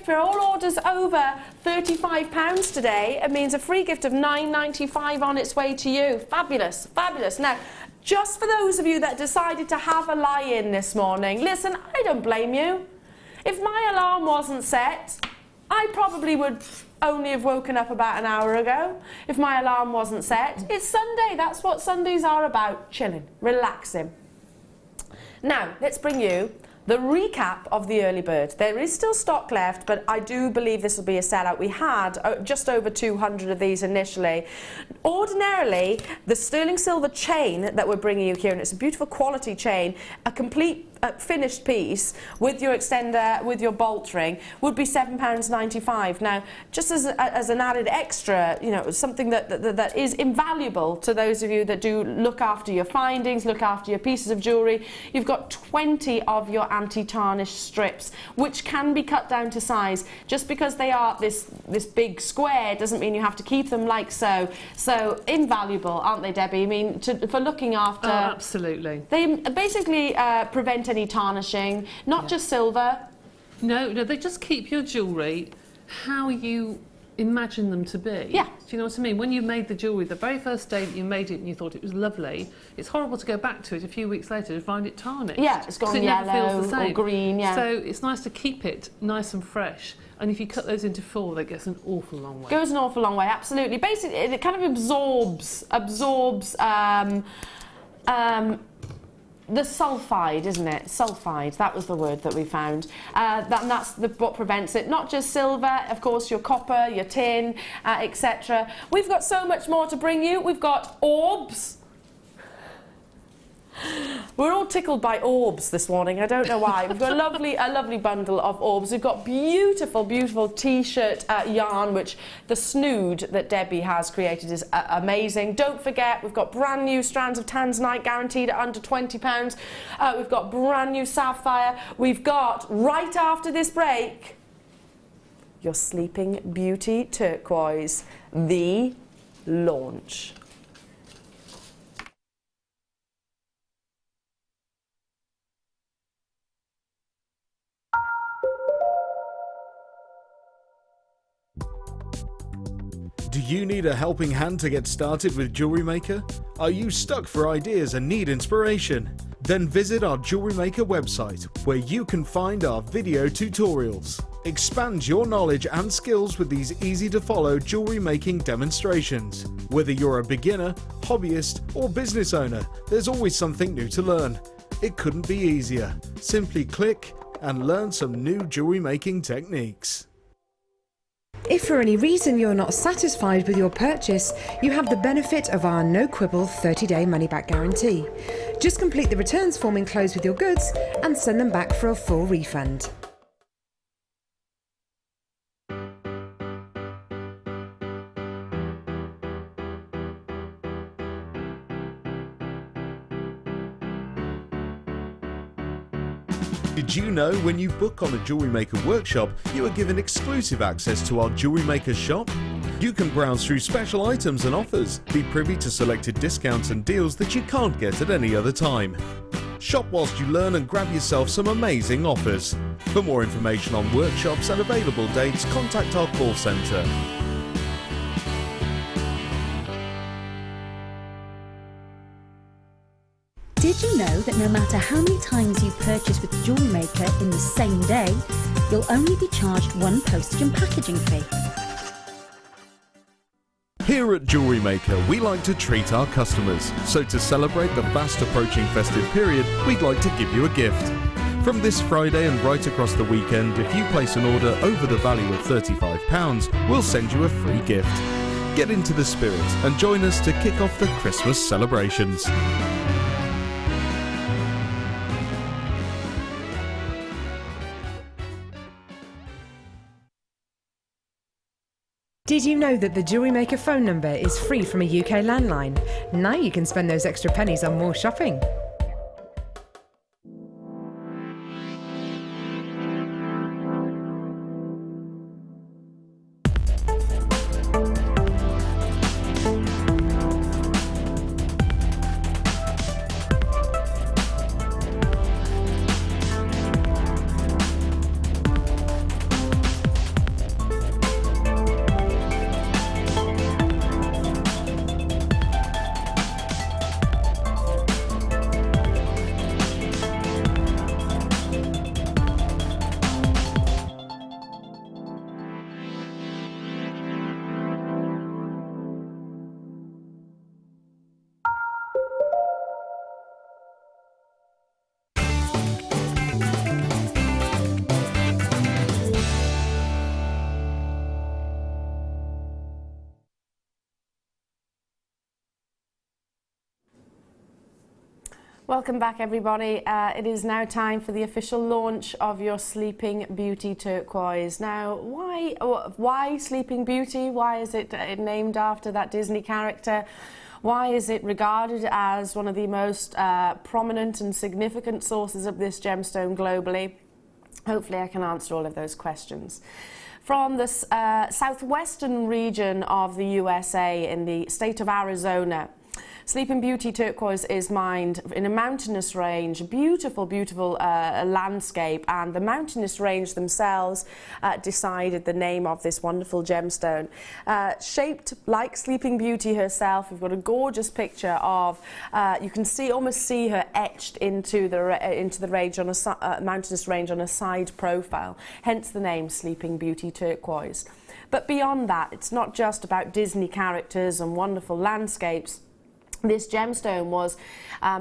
for all orders over £35 today. It means a free gift of $9.95 on its way to you. Fabulous, fabulous. Now, just for those of you that decided to have a lie-in this morning, listen, I don't blame you. If my alarm wasn't set, I probably would only have woken up about an hour ago if my alarm wasn't set. It's Sunday, that's what Sundays are about, chilling, relaxing. Now, let's bring you the recap of the early bird. There is still stock left, but I do believe this will be a sellout. We had just over 200 of these initially. Ordinarily, the sterling silver chain that we're bringing you here, and it's a beautiful quality chain, a complete finished piece with your extender, with your bolt ring, would be £7.95. Now, just as an added extra, you know, something that is invaluable to those of you that do look after your findings, look after your pieces of jewellery, you've got 20 of your anti-tarnish strips, which can be cut down to size. Just because they are this big square doesn't mean you have to keep them like so. So invaluable, aren't they, Debbie? I mean, for looking after... Oh, absolutely. They basically prevent any tarnishing, not just silver. No, they just keep your jewellery how you imagine them to be. Yeah. Do you know what I mean? When you made the jewellery, the very first day that you made it and you thought it was lovely, it's horrible to go back to it a few weeks later to find it tarnished. Yeah, it's gone yellow or green, yeah. So it's nice to keep it nice and fresh. And if you cut those into 4, that gets an awful long way. Goes an awful long way, absolutely. Basically, it kind of absorbs the sulfide, isn't it? Sulfide, that was the word that we found. That's what prevents it. Not just silver, of course, your copper, your tin, etc. We've got so much more to bring you. We've got orbs. We're all tickled by orbs this morning. I don't know why. We've got a lovely bundle of orbs. We've got beautiful t-shirt yarn, which the snood that Debbie has created is amazing. Don't forget, we've got brand new strands of tanzanite guaranteed at under £20. We've got brand new sapphire. We've got, right after this break, your Sleeping Beauty turquoise, the launch. Do you need a helping hand to get started with Jewellery Maker? Are you stuck for ideas and need inspiration? Then visit our Jewellery Maker website, where you can find our video tutorials. Expand your knowledge and skills with these easy-to-follow jewellery making demonstrations. Whether you're a beginner, hobbyist, or business owner, there's always something new to learn. It couldn't be easier. Simply click and learn some new jewellery making techniques. If for any reason you're not satisfied with your purchase, you have the benefit of our no-quibble 30-day money-back guarantee. Just complete the returns form enclosed with your goods and send them back for a full refund. Did you know when you book on a Jewellery Maker workshop, you are given exclusive access to our Jewellery Maker shop? You can browse through special items and offers, be privy to selected discounts and deals that you can't get at any other time. Shop whilst you learn and grab yourself some amazing offers. For more information on workshops and available dates, contact our call centre. Did you know that no matter how many times you purchase with Jewellery Maker in the same day, you'll only be charged one postage and packaging fee? Here at Jewellery Maker, we like to treat our customers. So to celebrate the fast approaching festive period, we'd like to give you a gift. From this Friday and right across the weekend, if you place an order over the value of £35, we'll send you a free gift. Get into the spirit and join us to kick off the Christmas celebrations. Did you know that the Jewellery Maker phone number is free from a UK landline? Now you can spend those extra pennies on more shopping. Welcome back, everybody. It is now time for the official launch of your Sleeping Beauty Turquoise. Now, why Sleeping Beauty? Why is it named after that Disney character? Why is it regarded as one of the most prominent and significant sources of this gemstone globally? Hopefully I can answer all of those questions. From the southwestern region of the USA in the state of Arizona, Sleeping Beauty Turquoise is mined in a mountainous range, beautiful, beautiful landscape, and the mountainous range themselves decided the name of this wonderful gemstone. Shaped like Sleeping Beauty herself, we've got a gorgeous picture of, you can almost see her etched into the range on a mountainous range on a side profile, hence the name Sleeping Beauty Turquoise. But beyond that, it's not just about Disney characters and wonderful landscapes. This gemstone was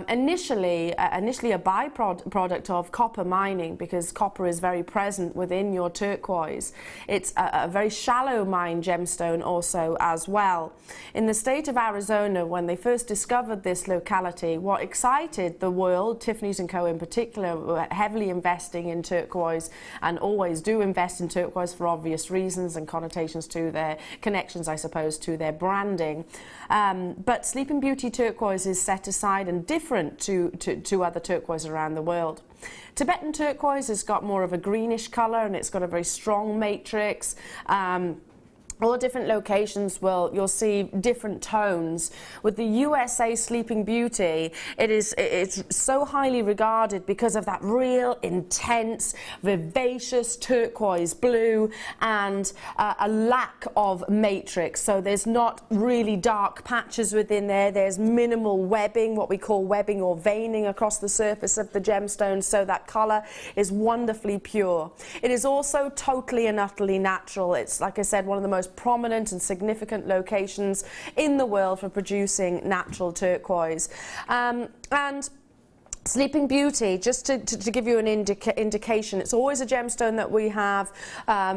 initially a byproduct of copper mining, because copper is very present within your turquoise. It's a very shallow mine gemstone also as well. In the state of Arizona, when they first discovered this locality, what excited the world, Tiffany's & Co. in particular, were heavily investing in turquoise and always do invest in turquoise for obvious reasons and connotations to their connections, I suppose, to their branding. But Sleeping Beauty Turquoise is set aside and different to other turquoise around the world. Tibetan turquoise has got more of a greenish colour and it's got a very strong matrix. All different locations you'll see different tones. With the USA Sleeping Beauty, it's so highly regarded because of that real intense, vivacious turquoise blue and a lack of matrix. So there's not really dark patches within there. There's minimal webbing, what we call webbing or veining across the surface of the gemstone. So that colour is wonderfully pure. It is also totally and utterly natural. It's, like I said, one of the most prominent and significant locations in the world for producing natural turquoise. And Sleeping Beauty, just to give you an indication, it's always a gemstone that we have,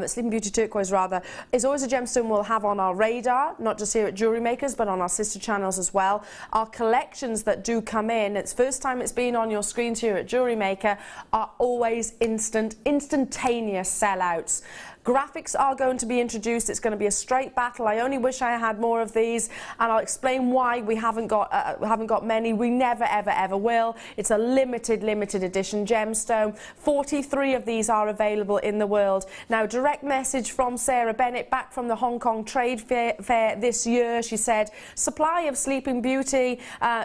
Sleeping Beauty Turquoise rather, is always a gemstone we'll have on our radar, not just here at Jewellery Makers, but on our sister channels as well. Our collections that do come in, it's first time it's been on your screens here at Jewellery Maker, are always instantaneous sellouts. Graphics are going to be introduced. It's going to be a straight battle. I only wish I had more of these, and I'll explain why we haven't got many. We never, ever, ever will. It's a limited edition gemstone. 43 of these are available in the world. Now, direct message from Sarah Bennett back from the Hong Kong Trade Fair this year. She said, supply of Sleeping Beauty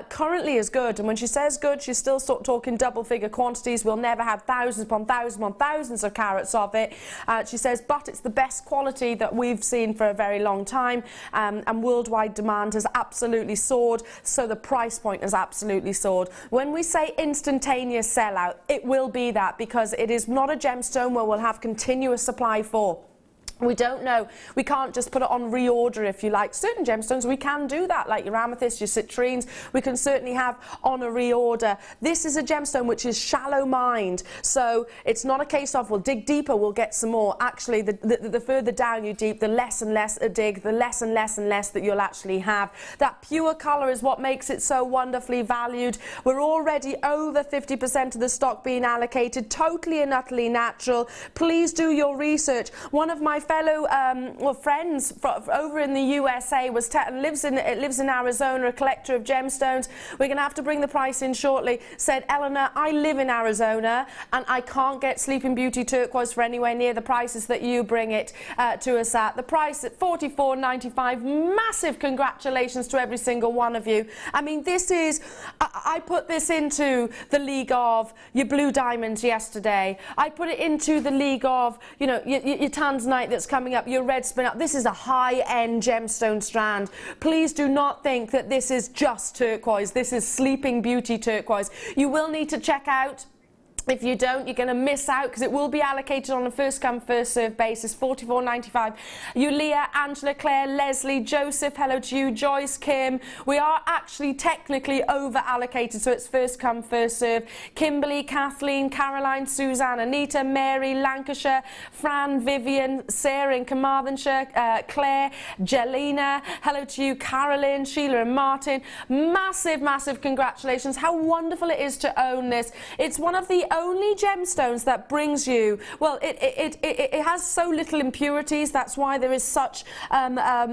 currently is good. And when she says good, she's still talking double-figure quantities. We'll never have thousands upon thousands of carats of it. She says, but it's the best quality that we've seen for a very long time. And worldwide demand has absolutely soared. So the price point has absolutely soared. When we say instantaneous sellout, it will be that, because it is not a gemstone where we'll have continuous supply for. We don't know. We can't just put it on reorder, if you like. Certain gemstones, we can do that, like your amethyst, your citrines, we can certainly have on a reorder. This is a gemstone which is shallow mined, so it's not a case of we'll dig deeper, we'll get some more. Actually, the further down you dig, the less and less a dig, the less and less that you'll actually have. That pure colour is what makes it so wonderfully valued. We're already over 50% of the stock being allocated, totally and utterly natural. Please do your research. One of my fellow friends over in the USA lives in Arizona, a collector of gemstones. We're going to have to bring the price in shortly. Said, Eleanor, I live in Arizona and I can't get Sleeping Beauty turquoise for anywhere near the prices that you bring it to us at. The price at $44.95. Massive congratulations to every single one of you. I mean, this is, I put this into the league of your blue diamonds yesterday. I put it into the league of, you know, your tanzanite that's coming up, your red spinel. This is a high-end gemstone strand. Please do not think that this is just turquoise. This is Sleeping Beauty turquoise. You will need to check out. If you don't, you're going to miss out, because it will be allocated on a first-come, first-served basis. $44.95. Yulia, Angela, Claire, Leslie, Joseph, hello to you, Joyce, Kim. We are actually technically over-allocated, so it's first-come, first-served. Kimberly, Kathleen, Caroline, Suzanne, Anita, Mary, Lancashire, Fran, Vivian, Sarah in Carmarthenshire, Claire, Jelena, hello to you, Carolyn, Sheila and Martin. Massive congratulations. How wonderful it is to own this. It's one of the only gemstones that brings you, well, it has so little impurities. That's why there is such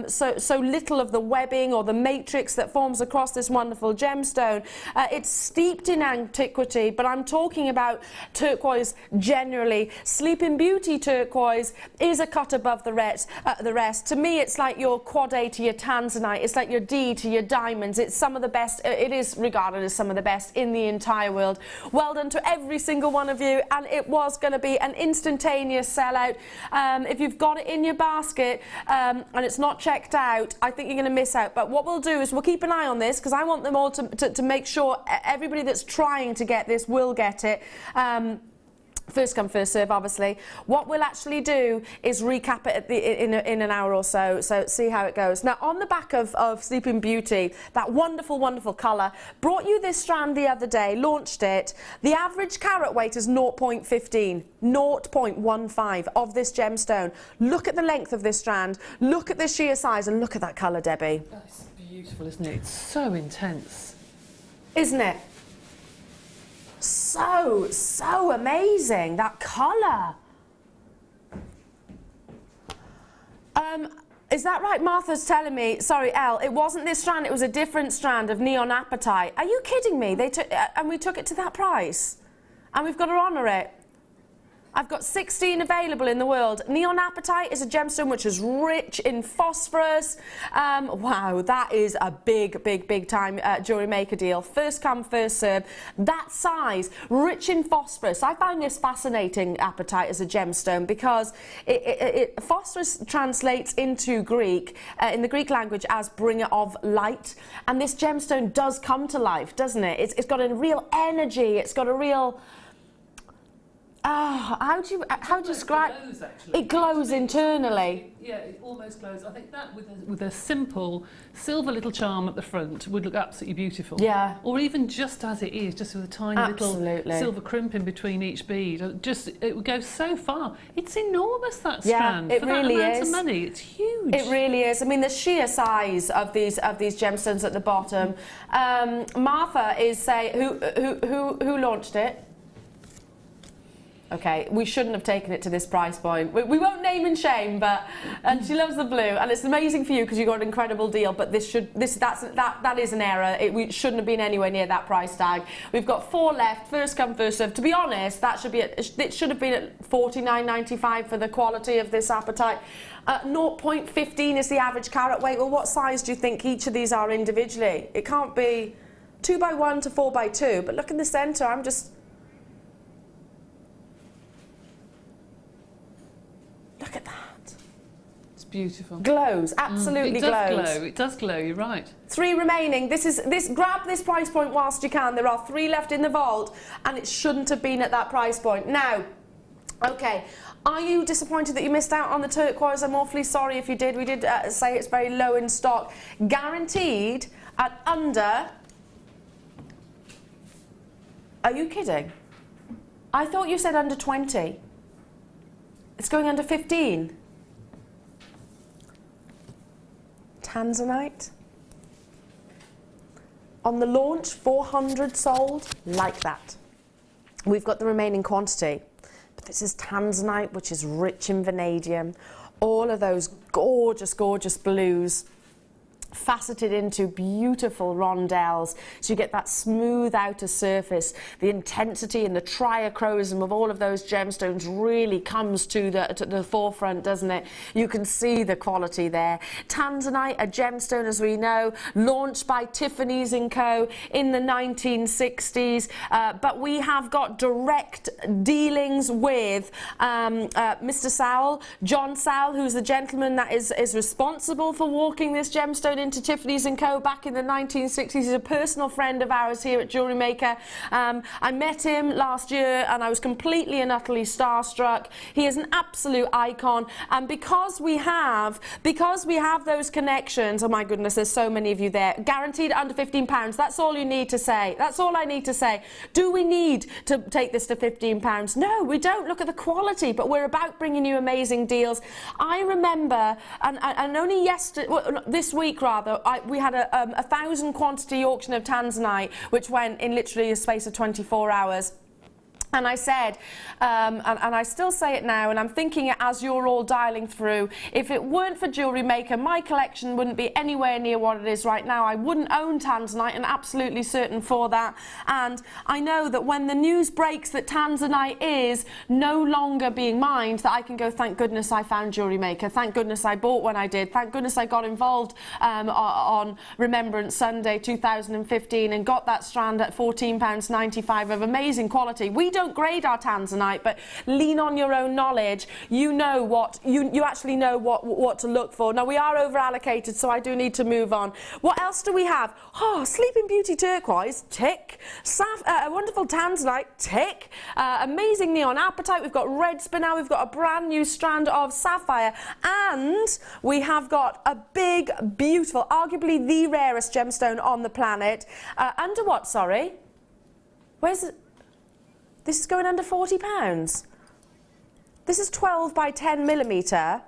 so little of the webbing or the matrix that forms across this wonderful gemstone. It's steeped in antiquity, but I'm talking about turquoise generally. Sleeping Beauty turquoise is a cut above the rest. To me, it's like your quad A to your tanzanite. It's like your D to your diamonds. It's some of the best. It is regarded as some of the best in the entire world. Well done to every single one of you, and it was going to be an instantaneous sellout. If you've got it in your basket and it's not checked out, I think you're going to miss out. But what we'll do is we'll keep an eye on this, because I want them all to make sure everybody that's trying to get this will get it. First come, first serve, obviously. What we'll actually do is recap it at in an hour or so see how it goes. Now, on the back of Sleeping Beauty, that wonderful colour, brought you this strand the other day, launched it. The average carat weight is 0.15, 0.15 of this gemstone. Look at the length of this strand, look at the sheer size, and look at that colour, Debbie. That's beautiful, isn't it? It's so intense. Isn't it? So amazing, that colour. Is that right? Martha's telling me, sorry, Elle, it wasn't this strand, it was a different strand of neon apatite. Are you kidding me? They took and we took it to that price, and we've got to honour it. I've got 16 available in the world. Neon apatite is a gemstone which is rich in phosphorus. Wow, that is a big time jewellery maker deal. First come, first serve. That size, rich in phosphorus. I find this fascinating, apatite as a gemstone, because phosphorus translates into Greek, in the Greek language, as bringer of light. And this gemstone does come to life, doesn't it? It's got a real energy. It's got a real... how do you describe? It glows internally. Yeah, it almost glows. I think that with a simple silver little charm at the front would look absolutely beautiful. Yeah. Or even just as it is, just with a tiny little silver crimp in between each bead. It would go so far. It's enormous, that strand. Yeah, it for really that amount is. of money, it's huge. It really is. I mean, the sheer size of these gemstones at the bottom. Martha is saying, who launched it? Okay, we shouldn't have taken it to this price point. We won't name and shame, but and she loves the blue, and it's amazing for you because you got an incredible deal. But that is an error. We shouldn't have been anywhere near that price tag. We've got 4 left. First come, first served. To be honest, that should be it should have been at $49.95 for the quality of this apatite. 0.15 is the average carat weight. Well, what size do you think each of these are individually? It can't be 2x1 to 4x2. But look in the centre. I'm just. Look at that. It's beautiful. Glows, absolutely glows. It does glow, you're right. 3 remaining. Grab this price point whilst you can. There are 3 left in the vault, and it shouldn't have been at that price point. Now, okay, are you disappointed that you missed out on the turquoise? I'm awfully sorry if you did. We did say it's very low in stock. Guaranteed at under... Are you kidding? I thought you said under 20. It's going under 15. Tanzanite. On the launch, 400 sold, like that. We've got the remaining quantity. But this is tanzanite, which is rich in vanadium. All of those gorgeous, gorgeous blues faceted into beautiful rondelles, so you get that smooth outer surface. The intensity and the triachrosm of all of those gemstones really comes to the forefront, doesn't it? You can see the quality there. Tanzanite, a gemstone, as we know, launched by Tiffany's & Co. in the 1960s, but we have got direct dealings with Mr. Sowell, John Sowell, who's the gentleman that is responsible for walking this gemstone into Tiffany's & Co. back in the 1960s. He's a personal friend of ours here at Jewellery Maker. I met him last year and I was completely and utterly starstruck. He is an absolute icon, and because we have those connections, oh my goodness, there's so many of you there, guaranteed under £15. That's all you need to say. That's all I need to say. Do we need to take this to £15? No, we don't. Look at the quality, but we're about bringing you amazing deals. I remember, and only yesterday, well, this week rather, we had a 1,000 quantity auction of tanzanite, which went in literally a space of 24 hours. And I said, and I still say it now, and I'm thinking it as you're all dialing through, if it weren't for Jewellery Maker, my collection wouldn't be anywhere near what it is right now. I wouldn't own tanzanite, and absolutely certain for that. And I know that when the news breaks that tanzanite is no longer being mined, that I can go, thank goodness I found Jewellery Maker. Thank goodness I bought when I did. Thank goodness I got involved on Remembrance Sunday 2015 and got that strand at £14.95 of amazing quality. We don't grade our tanzanite, but lean on your own knowledge. You know what you actually know what to look for. Now we are over allocated, so I do need to move on. What else do we have? Oh, Sleeping Beauty turquoise, tick. A wonderful tanzanite, tick. Amazing neon apatite. We've got red spinel. We've got a brand new strand of sapphire, and we have got a big, beautiful, arguably the rarest gemstone on the planet. Under what? Sorry, where's it? This is going under £40. This is 12 by 10 millimetre.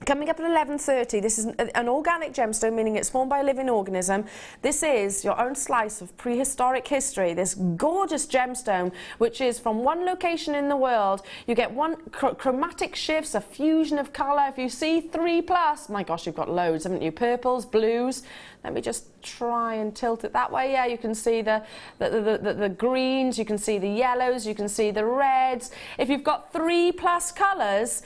Coming up at 11:30, this is an organic gemstone, meaning it's formed by a living organism. This is your own slice of prehistoric history, this gorgeous gemstone, which is from one location in the world. You get one chromatic shifts, a fusion of colour. If you see 3+, my gosh, you've got loads, haven't you? Purples, blues. Let me just try and tilt it that way. Yeah, you can see the greens, you can see the yellows, you can see the reds. If you've got 3+ colours,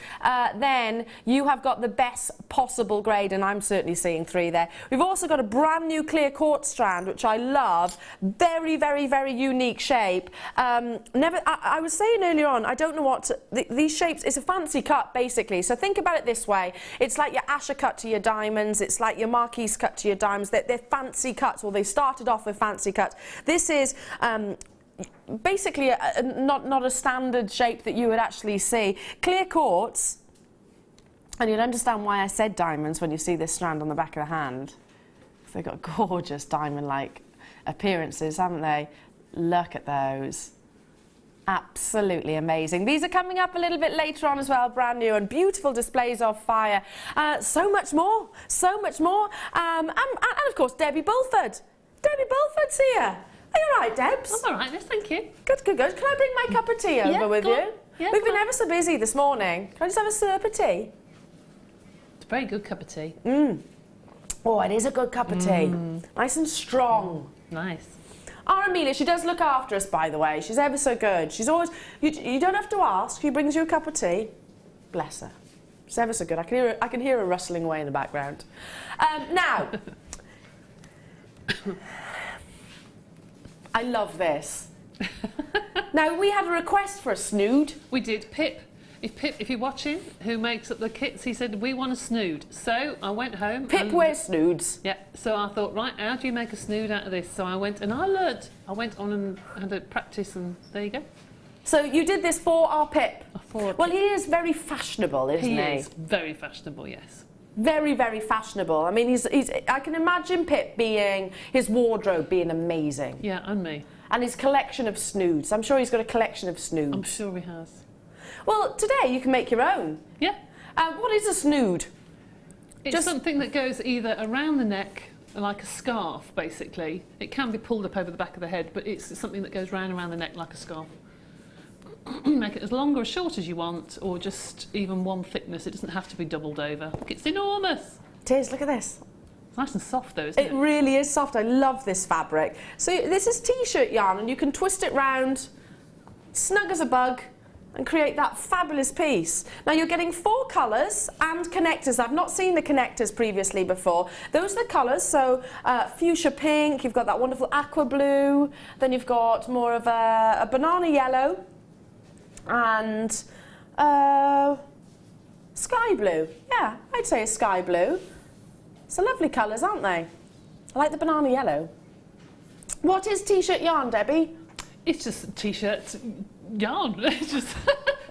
then you have got the best possible grade, and I'm certainly seeing 3 there. We've also got a brand new clear quartz strand, which I love. Very, very, very unique shape. I was saying earlier on, I don't know what these shapes. It's a fancy cut, basically. So think about it this way: it's like your Asher cut to your diamonds. It's like your Marquise cut to your diamonds. They're fancy cuts, or they started off with fancy cuts. This is basically not a standard shape that you would actually see. Clear quartz, and you'll understand why I said diamonds when you see this strand on the back of the hand. They've got gorgeous diamond-like appearances, haven't they? Look at those. Absolutely amazing. These are coming up a little bit later on as well, brand new, and beautiful displays of fire. So much more, so much more. And of course, Debbie Bulford. Debbie Bulford's here. Are you all right, Debs? I'm all right, yes, thank you. Good, good, good. Can I bring my cup of tea over with go you? on. Yeah, We've been go on. ever so busy this morning. Can I just have a sip of tea? It's a very good cup of tea. Oh, it is a good cup of tea. Nice and strong. Nice. Our Amelia, she does look after us, by the way. She's ever so good. She's always... You don't have to ask. She brings you a cup of tea. Bless her. She's ever so good. I can hear her rustling away in the background. Now... I love this. Now, we had a request for a snood. We did. Pip, if you're watching, who makes up the kits, he said, we want a snood. So I went home. Pip wears snoods. Yeah, so I thought, right, how do you make a snood out of this? So I went and I learnt. I went on and had a practice, and there you go. So you did this for our Pip. For Well, Pip. he is very fashionable, isn't he? He is very fashionable, yes. Very, very fashionable. I mean, he's I can imagine Pip being, his wardrobe being amazing. Yeah, and me. And his collection of snoods. I'm sure he's got a collection of snoods. I'm sure he has. Well, today you can make your own. Yeah. What is a snood? It's something that goes either around the neck, like a scarf, basically. It can be pulled up over the back of the head, but it's something that goes round around the neck like a scarf. Make it as long or as short as you want, or just even one thickness. It doesn't have to be doubled over. Look, it's enormous. It is, look at this. It's nice and soft though, isn't it? It really is soft. I love this fabric. So this is t-shirt yarn, and you can twist it round, snug as a bug, and create that fabulous piece. Now you're getting 4 colours and connectors. I've not seen the connectors previously before. Those are the colours, so fuchsia pink, you've got that wonderful aqua blue, then you've got more of a banana yellow, and sky blue. Yeah, I'd say a sky blue. It's a lovely colours, aren't they? I like the banana yellow. What is t-shirt yarn, Debbie? It's just t-shirt yarn. It's just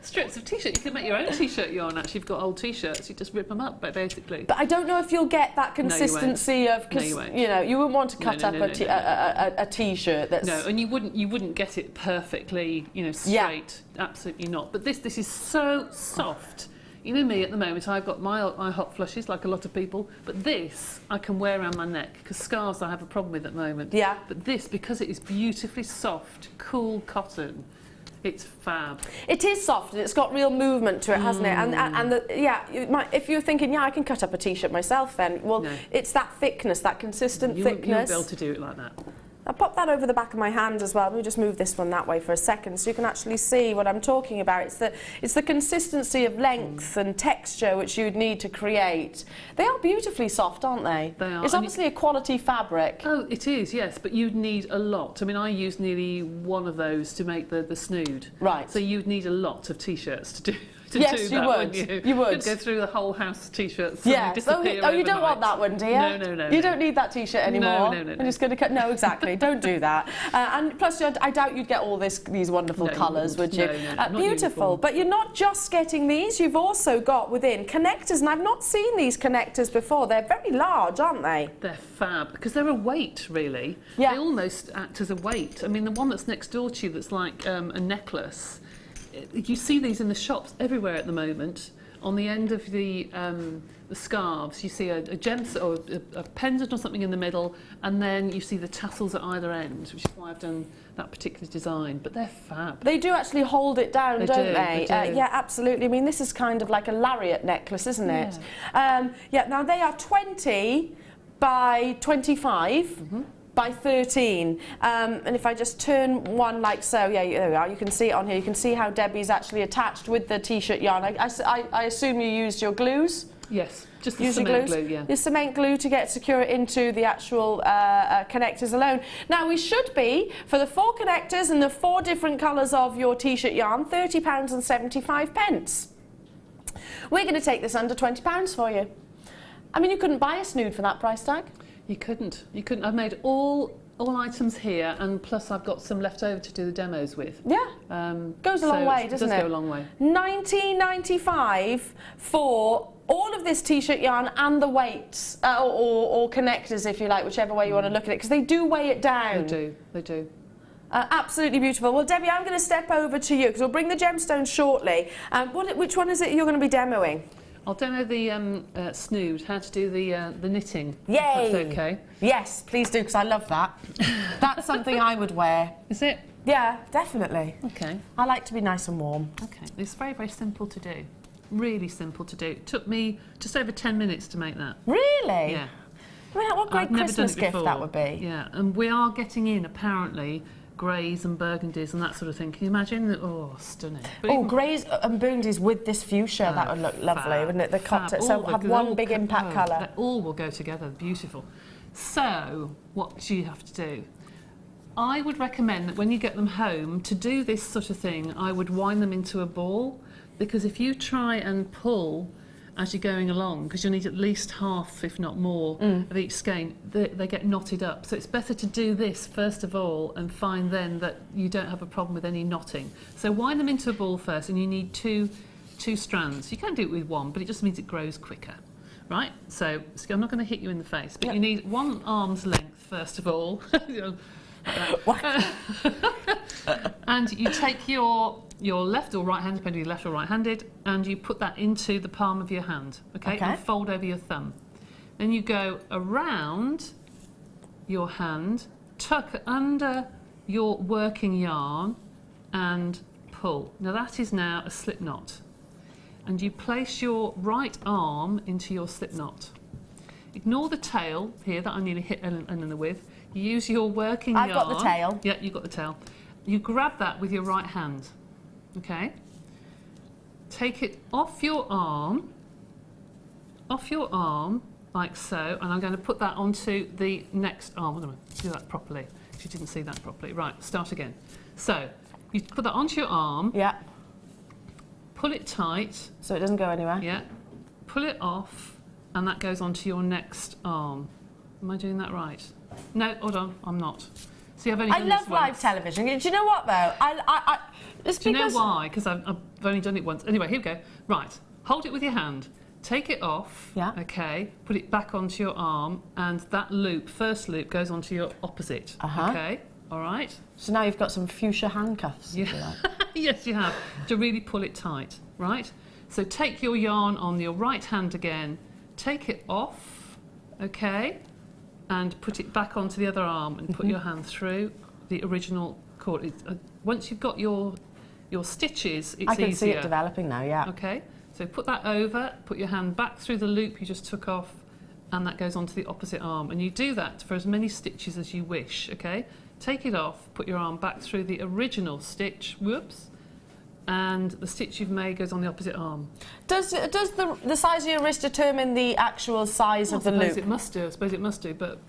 strips of t-shirt. You can make your own t-shirt yarn. Actually, you've got old t-shirts. You just rip them up, basically. But I don't know if you'll get that consistency of, because you know, you wouldn't want to cut up a t-shirt that's... No, and you wouldn't get it perfectly, you know, straight. Yeah. Absolutely not. But this is so soft. You know me, at the moment, I've got my hot flushes, like a lot of people, but this I can wear around my neck, because scarves I have a problem with at the moment. Yeah. But this, because it is beautifully soft, cool cotton, it's fab. It is soft, and it's got real movement to it, hasn't it? And if you're thinking, yeah, I can cut up a t-shirt myself then, well, it's that thickness, that consistent thickness. You won't be able to do it like that. I'll pop that over the back of my hand as well. Let me just move this one that way for a second so you can actually see what I'm talking about. It's the consistency of length and texture which you'd need to create. They are beautifully soft, aren't they? They are. It's obviously a quality fabric. Oh, it is, yes, but you'd need a lot. I mean, I used nearly one of those to make the snood. Right. So you'd need a lot of t-shirts to do. Yes, you would. You would. You'd go through the whole house t-shirts. Yes. Oh, you don't want that one, do you? No. You don't need that t-shirt anymore. No. I'm just going to cut. No, exactly. Don't do that. And plus, I doubt you'd get all these wonderful colours, would you? No, beautiful. But you're not just getting these. You've also got within connectors, and I've not seen these connectors before. They're very large, aren't they? They're fab because they're a weight, really. Yeah. They almost act as a weight. I mean, the one that's next door to you, that's like a necklace. You see these in the shops everywhere at the moment. On the end of the scarves, you see a gemstone or a pendant or something in the middle, and then you see the tassels at either end, which is why I've done that particular design. But they're fab. They do actually hold it down, don't they? Yeah, absolutely. I mean, this is kind of like a lariat necklace, isn't it? Yeah. Now they are 20 by 25. Mm-hmm. By 13, and if I just turn one like so, yeah, there we are, you can see it on here. You can see how Debbie's actually attached with the t-shirt yarn. I assume you used your glues? Yes, just the cement glue, yeah. The cement glue to secure it into the actual connectors alone. Now we should be, for the 4 connectors and the 4 different colours of your t-shirt yarn, £30 and 75 pence. We're going to take this under £20 for you. I mean, you couldn't buy a snood for that price tag. You couldn't. I've made all items here, and plus I've got some left over to do the demos with. Yeah. Goes a long way, doesn't it? It does go a long way. $19.95 for all of this t-shirt yarn and the weights, or connectors, if you like, whichever way you want to look at it, because they do weigh it down. They do. Absolutely beautiful. Well, Debbie, I'm going to step over to you because we'll bring the gemstones shortly. Which one is it you're going to be demoing? I'll demo the snood, how to do the knitting. Yay! If that's okay. Yes, please do, because I love that. That's something I would wear. Is it? Yeah, definitely. Okay. I like to be nice and warm. Okay, it's very, very simple to do. Really simple to do. It took me just over 10 minutes to make that. Really? Yeah. I mean, what a great I've never done Christmas it gift before. that would be. Yeah, and we are getting in, apparently, greys and burgundies and that sort of thing. Can you imagine? Oh, stunning. But Oh, even- greys and burgundies with this fuchsia, that would look lovely, fab, wouldn't it? The fab. cut, so have one big impact colour. They all will go together, beautiful. So, what do you have to do? I would recommend that when you get them home, to do this sort of thing, I would wind them into a ball, because if you try and pull as you're going along, because you'll need at least half, if not more, of each skein, they get knotted up. So it's better to do this first of all and find then that you don't have a problem with any knotting. So wind them into a ball first, and you need two strands. You can do it with one, but it just means it grows quicker. Right? So I'm not going to hit you in the face, but you need 1 arm's length first of all. And you take your left or right hand, depending on left or right-handed, and you put that into the palm of your hand, okay? And fold over your thumb. Then you go around your hand, tuck under your working yarn, and pull. Now that is now a slip knot. And you place your right arm into your slip knot. Ignore the tail here that I nearly hit Eleanor with. You use your working yarn. I've got the tail. Yeah, you've got the tail. You grab that with your right hand, okay? Take it off your arm, like so, and I'm going to put that onto the next arm. Hold on, do that properly. You didn't see that properly. Right, start again. So, you put that onto your arm. Yeah. Pull it tight. So it doesn't go anywhere? Yeah. Pull it off, and that goes onto your next arm. Am I doing that right? No, hold on, I'm not. See, I've only done I love this live once. television. Do you know what, though? Do you know why? Because I've only done it once. Anyway, here we go. Right, hold it with your hand. Take it off, yeah. Okay, put it back onto your arm, and that loop, first loop, goes onto your opposite, okay? All right? So now you've got some fuchsia handcuffs, if you like. Yes, you have, to really pull it tight, right? So take your yarn on your right hand again, take it off, okay? And put it back onto the other arm and put your hand through the original cord. Once you've got your stitches, it's easier. I can see it developing now, yeah. Okay, so put that over, put your hand back through the loop you just took off, and that goes onto the opposite arm. And you do that for as many stitches as you wish, okay? Take it off, put your arm back through the original stitch, whoops, and the stitch you've made goes on the opposite arm. Does the size of your wrist determine the actual size of the loop? I suppose it must do, but it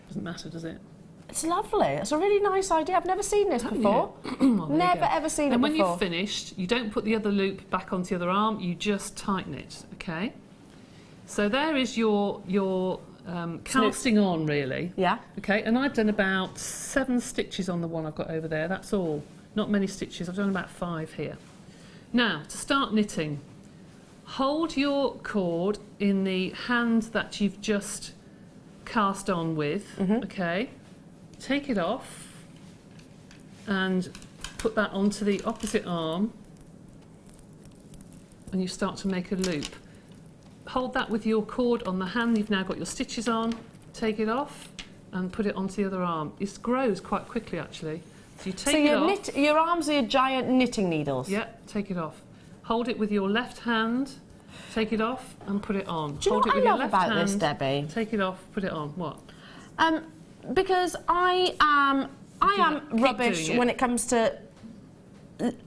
doesn't matter, does it? It's lovely. It's a really nice idea. I've never seen this before. Well, never ever seen it before. And when you've finished, you don't put the other loop back onto the other arm, you just tighten it, okay? So there is your casting on, really. Yeah. Okay, and I've done about 7 stitches on the one I've got over there, that's all. Not many stitches, I've done about 5 here. Now, to start knitting, hold your cord in the hand that you've just cast on with, okay? Take it off and put that onto the opposite arm, and you start to make a loop. Hold that with your cord on the hand you've now got your stitches on, take it off and put it onto the other arm. It grows quite quickly actually. So you take it off. Your arms are your giant knitting needles? Yeah, take it off. Hold it with your left hand, take it off and put it on. Do you Hold know it what with I your love left about hand, this, Debbie? Take it off, put it on. What? Because I am rubbish doing it. when it comes to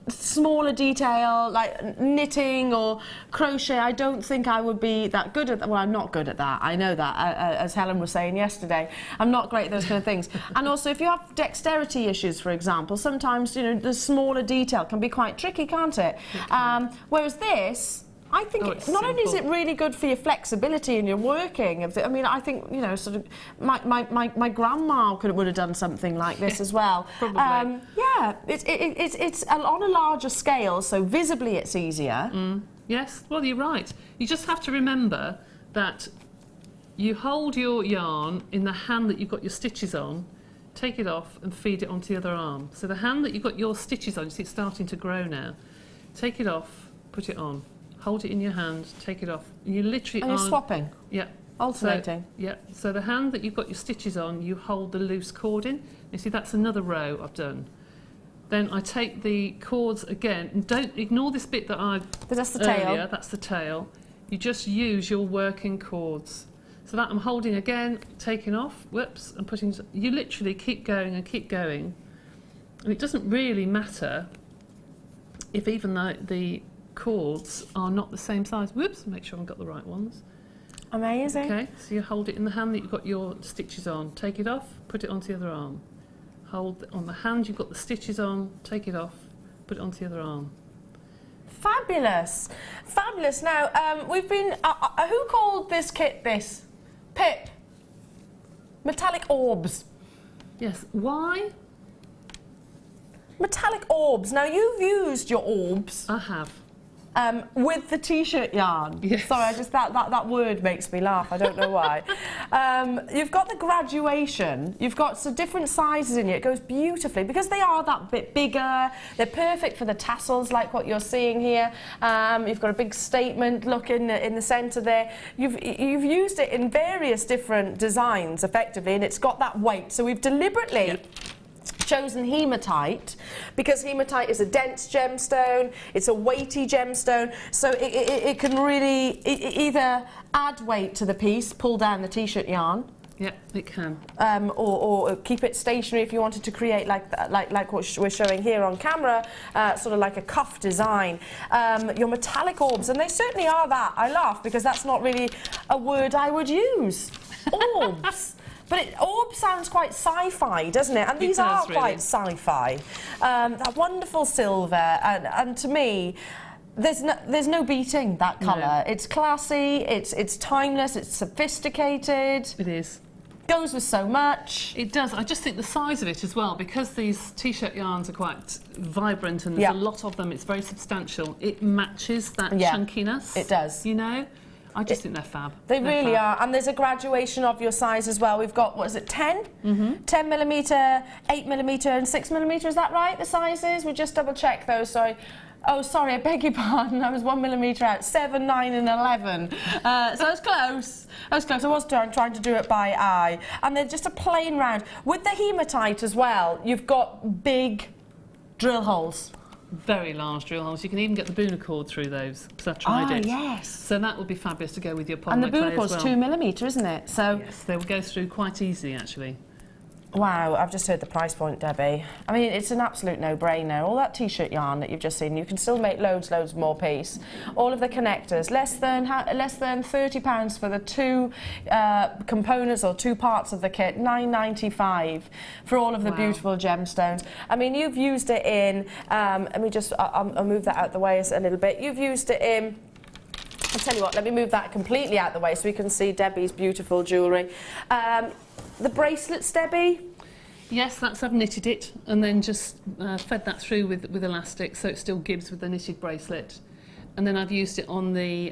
smaller detail like knitting or crochet. I don't think I would be that good at that. Well, I'm not good at that. I know that, as Helen was saying yesterday. I'm not great at those kind of things. And also, if you have dexterity issues, for example, sometimes, you know, the smaller detail can be quite tricky, can't it? Whereas this, I think not only is it really good for your flexibility and your working. I mean, I think, you know, sort of my grandma would have done something like this as well. Probably. Yeah, it's on a larger scale, so visibly it's easier. Yes, well, you're right. You just have to remember that you hold your yarn in the hand that you've got your stitches on, take it off and feed it onto the other arm. So the hand that you've got your stitches on, you see it's starting to grow now. Take it off, put it on. hold it in your hand, take it off. You literally And you're swapping? Yeah. Alternating? So, yeah. So the hand that you've got your stitches on, you hold the loose cord in. You see, that's another row I've done. Then I take the cords again, and don't ignore this bit that I've That's the earlier, tail. that's the tail. You just use your working cords. So that I'm holding again, taking off, whoops, and putting... You literally keep going and keep going. And it doesn't really matter if even the cords are not the same size. Whoops, make sure I've got the right ones. Amazing. Okay, so you hold it in the hand that you've got your stitches on, take it off, put it onto the other arm. Hold on the hand you've got the stitches on, take it off, put it onto the other arm. Fabulous. Fabulous. Now, we've been... who called this kit this? Pip. Metallic orbs. Yes, why? Metallic orbs. Now, you've used your orbs I have. with the t-shirt yarn. Yes. Sorry, I just that word makes me laugh. I don't know why. You've got the graduation. You've got some different sizes in here. It goes beautifully because they are that bit bigger. They're perfect for the tassels, like what you're seeing here. You've got a big statement look in the centre there. You've used it in various different designs, effectively, and it's got that weight. So we've deliberately. Yep. Chosen hematite because hematite is a dense gemstone, it's a weighty gemstone, so it can really either add weight to the piece, pull down the t-shirt yarn, Yeah, it can. or keep it stationary if you wanted to create like what we're showing here on camera, sort of like a cuff design. Your metallic orbs, and they certainly are that. I laugh because that's not really a word I would use. Orbs. But orb sounds quite sci-fi, doesn't it? And these are quite sci-fi. That wonderful silver, and to me, there's no beating that colour. No. It's classy, it's timeless, it's sophisticated. It is. Goes with so much. It does. I just think the size of it as well, because these t-shirt yarns are quite vibrant and there's a lot of them, it's very substantial. It matches that chunkiness. It does. You know? I just think they're fab. They really are, and there's a graduation of your size as well. We've got, what is it, 10? 10mm, 8mm and 6mm, is that right, the sizes? We just double check those, sorry. Oh, sorry, I beg your pardon, I was 1mm out. 7, 9 and 11. So I was close. I was close. I was trying to do it by eye. And they're just a plain round. With the hematite as well, you've got big drill holes. Very large drill holes. You can even get the Boona cord through those, because I've tried it. Yes. So that would be fabulous to go with your polymer And the Boona clay cord's as well. 2mm, isn't it? So yes, they will go through quite easily, actually. Wow, I've just heard the price point, Debbie. I mean, it's an absolute no-brainer. All that t-shirt yarn that you've just seen, you can still make loads more piece. All of the connectors, less than £30 for the two components or two parts of the kit, $9.95 for all of the beautiful gemstones. I mean, you've used it in, let me just, I'll move that out the way a little bit. You've used it in, I'll tell you what, let me move that completely out the way so we can see Debbie's beautiful jewellery. The bracelets, Debbie? Yes, I've knitted it and then just fed that through with elastic so it still gives with the knitted bracelet. And then I've used it on the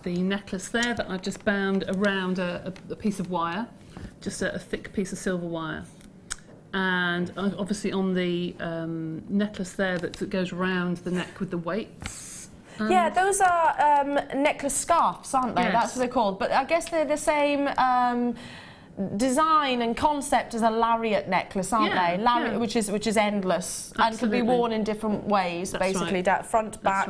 necklace there that I've just bound around a piece of wire, just a thick piece of silver wire. And obviously on the necklace there that goes around the neck with the weights. Yeah, those are necklace scarves, aren't they? Yes. That's what they're called. But I guess they're the same design and concept as a lariat necklace, aren't they? Lariat, which is endless. Absolutely. And can be worn in different ways, That's basically, right. down front, back,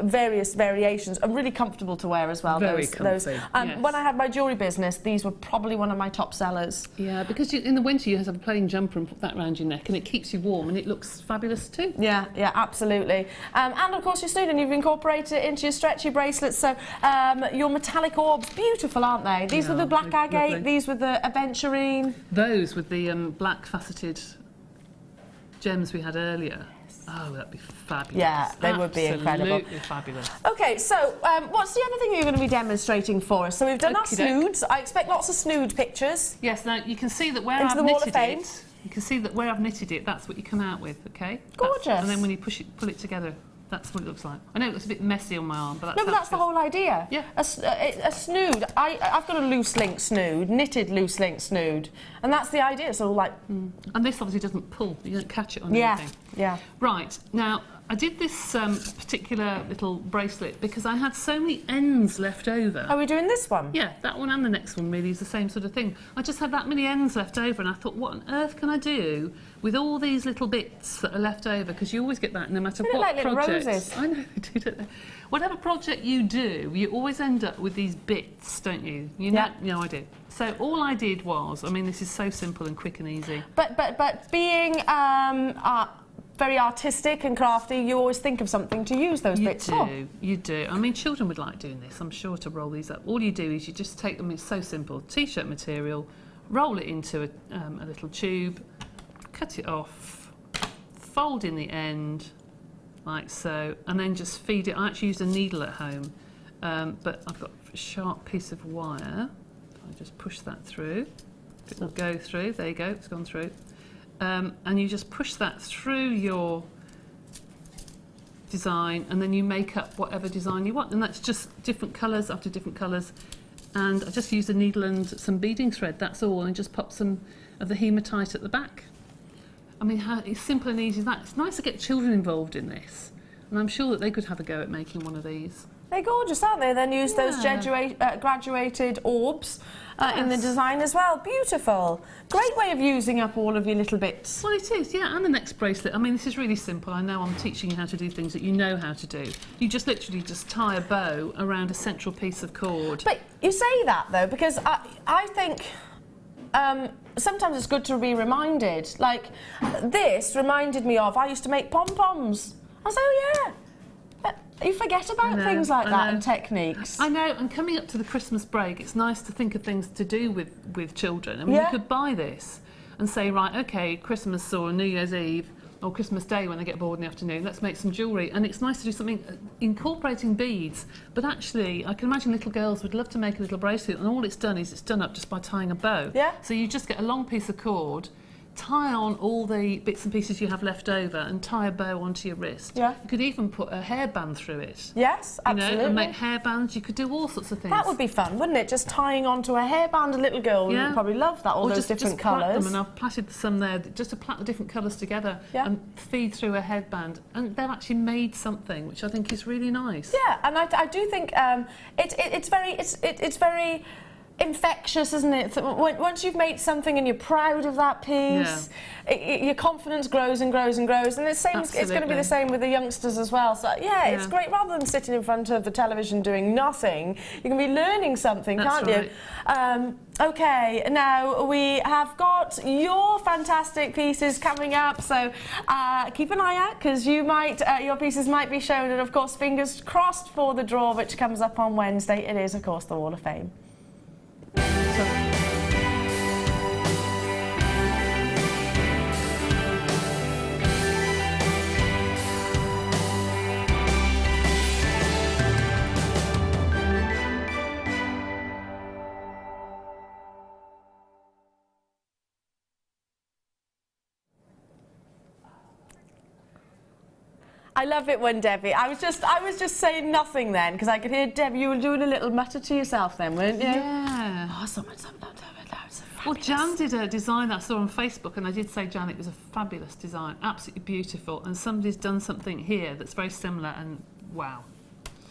various variations, and really comfortable to wear as well. Very those. comfy, yes. When I had my jewellery business, these were probably one of my top sellers. Yeah, because in the winter you have a plain jumper and put that around your neck and it keeps you warm and it looks fabulous too. Yeah, absolutely. And of course your snood, and you've incorporated it into your stretchy bracelets. So your metallic orbs, beautiful, aren't they? These were the black agate, lovely. these were the Adventurine. Those with the black faceted gems we had earlier. Oh, that'd be fabulous. Yeah, they would be incredible. Absolutely fabulous. Okay, so what's the other thing you're going to be demonstrating for us? So we've done our snoods. I expect lots of snood pictures. Yes, now you can see that where Into I've the Wall of knitted Fame. it, you can see that where I've knitted it, that's what you come out with, okay? Gorgeous. And then when you pull it together, that's what it looks like. I know it looks a bit messy on my arm, but that's No, but that's the whole idea. Yeah. A snood. I've got a loose link snood, knitted loose link snood, and that's the idea. So like, And this obviously doesn't pull. You don't catch it on anything. yeah. Right now, I did this particular little bracelet because I had so many ends left over. Are we doing this one? Yeah, that one and the next one really is the same sort of thing. I just had that many ends left over and I thought, what on earth can I do with all these little bits that are left over? Because you always get that no matter They look what like little project. roses. I know they do, don't they? Whatever project you do, you always end up with these bits, don't you? You know, Yeah. I do. So all I did was, I mean, this is so simple and quick and easy. But being very artistic and crafty, you always think of something to use those bits for. You do. I mean, children would like doing this, I'm sure, to roll these up. All you do is you just take them, it's so simple, T-shirt material, roll it into a little tube, cut it off, fold in the end, like so, and then just feed it. I actually used a needle at home, but I've got a sharp piece of wire. I just push that through. It will go through. There you go, it's gone through. And you just push that through your design, and then you make up whatever design you want. And that's just different colours after different colours. And I just use a needle and some beading thread, that's all, and just pop some of the hematite at the back. I mean, it's simple and easy as that. It's nice to get children involved in this. And I'm sure that they could have a go at making one of these. They're gorgeous, aren't they? Then use those graduated orbs in the design as well. Beautiful. Great way of using up all of your little bits. Well, it is, yeah. And the next bracelet. I mean, this is really simple. I know I'm teaching you how to do things that you know how to do. You just literally just tie a bow around a central piece of cord. But you say that, though, because I think sometimes it's good to be reminded. Like, this reminded me of, I used to make pom-poms. I was, oh, yeah. You forget about things like that and techniques. I know, and coming up to the Christmas break, it's nice to think of things to do with children. I mean, you could buy this and say, right, OK, Christmas or New Year's Eve or Christmas Day when they get bored in the afternoon, let's make some jewellery. And it's nice to do something incorporating beads, but actually, I can imagine little girls would love to make a little bracelet, and all it's done is it's done up just by tying a bow. Yeah. So you just get a long piece of cord, tie on all the bits and pieces you have left over and tie a bow onto your wrist. Yeah. You could even put a hairband through it. Yes, absolutely. You know, and make hairbands. You could do all sorts of things. That would be fun, wouldn't it? Just tying onto a hairband, a little girl would probably love that, all those different colours. Them, and I've plaited some there, just to plait the different colours together and feed through a headband. And they've actually made something, which I think is really nice. Yeah, and I do think it's very infectious, isn't it? Once you've made something and you're proud of that piece, your confidence grows and grows and grows, and it's going to be the same with the youngsters as well. So it's great. Rather than sitting in front of the television doing nothing, you can be learning something, can't you? Okay, now we have got your fantastic pieces coming up, so keep an eye out, because your pieces might be shown, and of course fingers crossed for the draw which comes up on Wednesday. It is of course the Wall of Fame. I love it when Debbie. I was just saying nothing then, because I could hear Debbie. You were doing a little mutter to yourself then, weren't you? Yeah. Oh, someone. Well, Jan did a design that I saw on Facebook, and I did say, Jan, it was a fabulous design, absolutely beautiful, and somebody's done something here that's very similar, and wow.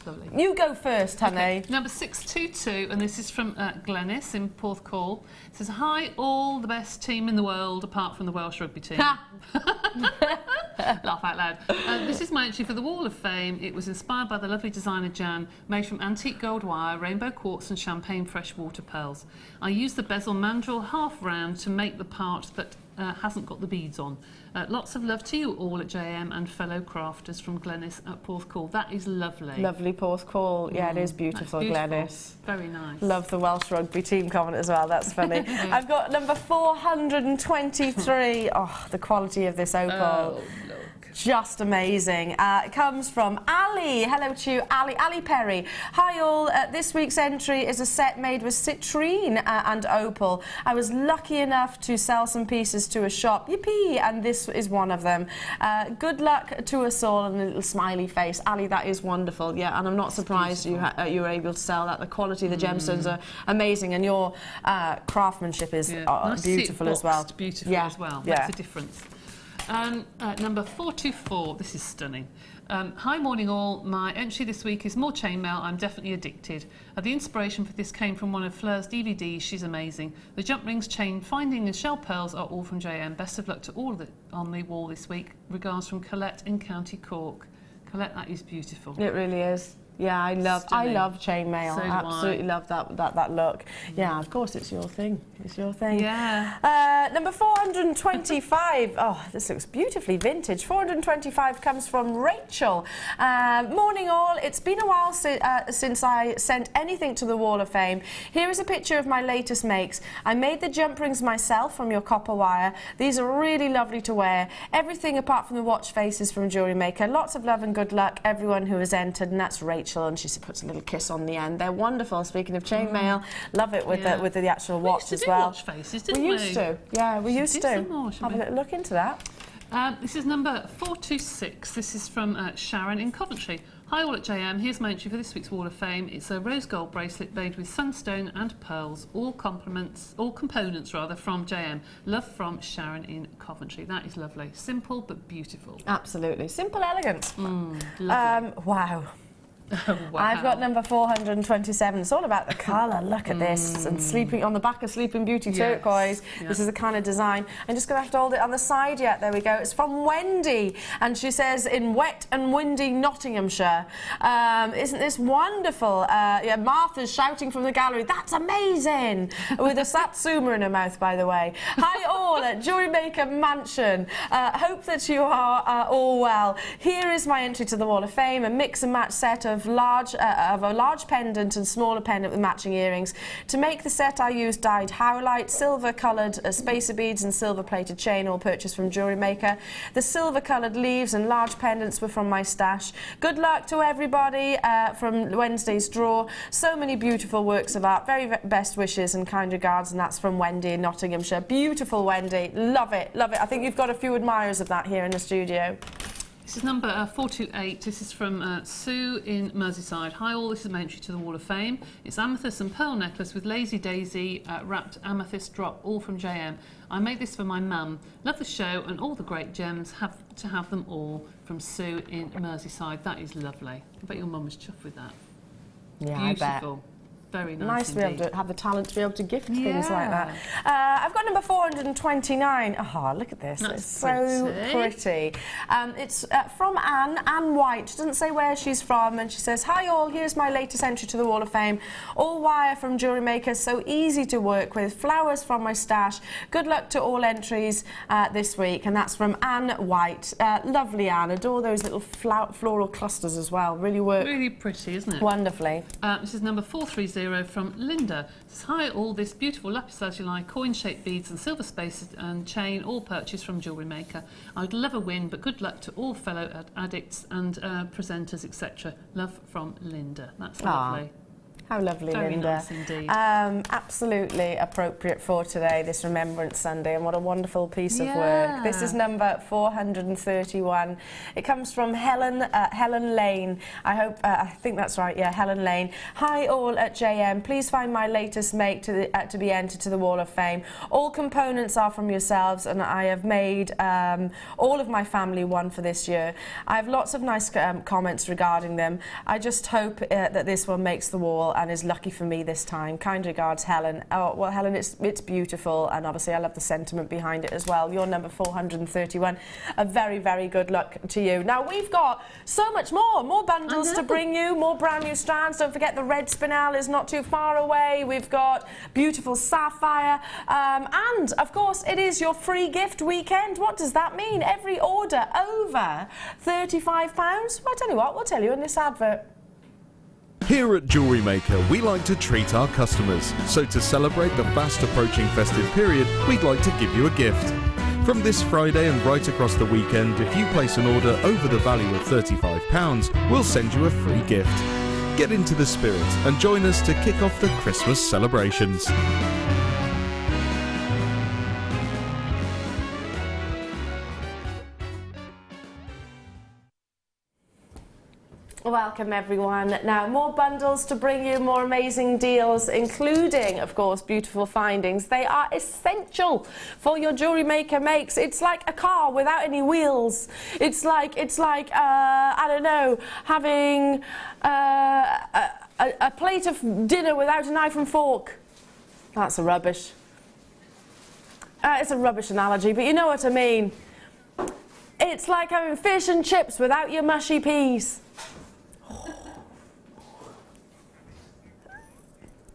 Lovely. You go first, honey. Okay. Number 622, and this is from Glenys in Porthcawl. It says, hi, all the best team in the world apart from the Welsh rugby team. Laugh out loud. This is my entry for the Wall of Fame. It was inspired by the lovely designer Jan, made from antique gold wire, rainbow quartz and champagne freshwater pearls. I used the bezel mandrel half round to make the part that hasn't got the beads on. Lots of love to you all at JM and fellow crafters from Glenys at Porthcawl. That is lovely. Lovely Porthcawl. Yeah, it is beautiful, Glenys. Very nice. Love the Welsh rugby team comment as well. That's funny. I've got number 423. Oh, the quality of this opal. Oh, look. Just amazing. It comes from Ali. Hello to you, Ali. Ali Perry. Hi all. This week's entry is a set made with citrine and opal. I was lucky enough to sell some pieces to a shop. Yippee! And this is one of them. Good luck to us all, and a little smiley face. Ali, that is wonderful. Yeah, and I'm not surprised you were able to sell that. The quality of the gemstones are amazing, and your craftsmanship is beautiful as well. Beautiful as well. Makes a difference. Number 424, this is stunning. Hi morning all, my entry this week is more chainmail, I'm definitely addicted. The inspiration for this came from one of Fleur's DVDs, she's amazing. The jump rings, chain finding and shell pearls are all from JM. Best of luck to all of it on the wall this week. Regards from Colette in County Cork. Colette, that is beautiful. It really is. Yeah, I love chainmail. So do Absolutely love that look. Yeah, of course, it's your thing. It's your thing. Yeah. Number 425. Oh, this looks beautifully vintage. 425 comes from Rachel. Morning all. It's been a while since I sent anything to the Wall of Fame. Here is a picture of my latest makes. I made the jump rings myself from your copper wire. These are really lovely to wear. Everything apart from the watch faces from Jewellery Maker. Lots of love and good luck, everyone who has entered, and that's Rachel. And she puts a little kiss on the end. They're wonderful. Speaking of chainmail, love it with the actual watch as well. Watch faces, didn't we? Used to. Yeah, we used to. Have a little look into that. This is number 426. This is from Sharon in Coventry. Hi all at JM. Here's my entry for this week's Wall of Fame. It's a rose gold bracelet made with sunstone and pearls. All components from JM. Love from Sharon in Coventry. That is lovely. Simple but beautiful. Absolutely. Simple, elegant. Wow. Oh, wow. I've got number 427. It's all about the colour. Look at this. And sleeping on the back of Sleeping Beauty Turquoise. Yeah. This is the kind of design. I'm just going to have to hold it on the side yet. There we go. It's from Wendy. And she says, in wet and windy Nottinghamshire. Isn't this wonderful? Yeah, Martha's shouting from the gallery. That's amazing. With a satsuma in her mouth, by the way. Hi all at Jewellery Maker Mansion. Hope that you are all well. Here is my entry to the Wall of Fame. A mix and match set of a large pendant and smaller pendant with matching earrings. To make the set I used dyed howlite, silver coloured spacer beads and silver plated chain, all purchased from Jewellery Maker. The silver coloured leaves and large pendants were from my stash. Good luck to everybody from Wednesday's draw. So many beautiful works of art. Very best wishes and kind regards, and that's from Wendy in Nottinghamshire. Beautiful Wendy, love it, love it. I think you've got a few admirers of that here in the studio. This is number 428. This is from Sue in Merseyside. Hi all, this is my entry to the Wall of Fame. It's amethyst and pearl necklace with lazy daisy wrapped amethyst drop, all from JM. I made this for my mum. Love the show and all the great gems. Have to have them all, from Sue in Merseyside. That is lovely. I bet your mum was chuffed with that. Yeah, beautiful. I bet. Very nice, nice to be able to have the talent to be able to gift things like that. I've got number 429. Oh, look at this. That's it's so pretty. It's from Anne White. She doesn't say where she's from, and she says, hi all, here's my latest entry to the Wall of Fame. All wire from Jewellery Maker, so easy to work with. Flowers from my stash. Good luck to all entries this week. And that's from Anne White. Lovely Anne. Adore those little floral clusters as well. Really work. Really pretty, isn't it? Wonderfully. This is number 430 from Linda. It says, hi all, this beautiful lapis lazuli, coin-shaped beads and silver spaces and chain, all purchased from Jewellery Maker. I'd love a win, but good luck to all fellow addicts and presenters, etc. Love from Linda. That's lovely. How lovely, Very Linda. nice indeed. Absolutely appropriate for today, this Remembrance Sunday, and what a wonderful piece of work. This is number 431. It comes from Helen Lane. I think that's right, yeah, Helen Lane. Hi all at JM. Please find my latest make to be entered to the Wall of Fame. All components are from yourselves, and I have made all of my family one for this year. I have lots of nice comments regarding them. I just hope that this one makes the wall and is lucky for me this time. Kind regards, Helen. Oh, well, Helen, it's beautiful, and obviously I love the sentiment behind it as well. You're number 431. A very, very good luck to you. Now, we've got so much more bundles to bring you, more brand new strands. Don't forget the red Spinel is not too far away. We've got beautiful Sapphire, and, of course, it is your free gift weekend. What does that mean? Every order over £35? Well, I tell you what, we'll tell you in this advert. Here at Jewellery Maker, we like to treat our customers. So to celebrate the fast approaching festive period, we'd like to give you a gift. From this Friday and right across the weekend, if you place an order over the value of £35, we'll send you a free gift. Get into the spirit and join us to kick off the Christmas celebrations. Welcome everyone. Now more bundles to bring you, more amazing deals, including of course beautiful findings. They are essential for your jewellery maker makes. It's like a car without any wheels. It's like I don't know, having a plate of dinner without a knife and fork. That's a rubbish. It's a rubbish analogy, but you know what I mean. It's like having fish and chips without your mushy peas.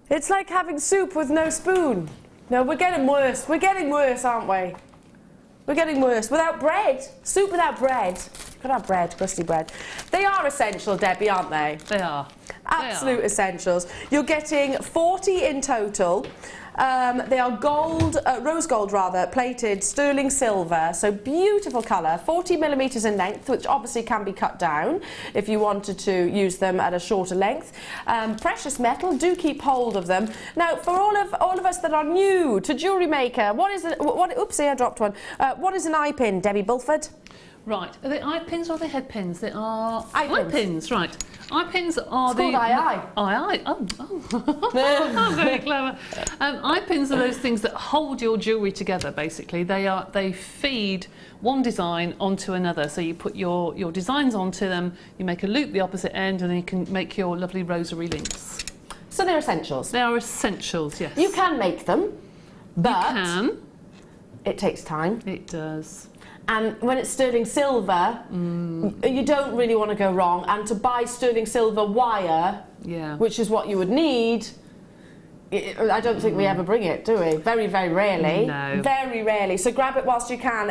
It's like having soup with no spoon. No, we're getting worse. We're getting worse, aren't we? We're getting worse. Without bread. Soup without bread. Could have bread, crusty bread. They are essential, Debbie, aren't they? They are. Absolute essentials. You're getting 40 in total. They are gold, rose gold rather, plated sterling silver, so beautiful colour, 40 millimetres in length, which obviously can be cut down if you wanted to use them at a shorter length. Precious metal, do keep hold of them. Now, for all of us that are new to Jewellery Maker, oopsie, I dropped one. What is an eye pin, Debbie Bulford? Right, are they eye pins or are they head pins? They are eye pins, right. Eye pins are it's called eye. Oh, very clever. Eye pins are those things that hold your jewellery together, basically. They feed one design onto another. So you put your designs onto them, you make a loop the opposite end, and then you can make your lovely rosary links. So they're essentials? They are essentials, yes. You can make them, but you can. It takes time. It does. And when it's sterling silver, you don't really want to go wrong. And to buy sterling silver wire, which is what you would need, I don't think we ever bring it, do we? Very, very rarely. No. Very rarely. So grab it whilst you can.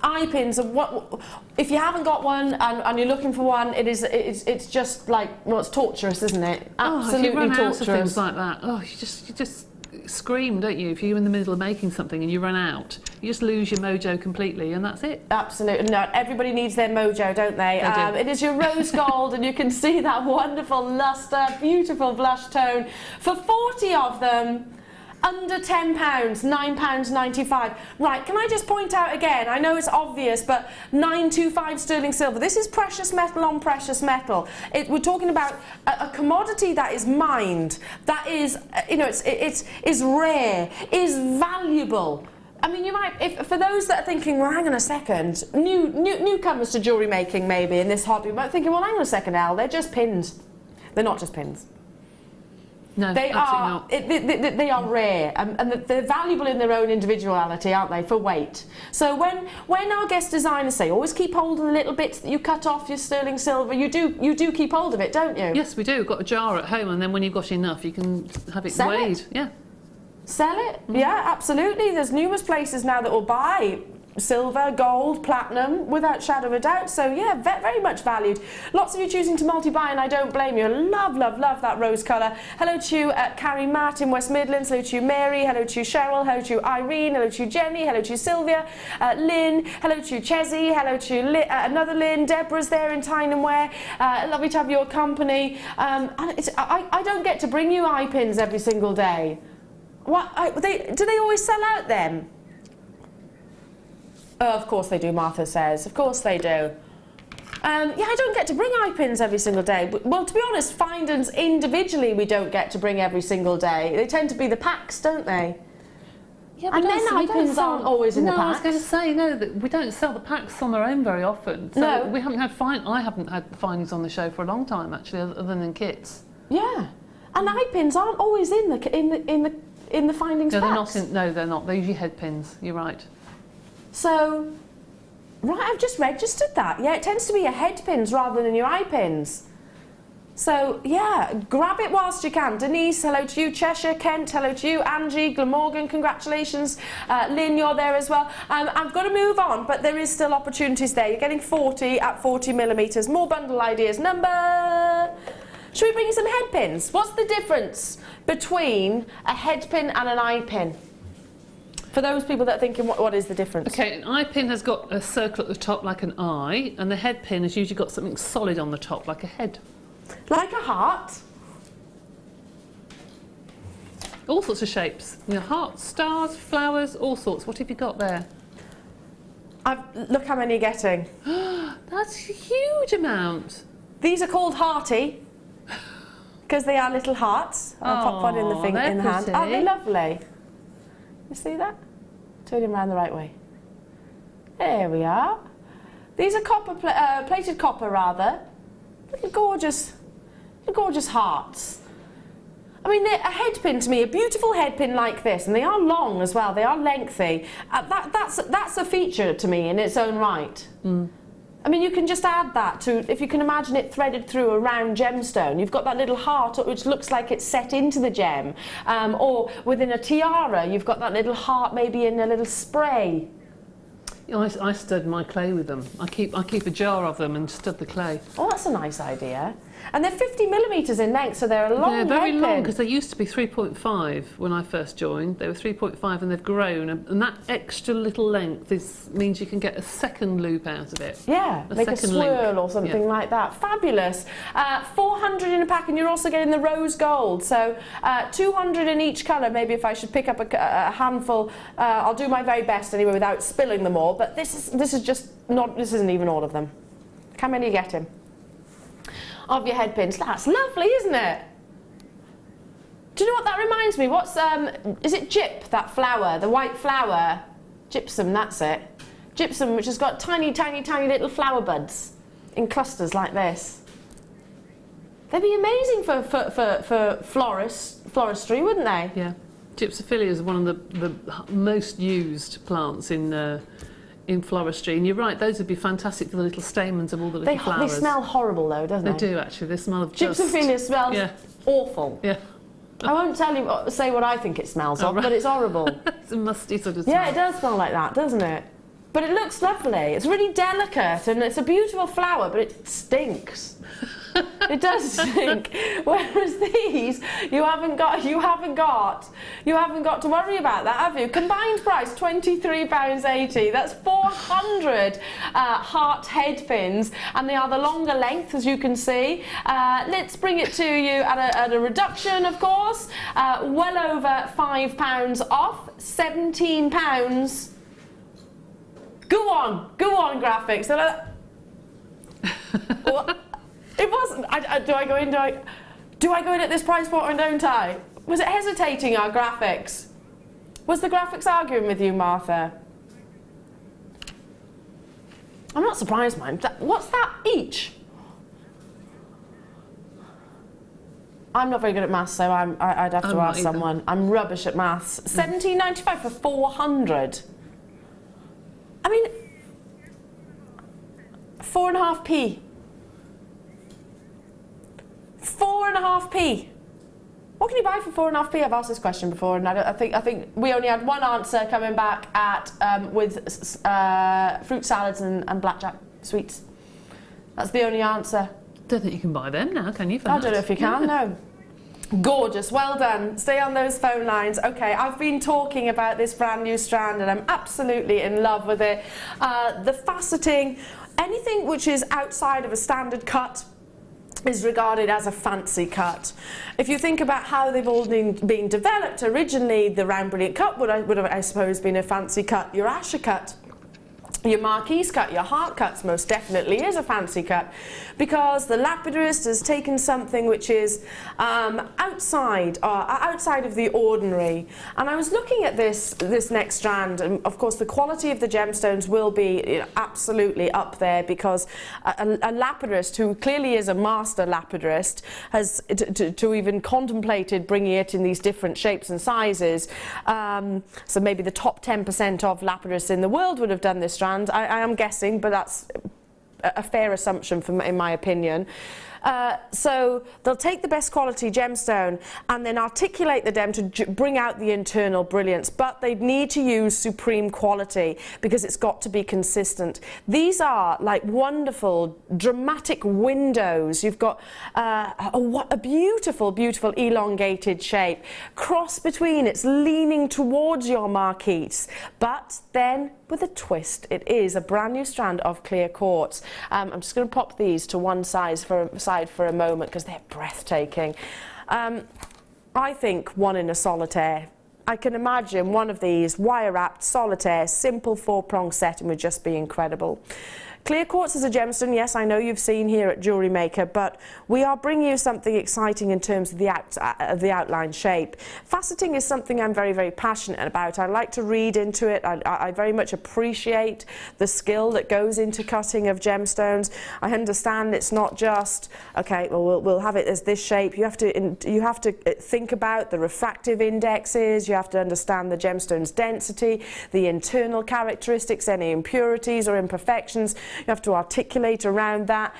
Eye pins are what? If you haven't got one and you're looking for one, it's just like, well, it's torturous, isn't it? Absolutely if you run torturous. out of things like that, you just scream, don't you? If you're in the middle of making something and you run out, you just lose your mojo completely, and that's it. Absolutely. No, everybody needs their mojo, don't they? They do. It is your rose gold, and you can see that wonderful lustre, beautiful blush tone. For 40 of them, under £10, £9.95. Right, can I just point out again, I know it's obvious, but 925 sterling silver. This is precious metal on precious metal. We're talking about a commodity that is mined, that is, is rare, is valuable. I mean, you might, for those that are thinking, well, hang on a second, newcomers to jewellery making maybe in this hobby, might thinking, well, hang on a second, Elle, they're just pins. They're not just pins. No, they are. They are rare, and they're valuable in their own individuality, aren't they? For weight. So when our guest designers say, always keep hold of the little bits that you cut off your sterling silver, you do keep hold of it, don't you? Yes, we do. We've got a jar at home, and then when you've got enough, you can have it weighed. Yeah. Sell it? Yeah, absolutely. There's numerous places now that will buy silver, gold, platinum, without shadow of a doubt. So yeah, very much valued. Lots of you choosing to multi-buy, and I don't blame you. Love that rose colour. Hello to you, Carrie Matt in West Midlands. Hello to you, Mary. Hello to you, Cheryl. Hello to you, Irene. Hello to you, Jenny. Hello to you, Sylvia. Lynn. Hello to you, Chessie. Hello to you, another Lynn. Deborah's there in Tyne and Ware. Lovely to have your company. And I don't get to bring you eye pins every single day. Do they always sell out then? Oh, of course they do, Martha says. Of course they do. Yeah, I don't get to bring eye pins every single day. Well, to be honest, findings individually we don't get to bring every single day. They tend to be the packs, don't they? Yeah, and then eye pins aren't always in the packs. I was going to say, no, that we don't sell the packs on their own very often. So no. We haven't had I haven't had findings on the show for a long time, actually, other than kits. Yeah. And eye pins aren't always in the findings packs. No, they're not. They're usually head pins. You're right. So, right, I've just registered that. Yeah, it tends to be your head pins rather than your eye pins. So, yeah, grab it whilst you can. Denise, hello to you. Cheshire, Kent, hello to you. Angie, Glamorgan, congratulations. Lynn, you're there as well. I've got to move on, but there is still opportunities there. You're getting 40 at 40 millimetres. More bundle ideas. Number... Should we bring you some head pins? What's the difference between a head pin and an eye pin? For those people that are thinking, what is the difference? Okay, an eye pin has got a circle at the top like an eye, and the head pin has usually got something solid on the top like a head. Like a heart? All sorts of shapes. You know, hearts, stars, flowers, all sorts. What have you got there? Look how many you're getting. That's a huge amount. These are called hearty because they are little hearts. I'll pop one in the hand. Aren't they lovely? You see that? Turn him around the right way. There we are. These are copper, plated copper rather. Little gorgeous hearts. I mean, a headpin to me, a beautiful headpin like this, and they are long as well. They are lengthy. That's a feature to me in its own right. Mm. I mean, you can just add that to, if you can imagine it threaded through a round gemstone. You've got that little heart which looks like it's set into the gem. Or within a tiara, you've got that little heart maybe in a little spray. You know, I stud my clay with them. I keep a jar of them and stud the clay. Oh, that's a nice idea. And they're 50 millimetres in length, so they're a long headpin. They're very long, because they used to be 3.5 when I first joined. They were 3.5 and they've grown, and that extra little length means you can get a second loop out of it. Yeah, make a swirl or something like that. Fabulous. 400 in a pack, and you're also getting the rose gold. So 200 in each colour. Maybe if I should pick up a handful, I'll do my very best anyway without spilling them all. But this isn't even all of them. How many are you getting? Of your headpins. That's lovely, isn't it? Do you know what that reminds me? What's is it gyp, that flower, the white flower? Gypsum, that's it. Gypsum, which has got tiny, tiny, tiny little flower buds in clusters like this. They'd be amazing for floristry, wouldn't they? Yeah. Gypsophilia is one of the most used plants in floristry, and you're right, those would be fantastic for the little stamens of all the little flowers. They smell horrible though, don't they? They do actually, they smell of just... Gypsophilia smells awful. Yeah. I won't say what I think it smells of, but it's horrible. It's a musty sort of smell. Yeah, it does smell like that, doesn't it? But it looks lovely. It's really delicate and it's a beautiful flower, but it stinks. It does stink. Whereas these, you haven't got to worry about that, have you? Combined price £23.80. That's 400 heart headpins, and they are the longer length, as you can see. Let's bring it to you at a reduction, of course. Well over £5 off, £17. Go on, graphics. What? It wasn't. Do I go in at this price point or don't I? Was it hesitating, our graphics? Was the graphics arguing with you, Martha? I'm not surprised, man. What's that each? I'm not very good at maths, so I'd have to ask someone. I'm rubbish at maths. £17.95 for 400. I mean, 4.5p. 4.5p. What can you buy for 4.5p? I've asked this question before, and I think we only had one answer coming back at with fruit salads and blackjack sweets. That's the only answer. Don't think you can buy them now, can you? I don't know if you can. No. Gorgeous, well done. Stay on those phone lines. Okay, I've been talking about this brand new strand and I'm absolutely in love with it. The faceting, anything which is outside of a standard cut is regarded as a fancy cut. If you think about how they've all been developed, originally the round brilliant cut would have, I suppose, been a fancy cut. Your Asher cut, your Marquise cut, your heart cuts most definitely is a fancy cut, because the lapidurist has taken something which is outside of the ordinary. And I was looking at this next strand, and of course the quality of the gemstones will be absolutely up there, because a lapidurist who clearly is a master lapidurist has to even contemplated bringing it in these different shapes and sizes. So maybe the top 10% of lapidurists in the world would have done this strand. I am guessing, but that's a fair assumption in my opinion. So they'll take the best quality gemstone and then articulate the gem to bring out the internal brilliance, but they need to use supreme quality because it's got to be consistent. These are like wonderful dramatic windows. You've got a beautiful, beautiful elongated shape. Cross between, it's leaning towards your marquise, but then with a twist. It is a brand new strand of clear quartz. I'm just going to pop these to one side for a moment because they're breathtaking. I think one in a solitaire. I can imagine one of these wire wrapped solitaire, simple 4-prong setting would just be incredible. Clear quartz is a gemstone, yes, I know you've seen here at Jewellery Maker, but we are bringing you something exciting in terms of the outline shape. Faceting is something I'm very, very passionate about. I like to read into it. I very much appreciate the skill that goes into cutting of gemstones. I understand it's not just, okay, well, we'll have it as this shape. You have to think about the refractive indexes. You have to understand the gemstone's density, the internal characteristics, any impurities or imperfections. You have to articulate around that.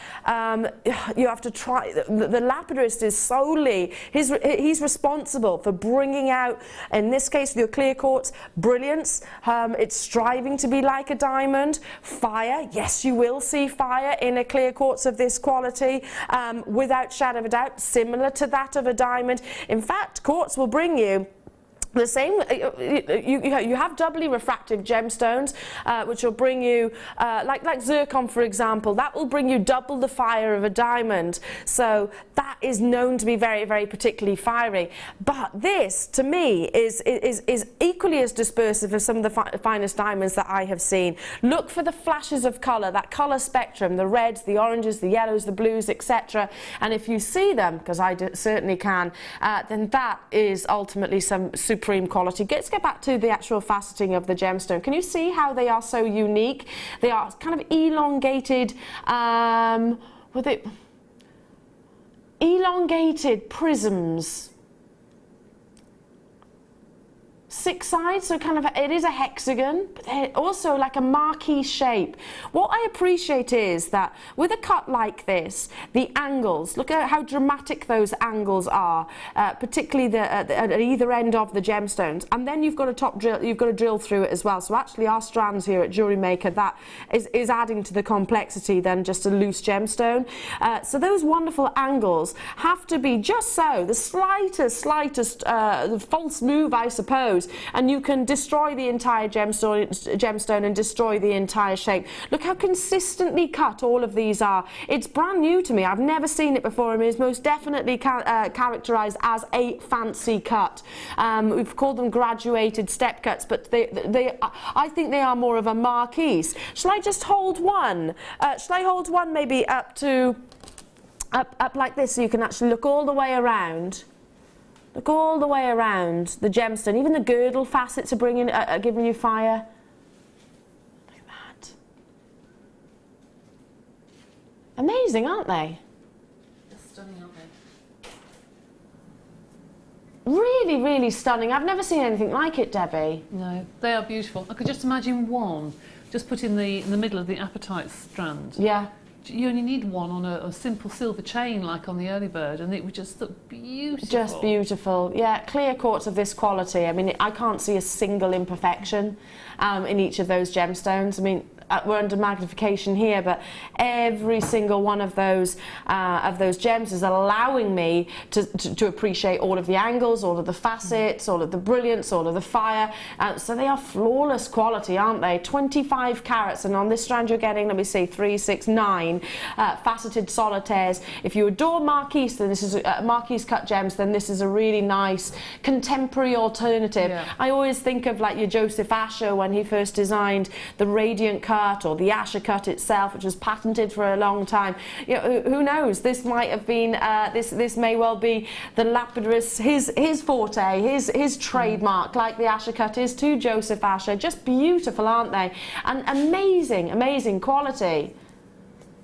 You have to try. The lapidist is solely, he's responsible for bringing out, in this case with your clear quartz, brilliance. It's striving to be like a diamond. Fire, yes, you will see fire in a clear quartz of this quality, without shadow of a doubt, similar to that of a diamond. In fact, quartz will bring you the same. You have doubly refractive gemstones, which will bring you, like zircon, for example, that will bring you double the fire of a diamond. So that is known to be very, very particularly fiery. But this, to me, is equally as dispersive as some of the finest diamonds that I have seen. Look for the flashes of colour, that colour spectrum, the reds, the oranges, the yellows, the blues, etc. And if you see them, because I certainly can, then that is ultimately some supreme quality. Let's get back to the actual faceting of the gemstone. Can you see how they are so unique? They are kind of elongated, elongated prisms. 6 sides, so kind of, it is a hexagon, but they're also like a marquee shape. What I appreciate is that with a cut like this, the angles, look at how dramatic those angles are, particularly at either end of the gemstones. And then you've got to drill through it as well. So actually our strands here at Jewellery Maker, that is adding to the complexity than just a loose gemstone. So those wonderful angles have to be just so, the slightest false move, I suppose, and you can destroy the entire gemstone and destroy the entire shape. Look how consistently cut all of these are. It's brand new to me. I've never seen it before, and it is most definitely characterised as a fancy cut. We've called them graduated step cuts, but I think they are more of a marquise. Shall I just hold one? Shall I hold one maybe up like this, so you can actually look all the way around? Look all the way around the gemstone. Even the girdle facets are giving you fire. Look at that. Amazing, aren't they? They're stunning, aren't they? Really, really stunning. I've never seen anything like it, Debbie. No, they are beautiful. I could just imagine one, just put in the middle of the apatite strand. Yeah. You only need one on a simple silver chain like on the early bird, and it would just look beautiful. Just beautiful, yeah. Clear quartz of this quality. I mean, I can't see a single imperfection in each of those gemstones. I mean, we're under magnification here, but every single one of those gems is allowing me to appreciate all of the angles, all of the facets, all of the brilliance, all of the fire. So they are flawless quality, aren't they? 25 carats, and on this strand you're getting, let me see, 3, 6, 9 faceted solitaires. If you adore marquise, then this is marquise cut gems, then this is a really nice contemporary alternative. Yeah. I always think of like your Joseph Asher when he first designed the radiant cut, or the Asher cut itself, which was patented for a long time. You know, who knows? This might have been this may well be the lapidist, his forte, his trademark, like the Asher cut is to Joseph Asher. Just beautiful, aren't they? And amazing quality.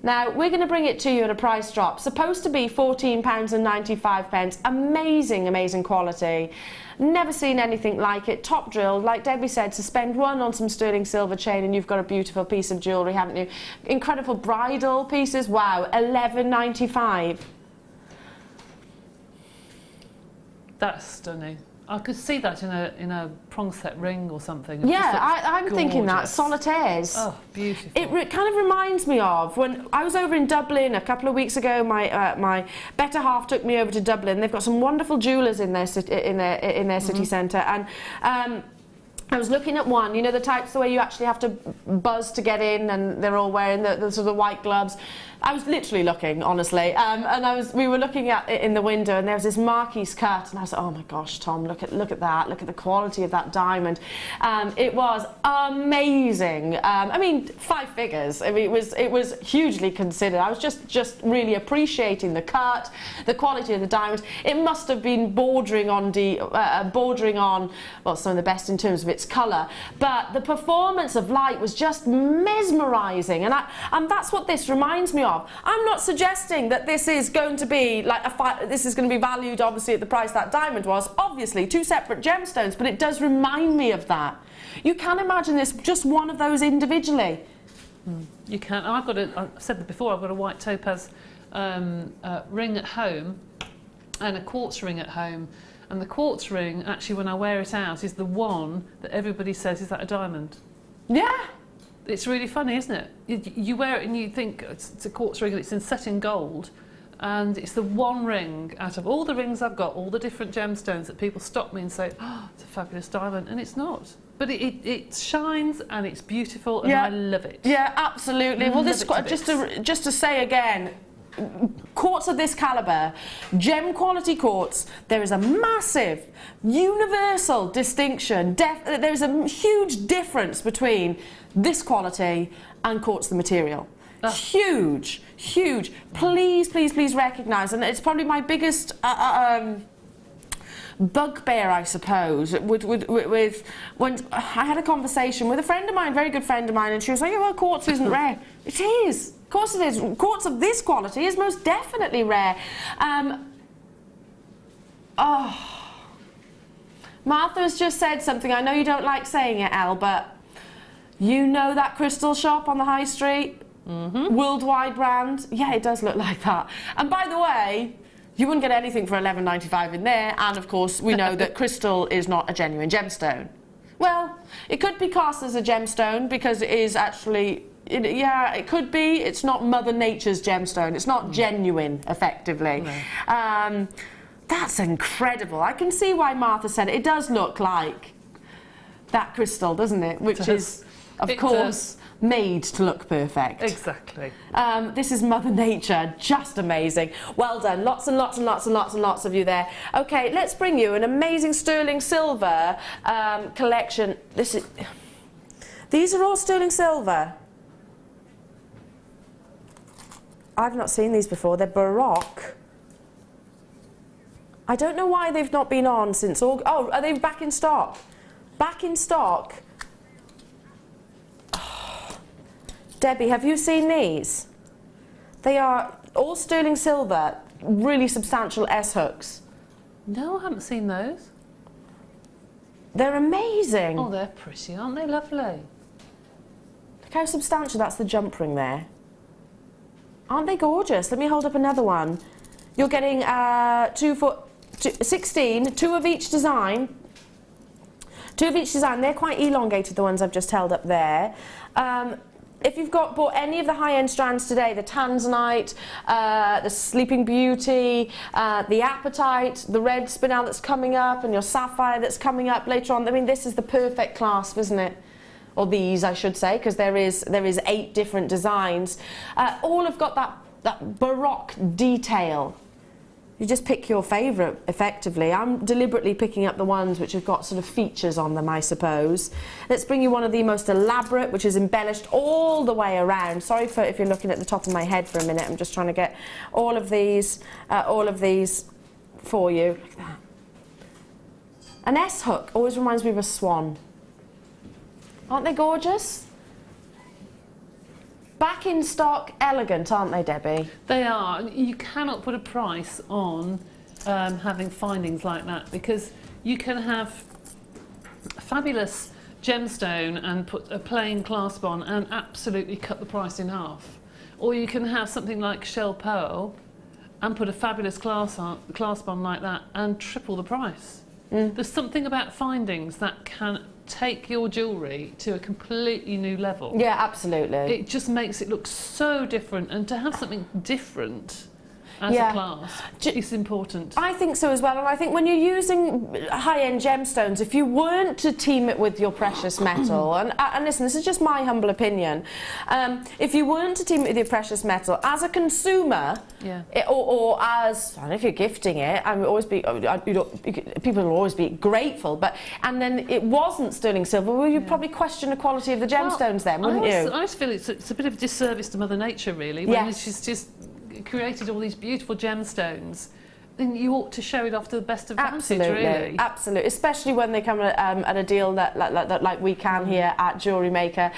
Now, we're going to bring it to you at a price drop. Supposed to be £14.95. Amazing quality. Never seen anything like it. Top drilled, like Debbie said, suspend one on some sterling silver chain and you've got a beautiful piece of jewellery, haven't you? Incredible bridal pieces. Wow, £11.95. That's stunning. I could see that in a prong set ring or something. Yeah, I'm thinking that. Solitaires. Oh, beautiful. It kind of reminds me of when I was over in Dublin a couple of weeks ago. My better half took me over to Dublin. They've got some wonderful jewellers in their city centre, and I was looking at one, you know, the types where you actually have to buzz to get in, and they're all wearing the sort of white gloves. I was literally looking, honestly, and we were looking at it in the window, and there was this Marquise cut, and I was like, oh my gosh, Tom, look at that, look at the quality of that diamond. It was amazing. I mean, 5 figures. I mean, it was hugely considered. I was just really appreciating the cut, the quality of the diamond. It must have been bordering on well, some of the best in terms of its colour, but the performance of light was just mesmerising, and that's what this reminds me of. I'm not suggesting that this is going to be like this is going to be valued obviously at the price that diamond was. Obviously, 2 separate gemstones, but it does remind me of that. You can imagine this just one of those individually. You can. I've said it before, I've got a white topaz ring at home and a quartz ring at home. And the quartz ring, actually, when I wear it out, is the one that everybody says, is that a diamond? Yeah. It's really funny, isn't it? You wear it and you think it's a quartz ring and it's set in gold, and it's the one ring out of all the rings I've got, all the different gemstones, that people stop me and say, oh, it's a fabulous diamond, and it's not. But it shines and it's beautiful, and I love it. Yeah, absolutely. Well, this just to say again, quartz of this calibre, gem quality quartz, there is a massive universal distinction. There's a huge difference between this quality and quartz the material. Huge, huge. Please, please, please recognise, and it's probably my biggest bugbear, I suppose, with when I had a conversation with a friend of mine, very good friend of mine, and she was like, oh, well, quartz isn't rare. It is. Of course it is. Quartz of this quality is most definitely rare. Martha has just said something. I know you don't like saying it, Elle, but you know that crystal shop on the high street? Mm-hmm. Worldwide brand? Yeah, it does look like that. And by the way, you wouldn't get anything for $11.95 in there, and of course we know that crystal is not a genuine gemstone. Well, it could be classed as a gemstone because it is actually, yeah, it could be. It's not Mother Nature's gemstone. It's not genuine, effectively. No. That's incredible. I can see why Martha said it. It does look like that crystal, doesn't it? Which is, of course, made to look perfect. Exactly. This is Mother Nature, just amazing. Well done, lots and lots and lots and lots and lots of you there. Okay, let's bring you an amazing sterling silver collection. These are all sterling silver. I've not seen these before. They're Baroque. I don't know why they've not been on since August. Oh, are they back in stock? Back in stock. Debbie, have you seen these? They are all sterling silver, really substantial S-hooks. No, I haven't seen those. They're amazing. Oh, they're pretty, aren't they? Lovely. Look how substantial, that's the jump ring there. Aren't they gorgeous? Let me hold up another one. You're getting 16, 2 of each design. 2 of each design. They're quite elongated, the ones I've just held up there. If you've bought any of the high-end strands today, the tanzanite, the Sleeping Beauty, the apatite, the red spinel that's coming up, and your sapphire that's coming up later on, I mean, this is the perfect clasp, isn't it? Or these, I should say, because there is 8 different designs. All have got that Baroque detail. You just pick your favourite, effectively. I'm deliberately picking up the ones which have got sort of features on them, I suppose. Let's bring you one of the most elaborate, which is embellished all the way around. Sorry if you're looking at the top of my head for a minute. I'm just trying to get all of these for you. Look at that. An S-hook always reminds me of a swan. Aren't they gorgeous? Back in stock, elegant, aren't they, Debbie? They are. You cannot put a price on having findings like that, because you can have a fabulous gemstone and put a plain clasp on and absolutely cut the price in half. Or you can have something like shell pearl and put a fabulous clasp on like that and triple the price. There's something about findings that can take your jewellery to a completely new level. Yeah, absolutely. It just makes it look so different, and to have something different as a class is important. I think so as well, and I think when you're using high-end gemstones, if you weren't to team it with your precious metal, and listen, this is just my humble opinion, if you weren't to team it with your precious metal, as a consumer, or as, I don't know if you're gifting it, and always be, people will always be grateful, and then it wasn't sterling silver, well, you'd probably question the quality of the gemstones then, wouldn't you? I always feel it's a bit of a disservice to Mother Nature, really, when she's just created all these beautiful gemstones. Then you ought to show it off to the best advantage, really. Absolutely, especially when they come at a deal that like we can here at Jewellery Maker.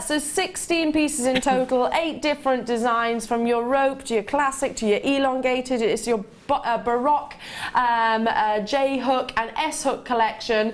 So 16 pieces in total, 8 different designs, from your rope to your classic to your elongated. It's your Baroque, J-hook and S-hook collection.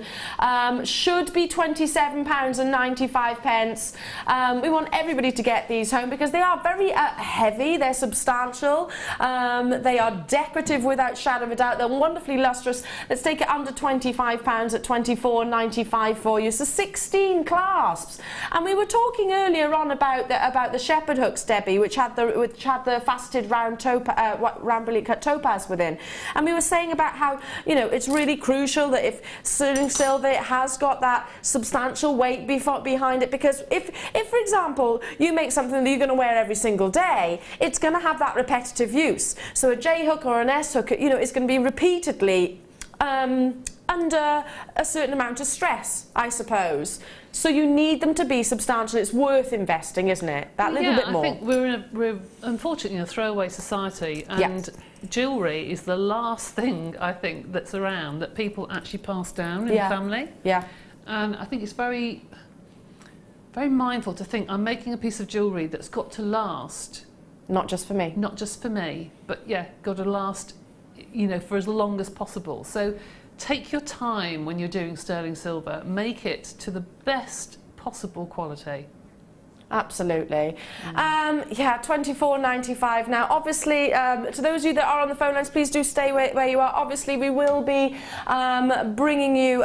Should be £27.95. We want everybody to get these home because they are very heavy, they're substantial, they are decorative without shadow of a doubt, they're wonderfully lustrous. Let's take it under £25 at £24.95 for you. So 16 clasps. And we were talking earlier on about the shepherd hooks, Debbie, which had the faceted round brilliant cut topaz within, and we were saying about how, you know, it's really crucial that if sterling silver, it has got that substantial weight behind it, because if for example you make something that you're going to wear every single day, it's going to have that repetitive use. So a J hook or an S hook, you know, it's going to be repeatedly under a certain amount of stress, I suppose. So you need them to be substantial. It's worth investing, isn't it? That little bit more. I think we're unfortunately in a throwaway society, and jewellery is the last thing, I think, that's around that people actually pass down in the family. Yeah. And I think it's very, very mindful to think, I'm making a piece of jewellery that's got to last. Not just for me. Not just for me, but got to last, you know, for as long as possible. So take your time when you're doing sterling silver. Make it to the best possible quality. Absolutely. Yeah, £24.95 now. Obviously, to those of you that are on the phone lines, please do stay where you are. Obviously, we will be bringing you,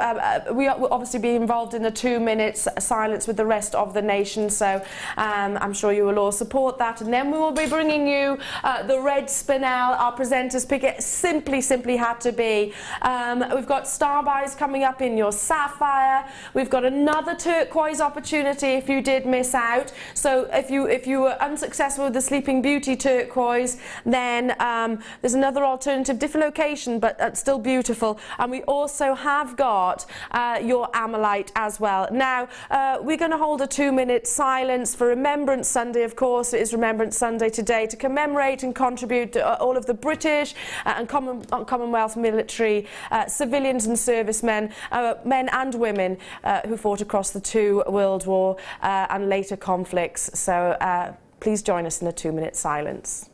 we will obviously be involved in the 2 minutes silence with the rest of the nation, so I'm sure you will all support that. And then we will be bringing you the red Spinel, our presenter's pick. It simply had to be. We've got star buys coming up in your Sapphire. We've got another turquoise opportunity if you did miss out. So if you were unsuccessful with the Sleeping Beauty turquoise, then there's another alternative, different location, but still beautiful. And we also have got your Ammolite as well. Now, we're going to hold a 2-minute silence for Remembrance Sunday, of course. It is Remembrance Sunday today, to commemorate and contribute to all of the British and Commonwealth military, civilians and servicemen, men and women who fought across the 2 World War and later conflicts. So please join us in a 2-minute silence.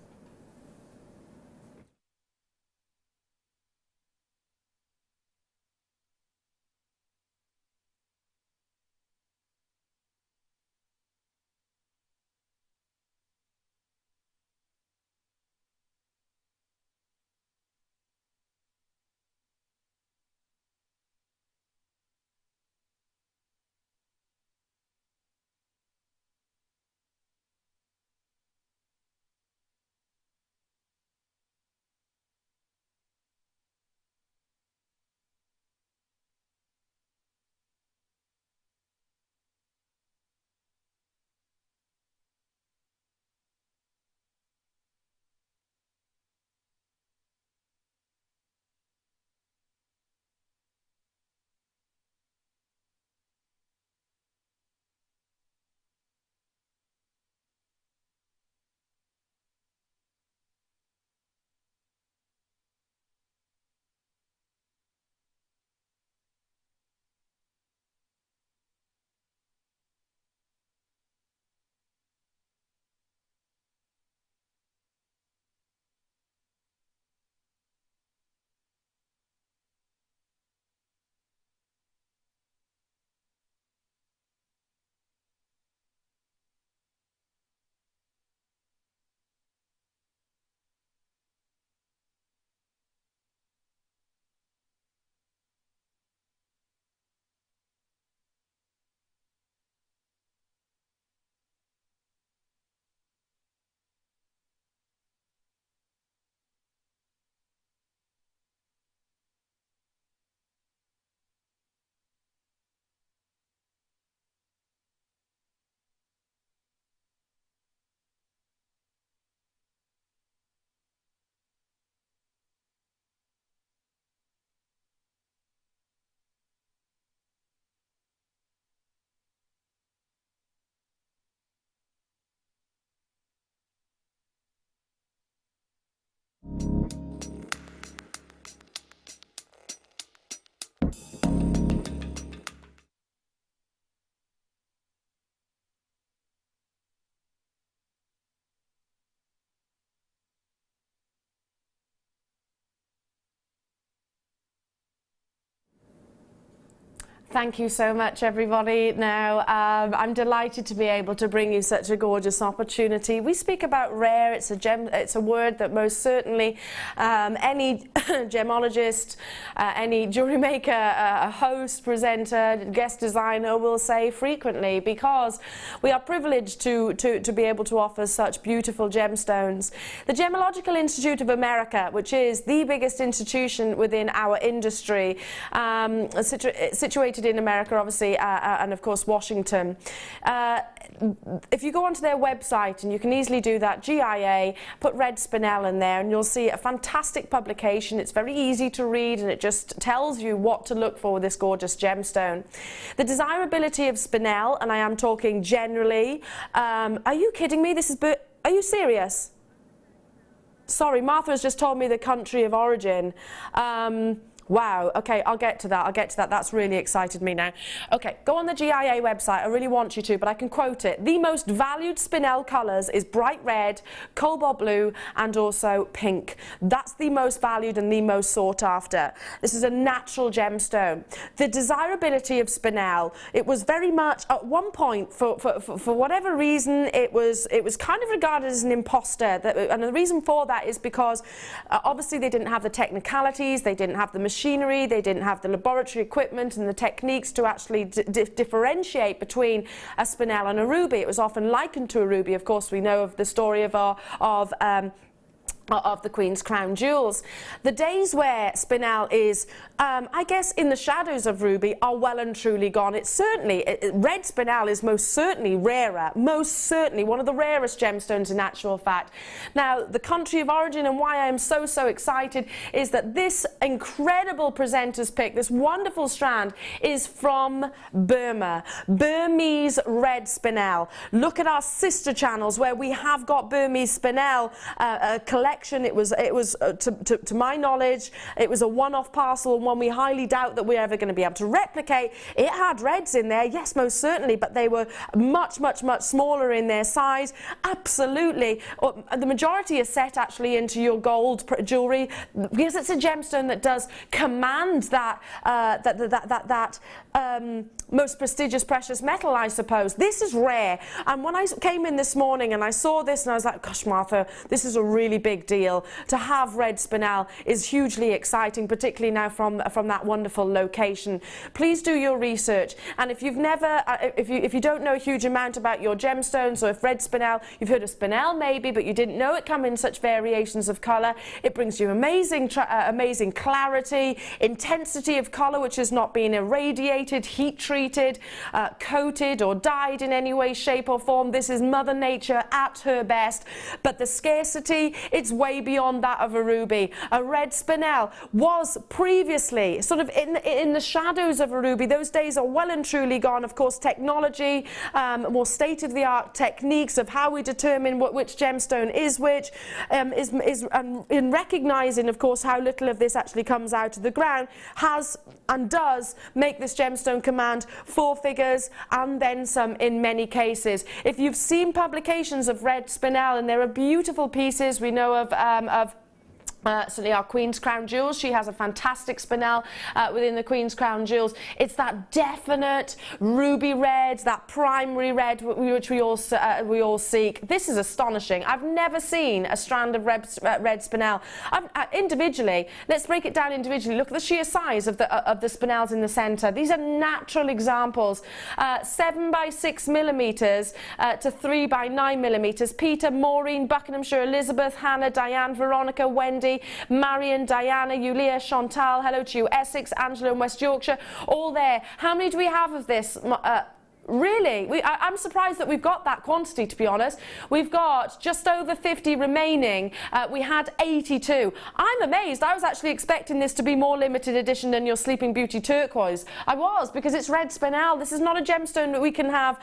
Thank you so much, everybody. Now, I'm delighted to be able to bring you such a gorgeous opportunity. We speak about rare. It's a word that most certainly any gemologist, any jewellery maker, host, presenter, guest designer will say frequently, because we are privileged to be able to offer such beautiful gemstones. The Gemological Institute of America, which is the biggest institution within our industry, situated in America, obviously, and of course Washington. If you go onto their website, and you can easily do that, GIA, put red Spinel in there, and you'll see a fantastic publication. It's very easy to read, and it just tells you what to look for with this gorgeous gemstone. The desirability of Spinel, and I am talking generally. Are you kidding me? Are you serious? Sorry, Martha has just told me the country of origin. Wow, okay, I'll get to that. That's really excited me now. Okay, go on the GIA website. I really want you to, but I can quote it. The most valued Spinel colours is bright red, cobalt blue, and also pink. That's the most valued and the most sought after. This is a natural gemstone. The desirability of Spinel, it was very much, at one point, for whatever reason, it was kind of regarded as an imposter. And the reason for that is because, obviously, they didn't have the technicalities, they didn't have the machinery, they didn't have the laboratory equipment and the techniques to actually differentiate between a Spinel and a ruby. It was often likened to a ruby. Of course, we know of the story of the Queen's Crown Jewels. The days where Spinel is, I guess, in the shadows of ruby are well and truly gone. It's certainly, red Spinel is most certainly rarer, most certainly one of the rarest gemstones in actual fact. Now, the country of origin, and why I am so excited, is that this incredible presenter's pick, this wonderful strand, is from Burma. Burmese red Spinel. Look at our sister channels where we have got Burmese Spinel collection. It was to my knowledge, it was a one-off parcel, and one we highly doubt that we're ever going to be able to replicate. It had reds in there, yes, most certainly, but they were much smaller in their size. Absolutely, the majority is set actually into your gold jewellery, because it's a gemstone that does command that most prestigious precious metal, I suppose. This is rare, and when I came in this morning and I saw this, and I was like, gosh, Martha, this is a really big deal. To have red Spinel is hugely exciting, particularly now from that wonderful location. Please do your research, and if you've never, if you don't know a huge amount about your gemstones, or if red Spinel, you've heard of Spinel maybe, but you didn't know it come in such variations of colour, it brings you amazing clarity, intensity of colour which has not been irradiated, heat treated, coated or dyed in any way, shape or form. This is Mother Nature at her best, but the scarcity, it's way beyond that of a ruby. A red Spinel was previously sort of in the shadows of a ruby. Those days are well and truly gone. Of course, technology, more state-of-the-art techniques of how we determine which gemstone is which, in recognising, of course, how little of this actually comes out of the ground, has and does make this gemstone command 4 figures and then some in many cases. If you've seen publications of red Spinel, and there are beautiful pieces, we know of certainly our Queen's Crown Jewels. She has a fantastic Spinel within the Queen's Crown Jewels. It's that definite ruby red, that primary red which we all seek. This is astonishing. I've never seen a strand of red Spinel individually. Let's break it down individually. Look at the sheer size of the Spinels in the centre. These are natural examples. 7 by 6 millimetres to 3 by 9 millimetres. Peter, Maureen, Buckinghamshire, Elizabeth, Hannah, Diane, Veronica, Wendy, Marion, Diana, Yulia, Chantal, hello to you, Essex, Angela in West Yorkshire, all there. How many do we have of this? Really? I'm surprised that we've got that quantity, to be honest. We've got just over 50 remaining. We had 82. I'm amazed. I was actually expecting this to be more limited edition than your Sleeping Beauty Turquoise. I was, because it's red Spinel. This is not a gemstone that we can have,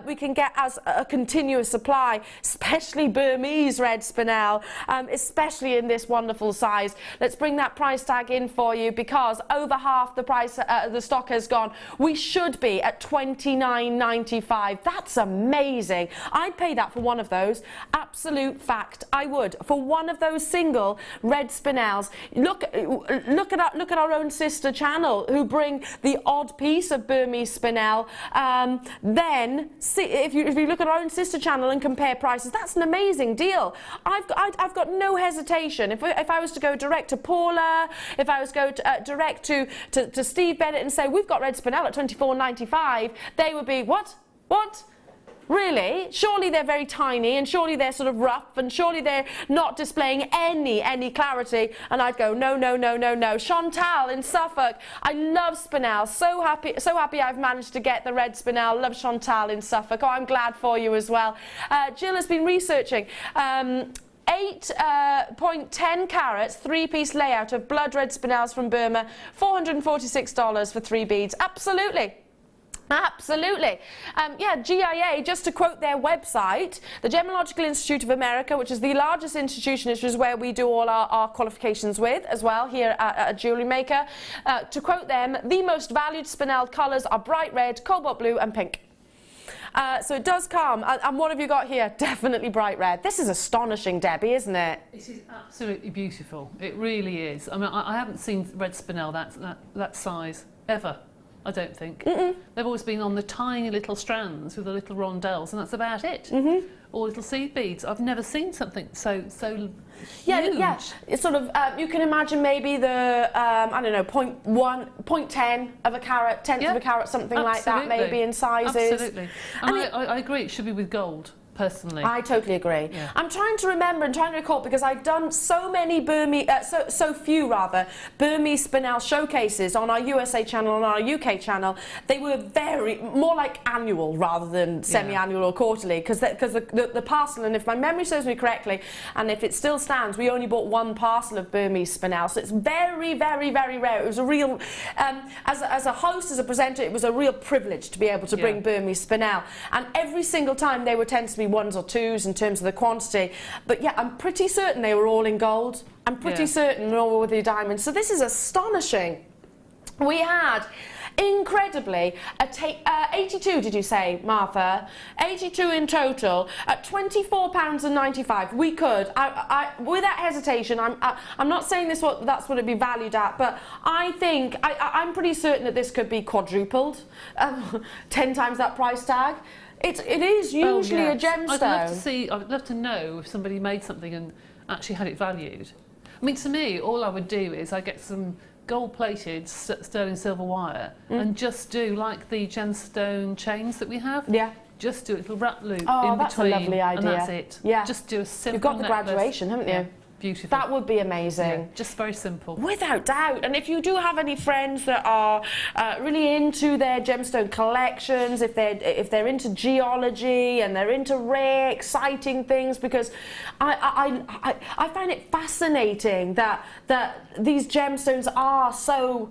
we can get as a continuous supply, especially Burmese red Spinel, especially in this wonderful size. Let's bring that price tag in for you, because over half the price, the stock has gone. We should be at £29 $9.95. That's amazing. I'd pay that for one of those. Absolute fact, I would. For one of those single red spinels. Look at our own sister channel who bring the odd piece of Burmese spinel. Then see if you look at our own sister channel and compare prices, that's an amazing deal. I've got no hesitation. If I was to go direct to Paula, if I was to go direct to Steve Bennett and say we've got red spinel at $24.95, they would be what? Really? Surely they're very tiny, and surely they're sort of rough, and surely they're not displaying any clarity. And I'd go, no. Chantal in Suffolk. I love spinel. So happy I've managed to get the red spinel. Love Chantal in Suffolk. Oh, I'm glad for you as well. Jill has been researching. 8.10 carats, 3-piece layout of blood red spinels from Burma, $446 for 3 beads. Absolutely. Absolutely. Yeah, GIA, just to quote their website, the Gemological Institute of America, which is the largest institution, which is where we do all our qualifications with as well here at Jewellery Maker. To quote them, the most valued spinel colours are bright red, cobalt blue and pink. So it does come. And what have you got here? Definitely bright red. This is astonishing, Debbie, isn't it? It is absolutely beautiful. It really is. I mean, I haven't seen red spinel that size ever. I don't think. They've always been on the tiny little strands with the little rondelles, and that's about it. Or little seed beads. I've never seen something so huge. Yeah. It's sort of, you can imagine maybe the, I don't know, 0.10 of a carat, tenth of a carat, something like that, maybe in sizes. Absolutely. And I agree, it should be with gold. Personally. I totally agree. Yeah. I'm trying to remember and trying to recall, because I've done so many so few Burmese spinel showcases on our USA channel and our UK channel. They were more like annual rather than semi-annual or quarterly, because the parcel, and if my memory serves me correctly, and if it still stands, we only bought one parcel of Burmese spinel, so it's very, very, very rare. It was a real, as a host, as a presenter, it was a real privilege to be able to bring Burmese spinel, and every single time they would tend to be ones or twos in terms of the quantity, but yeah, I'm pretty certain they were all in gold. I'm pretty certain they're all with the diamonds. So this is astonishing. We had, incredibly, 82, did you say, Martha? 82 in total at £24.95. We could, without hesitation, I'm not saying that's what it'd be valued at, but I think, I'm pretty certain that this could be quadrupled, 10 times that price tag. It is usually a gemstone. I'd love to know if somebody made something and actually had it valued. I mean, to me, all I would do is I get some gold-plated sterling silver wire and just do like the gemstone chains that we have. Yeah. Just do a little wrap loop in between. That's a lovely idea. And that's it. Yeah. Just do a simple You've got the necklace. graduation, haven't you? Yeah. Beautiful. That would be amazing. Yeah, just very simple. Without doubt. And if you do have any friends that are really into their gemstone collections, if they're into geology and they're into rare, exciting things, because I find it fascinating that these gemstones are so.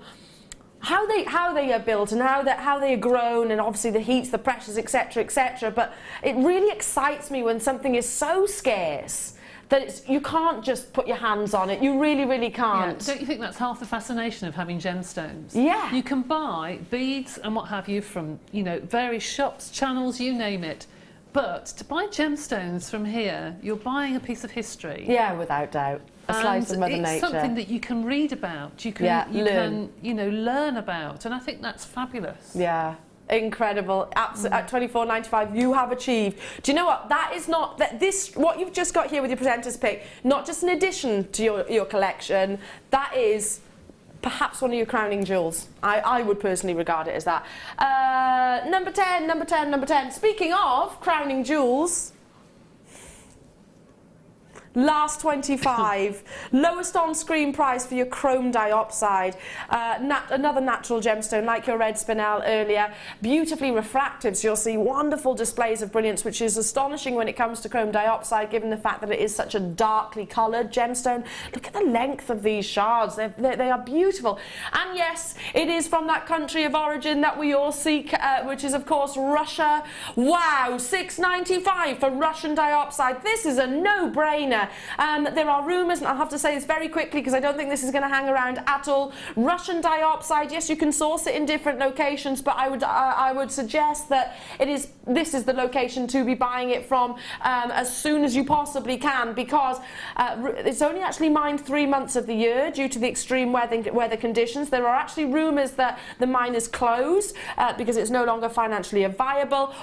How they are built and how they are grown, and obviously the heats, the pressures, etc., etc. But it really excites me when something is so scarce that you can't just put your hands on it. You really, really can't. Yeah. Don't you think that's half the fascination of having gemstones? Yeah. You can buy beads and what have you from, various shops, channels, you name it. But to buy gemstones from here, you're buying a piece of history. Yeah, without doubt. A slice of Mother Nature. It's something that you can read about. You can learn about. And I think that's fabulous. Yeah. Incredible. Absolutely. At $24.95, you have achieved. Do you know what? That is not what you've just got here with your presenter's pick, not just an addition to your collection. That is perhaps one of your crowning jewels. I would personally regard it as that. Number 10. Speaking of crowning jewels, last 25, lowest on-screen price for your chrome dioxide. Another natural gemstone like your red spinel earlier, beautifully refractive, so you'll see wonderful displays of brilliance, which is astonishing when it comes to chrome dioxide, given the fact that it is such a darkly coloured gemstone. Look at the length of these shards, they are beautiful. And yes, it is from that country of origin that we all seek, which is of course Russia. Wow, $6.95 for Russian dioxide. This is a no-brainer. sapphire. There are rumours, and I'll have to say this very quickly because I don't think this is going to hang around at all. Russian diopside, yes, you can source it in different locations, but I would suggest that this is the location to be buying it from as soon as you possibly can, because it's only actually mined 3 months of the year due to the extreme weather conditions. There are actually rumours that the mine is closed because it's no longer financially viable.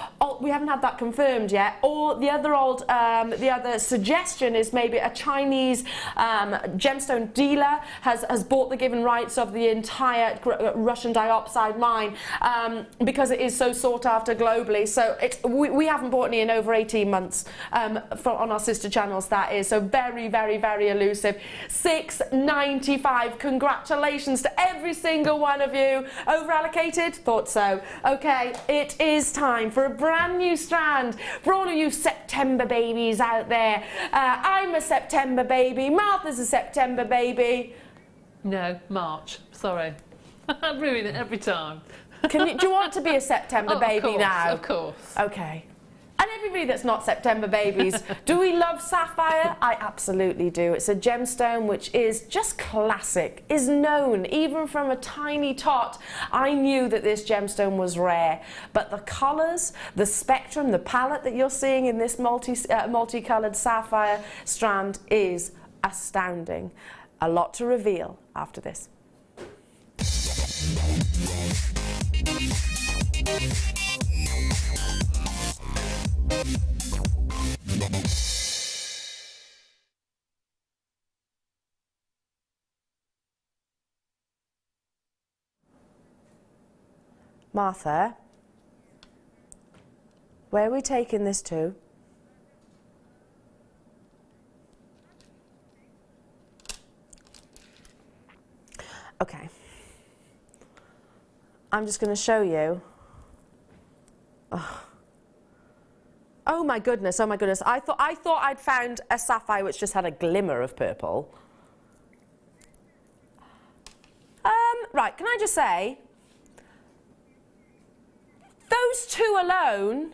We haven't had that confirmed yet. Or the other suggestion is maybe a Chinese gemstone dealer has bought the given rights of the entire Russian diopside mine because it is so sought after globally. So we haven't bought any in over 18 months on our sister channels, that is. So very, very, very elusive. $6.95. Congratulations to every single one of you. Over allocated? Thought so. Okay, it is time for a brand new strand for all of you September babies out there. I'm a September baby. Martha's a September baby. No, March. Sorry. I ruin it every time. Do you want to be a September baby now? Of course. Okay. And everybody that's not September babies, do we love sapphire? I absolutely do. It's a gemstone which is just classic, is known even from a tiny tot. I knew that this gemstone was rare, but the colours, the spectrum, the palette that you're seeing in this multicoloured sapphire strand is astounding. A lot to reveal after this. Martha, where are we taking this to? Okay. I'm just going to show you. Oh my goodness, oh my goodness. I thought I'd found a sapphire which just had a glimmer of purple. Right, can I just say, those two alone,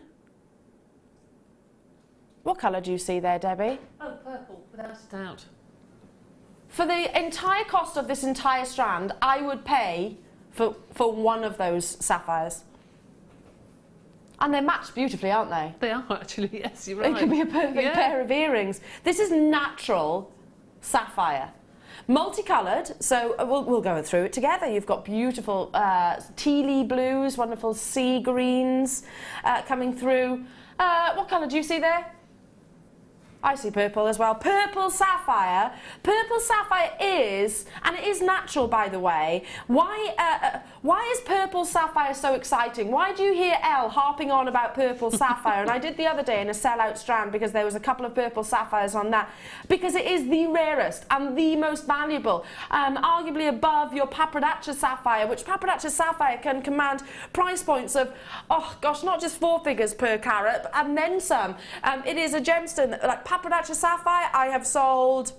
what colour do you see there, Debbie? Oh, purple, without a doubt. For the entire cost of this entire strand, I would pay for one of those sapphires. And they're matched beautifully, aren't they? They are actually, yes, you're right. It could be a perfect pair of earrings. This is natural sapphire. Multicoloured, so we'll go through it together. You've got beautiful tealy blues, wonderful sea greens coming through. What colour do you see there? I see purple as well. Purple sapphire. Purple sapphire is, and it is natural, by the way. Why is purple sapphire so exciting? Why do you hear Elle harping on about purple sapphire? And I did the other day in a sellout strand because there was a couple of purple sapphires on that. Because it is the rarest and the most valuable. Arguably above your Papradacha sapphire, which Papradacha sapphire can command price points of, oh gosh, not just 4 figures per carat, and then some. It is a gemstone that, like Papradacha sapphire, I have sold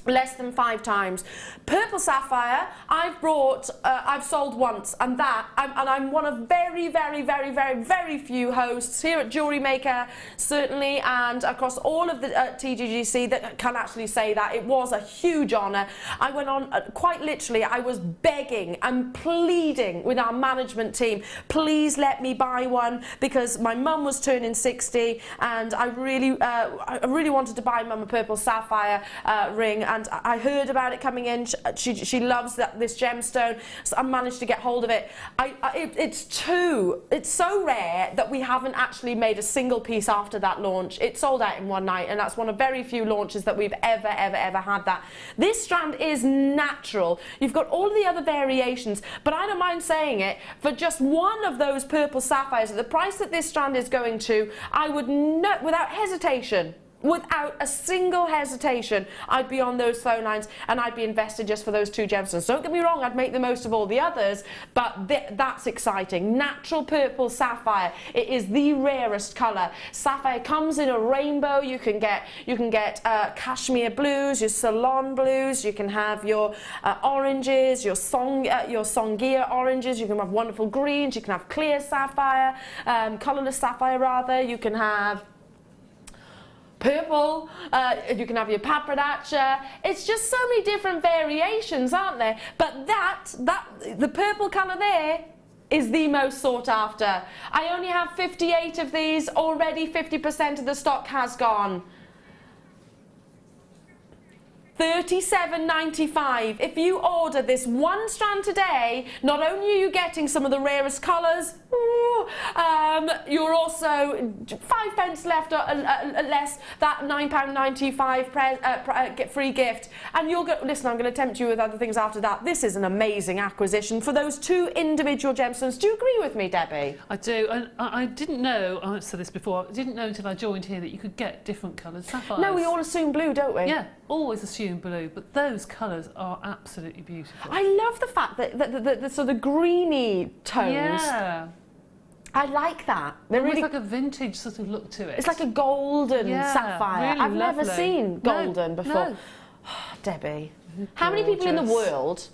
less than 5 times. Purple sapphire, I've sold once, and I'm one of very, very, very, very, very few hosts here at Jewellery Maker, certainly, and across all of the TGGC that can actually say that. It was a huge honour. I went on, quite literally, I was begging and pleading with our management team, please let me buy one, because my mum was turning 60, and I really wanted to buy mum a purple sapphire ring, and I heard about it coming in. She loves this gemstone, so I managed to get hold of it. It's so rare that we haven't actually made a single piece after that launch. It sold out in one night, and that's one of very few launches that we've ever had that. This strand is natural. You've got all the other variations, but I don't mind saying it, for just one of those purple sapphires at the price that this strand is going to, I would not, without hesitation, without a single hesitation, I'd be on those phone lines and I'd be invested just for those 2 gemstones. Don't get me wrong, I'd make the most of all the others, but that's exciting. Natural purple sapphire. It is the rarest colour. Sapphire comes in a rainbow. You can get cashmere blues, your salon blues. You can have your oranges, your Songia oranges. You can have wonderful greens. You can have clear sapphire, colourless sapphire rather. You can have purple, you can have your papradacha. It's just so many different variations, aren't there? But the purple colour there is the most sought after. I only have 58 of these. Already 50% of the stock has gone. $37.95. If you order this one strand today, not only are you getting some of the rarest colours, you're also 5 pence left or less, that £9.95 free gift. And you'll go, listen, I'm going to tempt you with other things after that. This is an amazing acquisition for those 2 individual gemstones. Do you agree with me, Debbie? I do. I didn't know, I've said this before, I didn't know until I joined here that you could get different coloured sapphires. No, we all assume blue, don't we? Yeah, always assume blue, but those colours are absolutely beautiful. I love the fact that the sort of greeny tones. Yeah. I like that. They're Almost really like a vintage sort of look to it. It's like a golden sapphire. Really I've lovely. never seen golden before. No. Debbie, how many people in the world?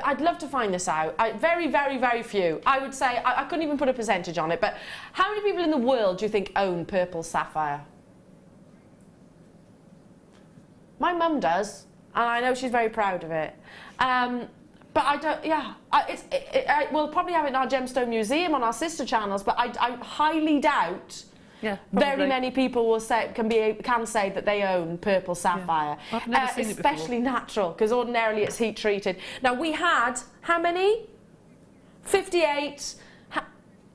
I'd love to find this out. Very, very, very few. I would say I couldn't even put a percentage on it. But how many people in the world do you think own purple sapphire? My mum does, and I know she's very proud of it. But I don't, we'll probably have it in our Gemstone Museum on our sister channels, but I highly doubt very many people will say, can say that they own purple sapphire. Yeah. I've never seen it before. Especially natural, because ordinarily it's heat treated. Now we had, how many? 58.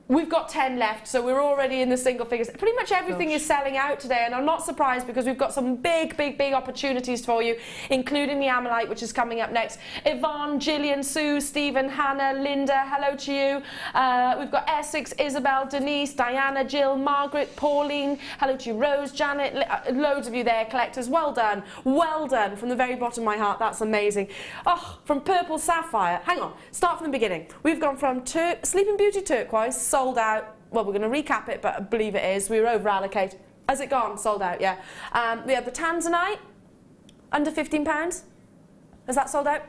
We've got 10 left, so we're already in the single figures. Pretty much everything is selling out today, and I'm not surprised because we've got some big, big, big opportunities for you, including the Ammolite, which is coming up next. Yvonne, Gillian, Sue, Stephen, Hannah, Linda, hello to you. We've got Essex, Isabel, Denise, Diana, Jill, Margaret, Pauline, hello to you, Rose, Janet, loads of you there, collectors. Well done from the very bottom of my heart. That's amazing. Oh, from purple sapphire. Hang on, start from the beginning. We've gone from Sleeping Beauty turquoise, sold out. Well, we're going to recap it, but I believe it is. We were over allocated. Has it gone? Sold out, yeah. We have the tanzanite, under £15. Has that sold out?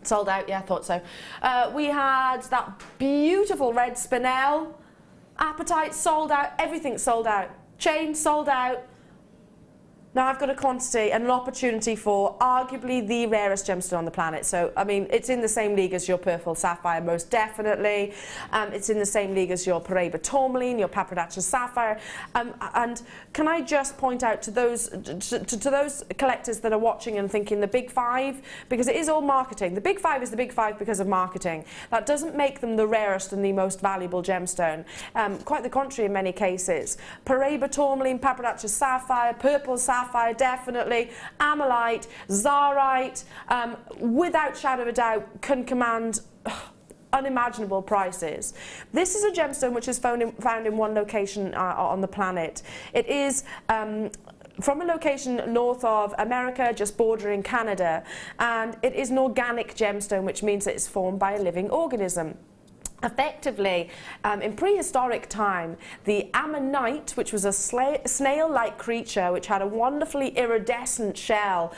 Sold out, yeah, I thought so. We had that beautiful red spinel. Apatite sold out. Everything sold out. Chain sold out. Now I've got a quantity and an opportunity for arguably the rarest gemstone on the planet. So, I mean, it's in the same league as your purple sapphire, most definitely. It's in the same league as your Paraiba tourmaline, your papradacha sapphire. And can I just point out to those to those collectors that are watching and thinking the big 5, because it is all marketing. The big 5 is the big 5 because of marketing. That doesn't make them the rarest and the most valuable gemstone. Quite the contrary in many cases. Paraiba tourmaline, papradacha sapphire, purple sapphire, definitely, Ammolite, Zarite, without shadow of a doubt, can command unimaginable prices. This is a gemstone which is found in one location on the planet. It is from a location north of America, just bordering Canada, and it is an organic gemstone, which means that it's formed by a living organism. Effectively, in prehistoric time, the ammonite, which was a snail-like creature which had a wonderfully iridescent shell,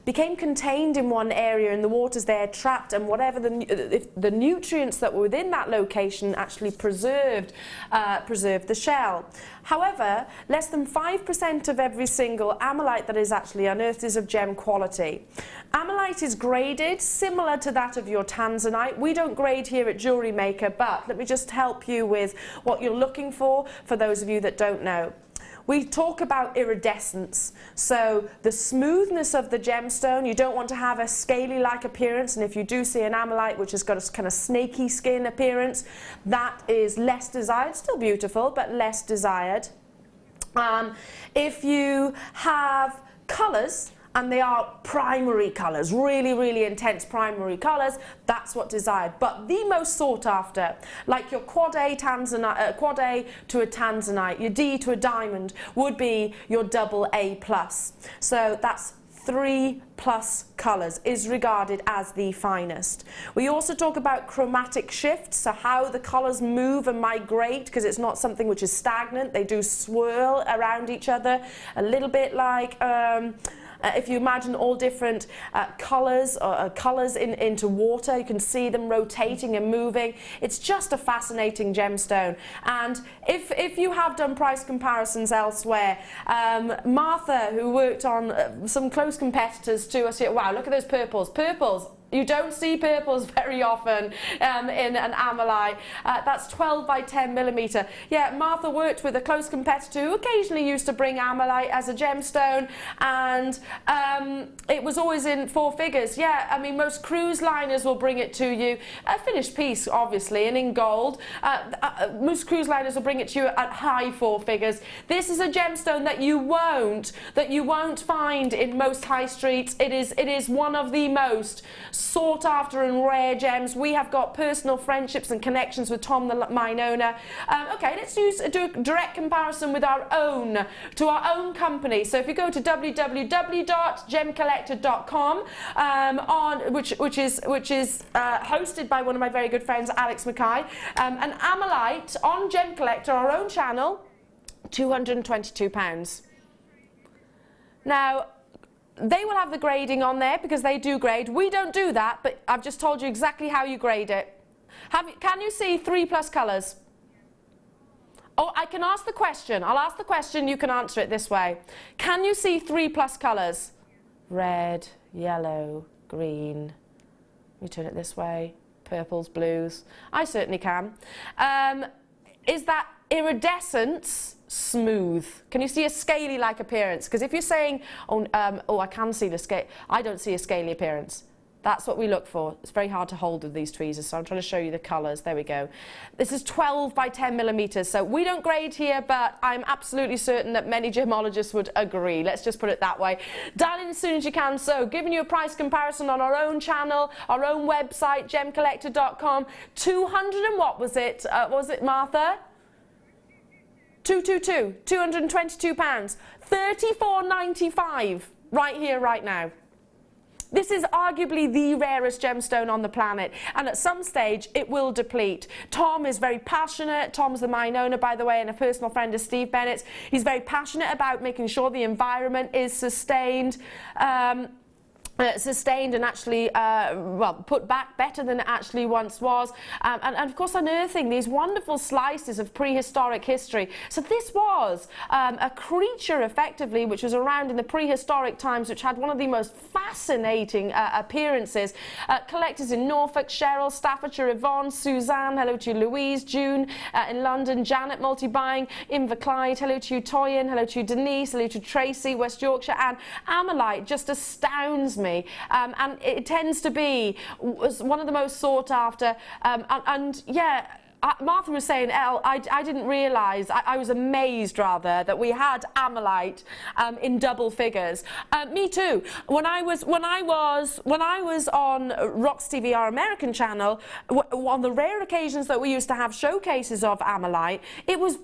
became contained in one area in the waters there, trapped, and whatever the nutrients that were within that location actually preserved the shell. However, less than 5% of every single ammolite that is actually unearthed is of gem quality. Ammolite is graded similar to that of your tanzanite. We don't grade here at Jewellery Maker, but let me just help you with what you're looking for those of you that don't know. We talk about iridescence, so the smoothness of the gemstone. You don't want to have a scaly-like appearance, and if you do see an ammolite which has got a kind of snaky skin appearance, that is less desired. Still beautiful, but less desired. If you have colours, and they are primary colours, really, really intense primary colours, that's what desired. But the most sought after, like your quad A to a tanzanite, your D to a diamond, would be your double A+. So that's 3+ colours, is regarded as the finest. We also talk about chromatic shifts, so how the colours move and migrate, because it's not something which is stagnant. They do swirl around each other, a little bit like If you imagine all different colours into water, you can see them rotating and moving. It's just a fascinating gemstone. And if you have done price comparisons elsewhere, Martha, who worked on some close competitors to us here, wow, look at those purples. Purples. You don't see purples very often in an Ammolite. That's 12 by 10 millimetre. Yeah, Martha worked with a close competitor who occasionally used to bring Ammolite as a gemstone, and it was always in 4 figures. Yeah, I mean, most cruise liners will bring it to you. A finished piece, obviously, and in gold. Most cruise liners will bring it to you at high 4 figures. This is a gemstone that you won't find in most high streets. It is one of the most sought after and rare gems. We have got personal friendships and connections with Tom, the mine owner. Okay, let's do a direct comparison with our own company. So if you go to www.gemcollector.com, which is hosted by one of my very good friends, Alex Mackay, an Ammolite on Gem Collector, our own channel, £222. Now, they will have the grading on there because they do grade. We don't do that, but I've just told you exactly how you grade it. Can you see 3+ colours? Oh, I can ask the question. I'll ask the question, you can answer it this way. Can you see 3+ colours? Red, yellow, green. Let me turn it this way. Purples, blues. I certainly can. Is that iridescence smooth? Can you see a scaly-like appearance? Because if you're saying, oh, I can see the scale, I don't see a scaly appearance. That's what we look for. It's very hard to hold with these tweezers, so I'm trying to show you the colours. There we go. This is 12 by 10 millimetres, so we don't grade here, but I'm absolutely certain that many gemologists would agree. Let's just put it that way. Dial in as soon as you can. So, giving you a price comparison on our own channel, our own website, gemcollector.com. 200 and what was it? Was it, Martha? 222, £222, $34.95 right here, right now. This is arguably the rarest gemstone on the planet, and at some stage it will deplete. Tom is very passionate. Tom's the mine owner, by the way, and a personal friend of Steve Bennett's. He's very passionate about making sure the environment is sustained. Sustained and actually, well, put back better than it actually once was. And of course unearthing these wonderful slices of prehistoric history. So this was a creature, effectively, which was around in the prehistoric times, which had one of the most fascinating appearances. Collectors in Norfolk, Cheryl, Staffordshire, Yvonne, Suzanne, hello to you, Louise, June, in London, Janet, multi-buying, Inverclyde, hello to you, Toyin, hello to you, Denise, hello to Tracy, West Yorkshire, and Ammolite just astounds me. And it tends to be one of the most sought after, and yeah, Martha was saying, Elle, I didn't realise, I was amazed rather, that we had Ammolite in double figures. Me too. When I was on Rocks TV, our American channel, on the rare occasions that we used to have showcases of Ammolite, it was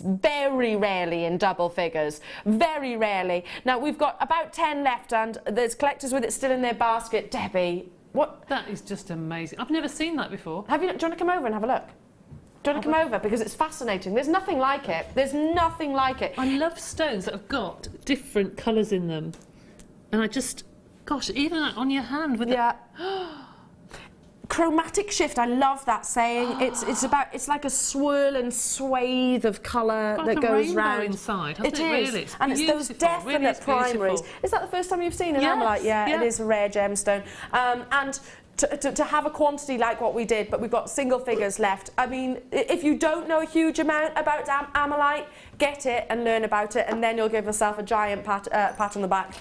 very rarely in double figures. Very rarely. Now we've got about 10 left, and there's collectors with it still in their basket. Debbie, what? That is just amazing. I've never seen that before. Have you? Do you want to come over and have a look? Do you want to come over? Because it's fascinating. There's nothing like it. There's nothing like it. I love stones that have got different colours in them. And I just, gosh, even on your hand with the... Chromatic shift, I love that saying. It's like a swirl and swathe of colour that goes round. Inside, it is, really? and it's those definite primaries. Is that the first time you've seen an Ammolite? Yeah, it is a rare gemstone. And to have a quantity like what we did, but we've got single figures left. I mean, if you don't know a huge amount about Ammolite, get it and learn about it, and then you'll give yourself a giant pat on the back.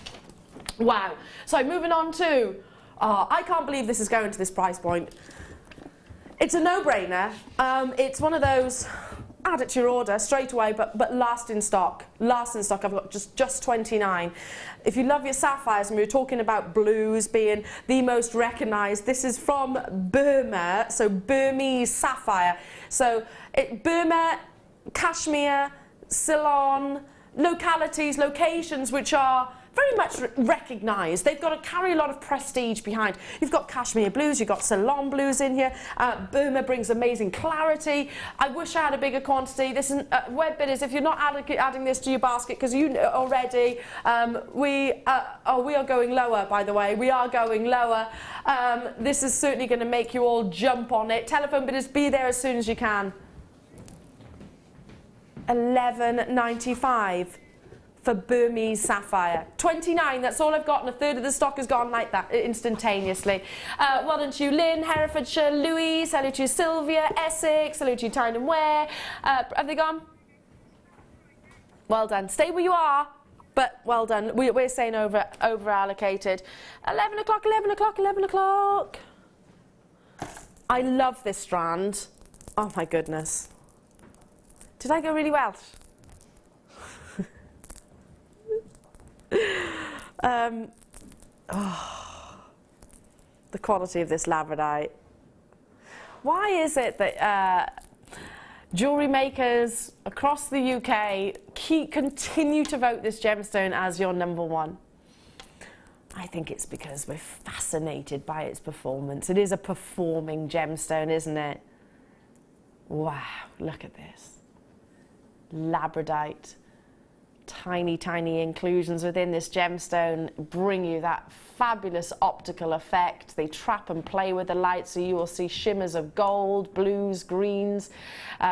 Wow. So moving on to, I can't believe this is going to this price point. It's a no-brainer. It's one of those, add it to your order straight away, but last in stock. Last in stock, I've got just 29. If you love your sapphires, and we were talking about blues being the most recognised, this is from Burma, so Burmese sapphire. So Burma, Kashmir, Ceylon, locations which are very much recognised. They've got to carry a lot of prestige behind. You've got cashmere blues, you've got Ceylon blues in here. Burma brings amazing clarity. I wish I had a bigger quantity. This is web bidders. If you're not adding this to your basket, because you know already, we are going lower. By the way, we are going lower. This is certainly going to make you all jump on it. Telephone bidders, be there as soon as you can. $11.95 for Burmese sapphire. 29, that's all I've got, and a third of the stock has gone like that instantaneously. Well done to you, Lynn, Herefordshire, Louise, hello to you, Sylvia, Essex, hello to you, Tyne and Ware. Have they gone? Well done. Stay where you are, but well done. We're saying over allocated. 11 o'clock, 11 o'clock, 11 o'clock. I love this strand. Oh my goodness. Did I go really Welsh? The quality of this Labradite. Why is it that jewellery makers across the UK continue to vote this gemstone as your #1? I think it's because we're fascinated by its performance. It is a performing gemstone, isn't it? Wow, look at this. Labradite. Tiny, tiny inclusions within this gemstone bring you that fabulous optical effect. They trap and play with the light, so you will see shimmers of gold, blues, greens,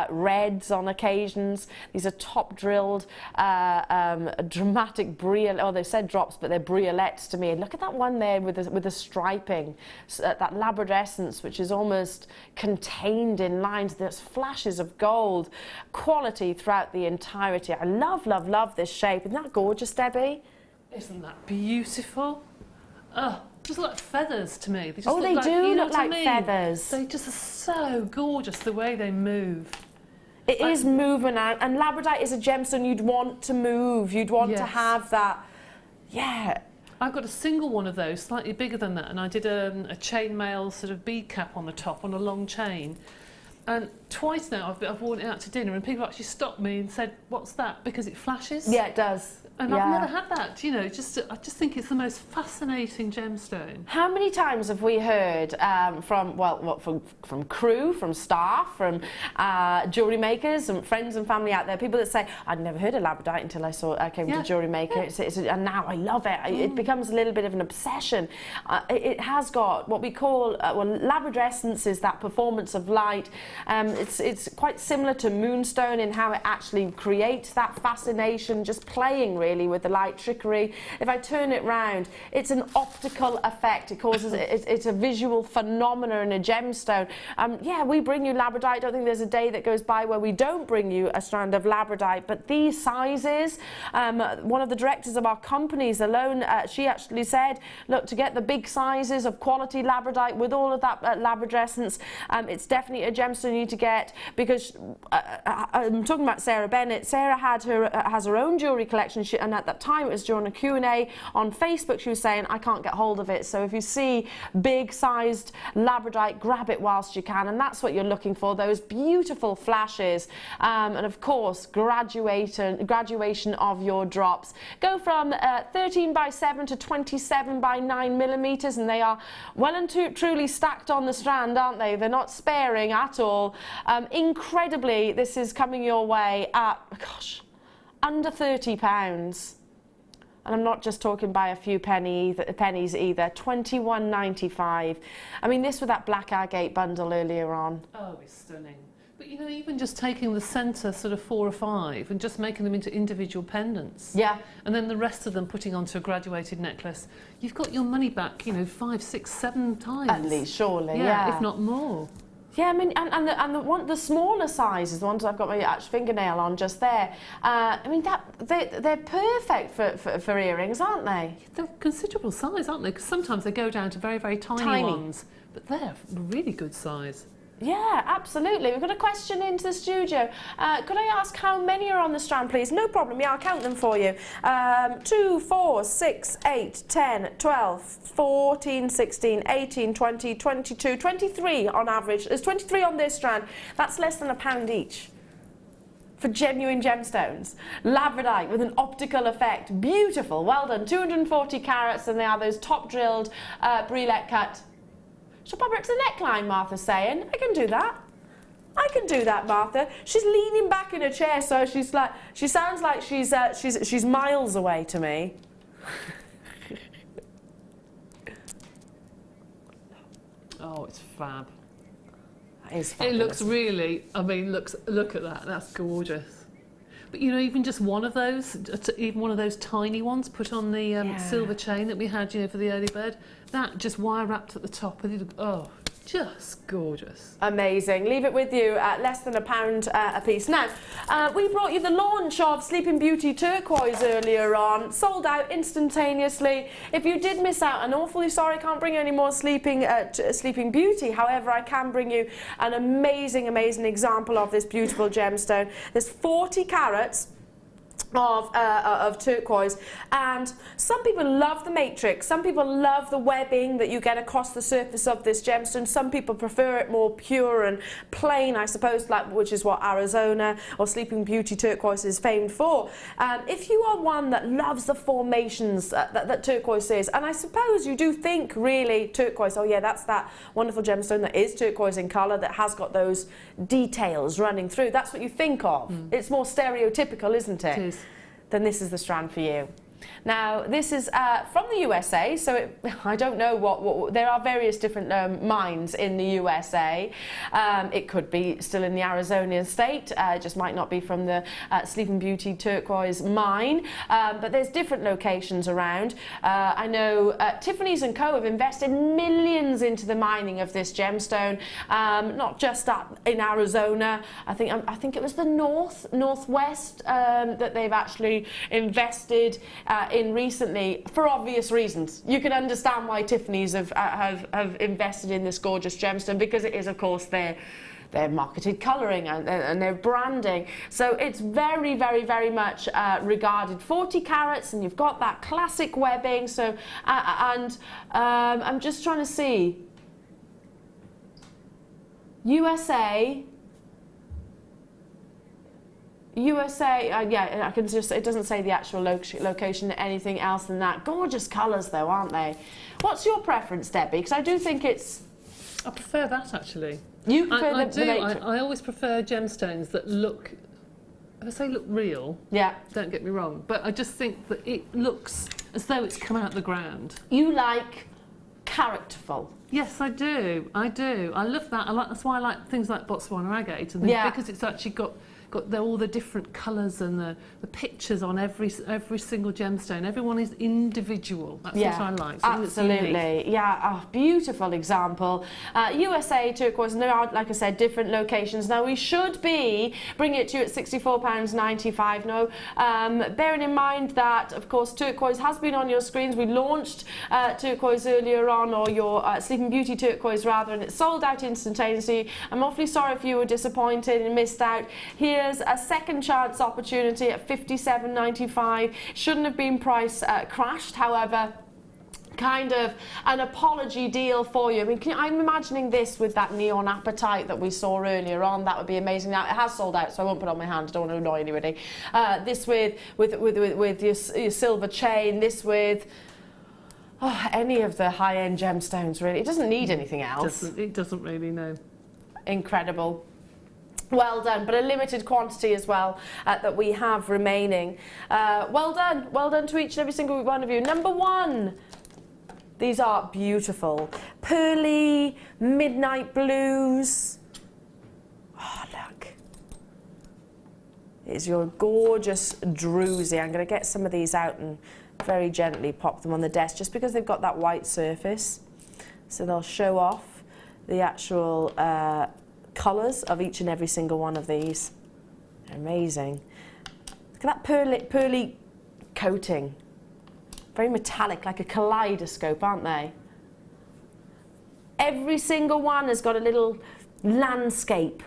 reds on occasions. These are top drilled, dramatic briolette. Oh, they've said drops, but they're briolettes to me. And look at that one there with the striping, that labradescence, which is almost contained in lines. There's flashes of gold, quality throughout the entirety. I love, love, love this shape. Isn't that gorgeous, Debbie? Isn't that beautiful? Oh, just like feathers to me. They just they like, do you know look like feathers. They just are so gorgeous the way they move. It is moving out, and Labradite is a gemstone you'd want to move. You'd want to have that, yeah. I've got a single one of those, slightly bigger than that, and I did a chainmail sort of bead cap on the top on a long chain. And twice now I've worn it out to dinner, and people actually stopped me and said, "What's that?" Because it flashes. Yeah, it does. And I've never had that, you know, I just think it's the most fascinating gemstone. How many times have we heard from crew, from staff, from jewellery makers and friends and family out there, people that say, I'd never heard of Labradite until I came to Jewellery Maker, and now I love it. It becomes a little bit of an obsession. It has got what we call, labradescence is that performance of light. It's quite similar to moonstone in how it actually creates that fascination, just playing really with the light trickery. If I turn it round, it's an optical effect. It causes it's a visual phenomena in a gemstone. Yeah, we bring you Labradite. I don't think there's a day that goes by where we don't bring you a strand of Labradite. But these sizes, one of the directors of our companies alone, she actually said, look, to get the big sizes of quality Labradite with all of that labradescence, it's definitely a gemstone you need to get, because I'm talking about Sarah Bennett. Sarah has her own jewellery collection. And at that time, it was during a Q&A on Facebook, she was saying, I can't get hold of it. So if you see big-sized Labradite, grab it whilst you can. And that's what you're looking for, those beautiful flashes. And of course, graduation of your drops. Go from 13 by 7 to 27 by 9 millimetres, and they are well and truly stacked on the strand, aren't they? They're not sparing at all. Incredibly, this is coming your way at, gosh, under £30, and I'm not just talking by a few pennies either. £21.95. I mean, this with that black agate bundle earlier on. Oh, it's stunning. But you know, even just taking the centre sort of 4 or 5 and just making them into individual pendants. Yeah. And then the rest of them putting onto a graduated necklace. You've got your money back, you know, 5, 6, 7 times. At least, surely. Yeah. If not more. Yeah, I mean, and the smaller sizes, the ones I've got my fingernail on just there. I mean, they're perfect for earrings, aren't they? They're considerable size, aren't they? Because sometimes they go down to very, very tiny ones, but they're really good size. Yeah, absolutely. We've got a question into the studio. Could I ask how many are on the strand, please? No problem. Yeah, I'll count them for you. 2, 4, 6, 8, 10, 12, 14, 16, 18, 20, 22, 23 on average. There's 23 on this strand. That's less than £1 each. for genuine gemstones. Labradite with an optical effect. Beautiful. Well done. 240 carats, and they are those top drilled brilette cut. Shall pop it to the neckline, Martha's saying. I can do that. I can do that, Martha. She's leaning back in her chair, so she sounds like she's miles away to me. Oh, it's fab. That is It fabulous. looks really, I mean, look at that. That's gorgeous. But you know, even just one of those, even one of those tiny ones put on the silver chain that we had, you know, for the early bird, that just wire wrapped at the top. Oh, just gorgeous. Amazing. Leave it with you at less than £1 a piece. Now, we brought you the launch of Sleeping Beauty Turquoise earlier on. Sold out instantaneously. If you did miss out, I'm awfully sorry I can't bring you any more Sleeping Beauty. However, I can bring you an amazing, amazing example of this beautiful gemstone. There's 40 carats of turquoise, and some people love the matrix, some people love the webbing that you get across the surface of this gemstone, some people prefer it more pure and plain, I suppose, like, which is what Arizona or Sleeping Beauty Turquoise is famed for. If you are one that loves the formations that turquoise is, and I suppose you do think really turquoise, oh yeah, that's that wonderful gemstone that is turquoise in colour, that has got those details running through, that's what you think of. It's more stereotypical, isn't it? It is. Then this is the strand for you. Now, this is from the USA, so I don't know what there are various different mines in the USA. It could be still in the Arizona state, it just might not be from the Sleeping Beauty Turquoise mine, but there's different locations around. I know Tiffany's & Co have invested millions into the mining of this gemstone, not just in Arizona. I think it was the northwest that they've actually invested in recently, for obvious reasons. You can understand why Tiffany's have invested in this gorgeous gemstone, because it is, of course, their marketed colouring and their branding. So it's very, very, very much regarded. 40 carats, and you've got that classic webbing. So I'm just trying to see. USA, yeah, I can just, it doesn't say the actual location, anything else than that. Gorgeous colours though, aren't they? What's your preference, Debbie? Because I do think it's... I prefer that, actually. You prefer the matrix? I always prefer gemstones that look, if I say look real, yeah, don't get me wrong, but I just think that it looks as though it's come out of the ground. You like characterful. Yes, I do. I love that. That's why I like things like Botswana agate, and because it's actually got all the different colours and the pictures on every single gemstone. Everyone is individual. That's what I like. Absolutely. Yeah, a beautiful example. USA turquoise, and there are, like I said, different locations. Now, we should be bringing it to you at £64.95. No, bearing in mind that, of course, turquoise has been on your screens. We launched turquoise earlier on, or your Sleeping Beauty turquoise rather, and it sold out instantaneously. I'm awfully sorry if you were disappointed and missed out. Here's a second chance opportunity at £57.95. Shouldn't have been price crashed, however, kind of an apology deal for you. I mean, I'm imagining this with that neon apatite that we saw earlier on. That would be amazing. Now, it has sold out, so I won't put it on my hand. I don't want to annoy anybody. This with your silver chain. This with any of the high-end gemstones, really. It doesn't need anything else. It doesn't really, no. Incredible. Well done, but a limited quantity as well that we have remaining. Well done to each and every single one of you. Number one, these are beautiful. Pearly, midnight blues. Oh, look. It's your gorgeous druzy. I'm going to get some of these out and very gently pop them on the desk, just because they've got that white surface. So they'll show off the actual colours of each and every single one of these. Amazing. Look at that pearly coating. Very metallic, like a kaleidoscope, aren't they? Every single one has got a little landscape.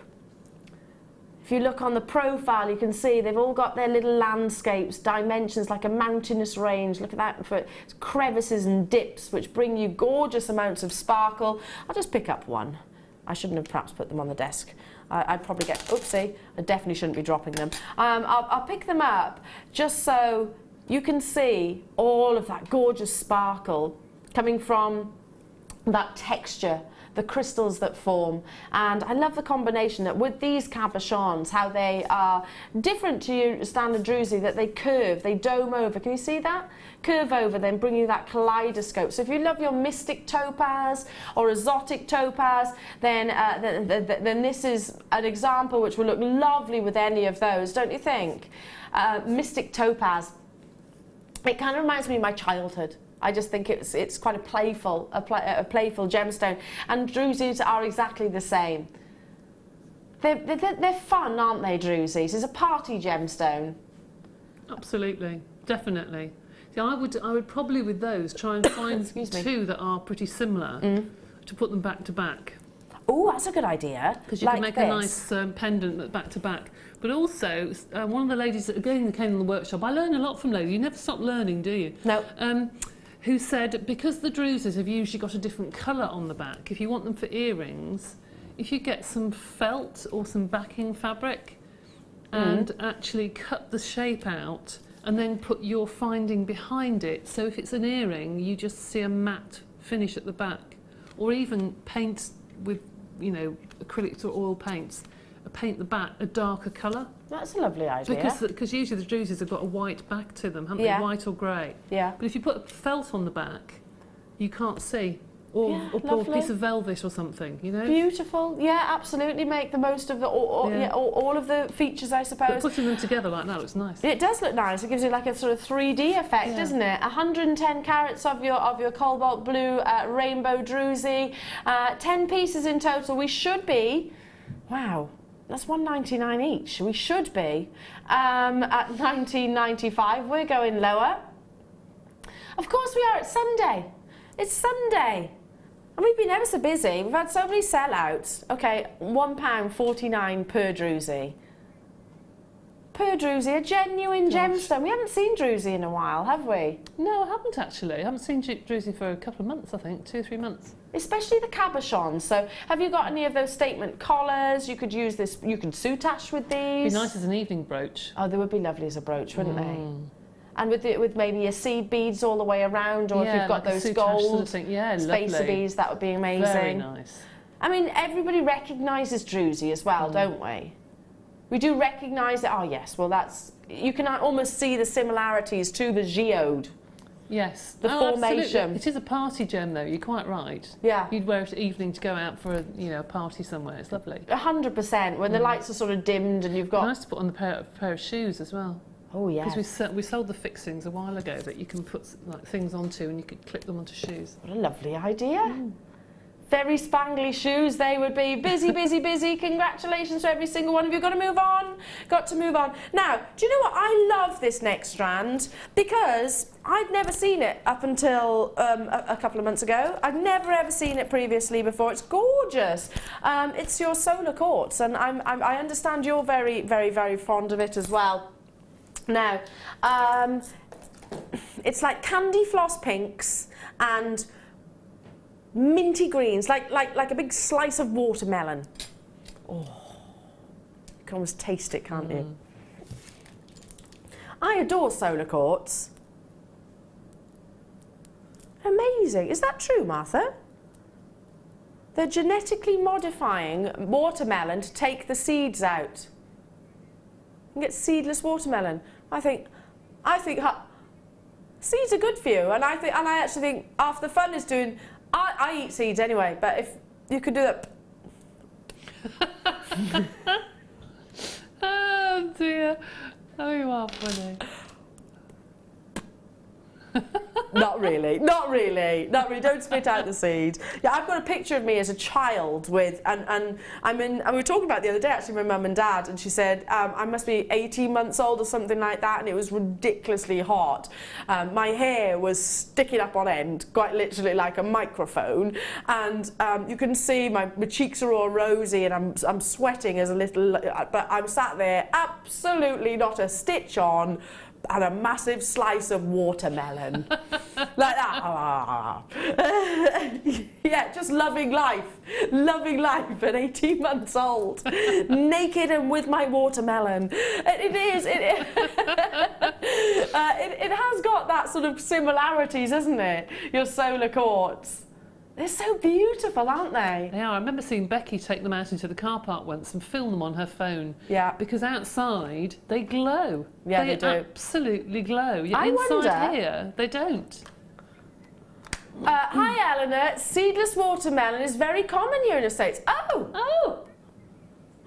If you look on the profile, you can see they've all got their little landscapes, dimensions like a mountainous range. Look at that, for crevices and dips, which bring you gorgeous amounts of sparkle. I'll just pick up one. I shouldn't have perhaps put them on the desk. I'd probably get, oopsie, I definitely shouldn't be dropping them. I'll pick them up just so you can see all of that gorgeous sparkle coming from that texture, the crystals that form. And I love the combination that with these cabochons, how they are different to your standard druzy, that they curve, they dome over. Can you see that? Curve over, then bring you that kaleidoscope. So if you love your mystic topaz or exotic topaz, then this is an example which will look lovely with any of those, don't you think? Mystic topaz, it kind of reminds me of my childhood. I just think it's quite a playful gemstone, and druzys are exactly the same. They're fun, aren't they, druzys? It's a party gemstone. Absolutely, definitely. See, I would probably with those try and find two that are pretty similar to put them back to back. Oh, that's a good idea. Because you can make a nice pendant back to back. But also, one of the ladies that again came in the workshop, I learn a lot from ladies. You never stop learning, do you? No. Who said because the druzes have usually got a different colour on the back, if you want them for earrings, if you get some felt or some backing fabric and actually cut the shape out and then put your finding behind it, so if it's an earring, you just see a matte finish at the back, or even paint with, you know, acrylics or oil paints, paint the back a darker colour. That's a lovely idea. Because usually the druzes have got a white back to them, haven't they? White or grey. Yeah. But if you put a felt on the back, you can't see. Or a piece of velvet or something, you know? Beautiful. Yeah, absolutely. Make the most of all of the features, I suppose. But putting them together like that looks nice. It does look nice. It gives you like a sort of 3D effect, doesn't it? 110 carats of your cobalt blue rainbow druzy. 10 pieces in total. We should be, wow, that's $1.99 each. We should be at $19.95. We're going lower. Of course we are. It's Sunday. It's Sunday. And we've been ever so busy. We've had so many sellouts. Okay, £1.49 per druzy. Per druzy, a genuine gemstone. We haven't seen druzy in a while, have we? No, I haven't actually. I haven't seen druzy for a couple of months, I think, 2 or 3 months. Especially the cabochons. So have you got any of those statement collars? You could use this, you could soutache with these. It'd be nice as an evening brooch. Oh, they would be lovely as a brooch, wouldn't they? And with maybe your seed beads all the way around, or if you've got like those gold sort of thing. spacer beads, that would be amazing. Very nice. I mean, everybody recognises druzy as well, don't we? We do recognise it. Oh yes, well that's, you can almost see the similarities to the geode. Yes, the formation. Absolutely. It is a party gem, though. You're quite right. Yeah, you'd wear it at evening to go out for a party somewhere. It's lovely. 100%. When the lights are sort of dimmed and you've got nice to put on the pair of shoes as well. Oh yeah. Because we sold the fixings a while ago that you can put like things onto and you could clip them onto shoes. What a lovely idea. Very spangly shoes they would be. Busy, busy, busy. Congratulations to every single one of you. Got to move on. Got to move on. Now, do you know what? I love this next strand because I'd never seen it up until a couple of months ago. I'd never ever seen it previously before. It's gorgeous. It's your solar quartz, and I understand you're very, very, very fond of it as well. Now, it's like candy floss pinks and minty greens, like a big slice of watermelon. Oh, you can almost taste it, can't you? I adore solar quartz. Amazing. Is that true, Martha? They're genetically modifying watermelon to take the seeds out. You can get seedless watermelon. I think seeds are good for you, and I actually think half the fun is doing. I eat seeds anyway, but if you could do that. Oh dear! Oh, you are funny. Not really, not really, not really. Don't spit out the seed. Yeah, I've got a picture of me as a child with, and we were talking about it the other day actually, my mum and dad, and she said I must be 18 months old or something like that, and it was ridiculously hot. My hair was sticking up on end, quite literally like a microphone, and you can see my cheeks are all rosy, and I'm sweating as a little, but I'm sat there absolutely not a stitch on. and a massive slice of watermelon. Like that. Yeah, just loving life at 18 months old, naked and with my watermelon. It has got that sort of similarities, hasn't it? Your solar quartz. They're so beautiful, aren't they? They are. I remember seeing Becky take them out into the car park once and film them on her phone. Yeah. Because outside, they glow. Yeah, they do. Absolutely glow. I Inside wonder... here, they don't. Hi, Eleanor. Seedless watermelon is very common here in the States. Oh!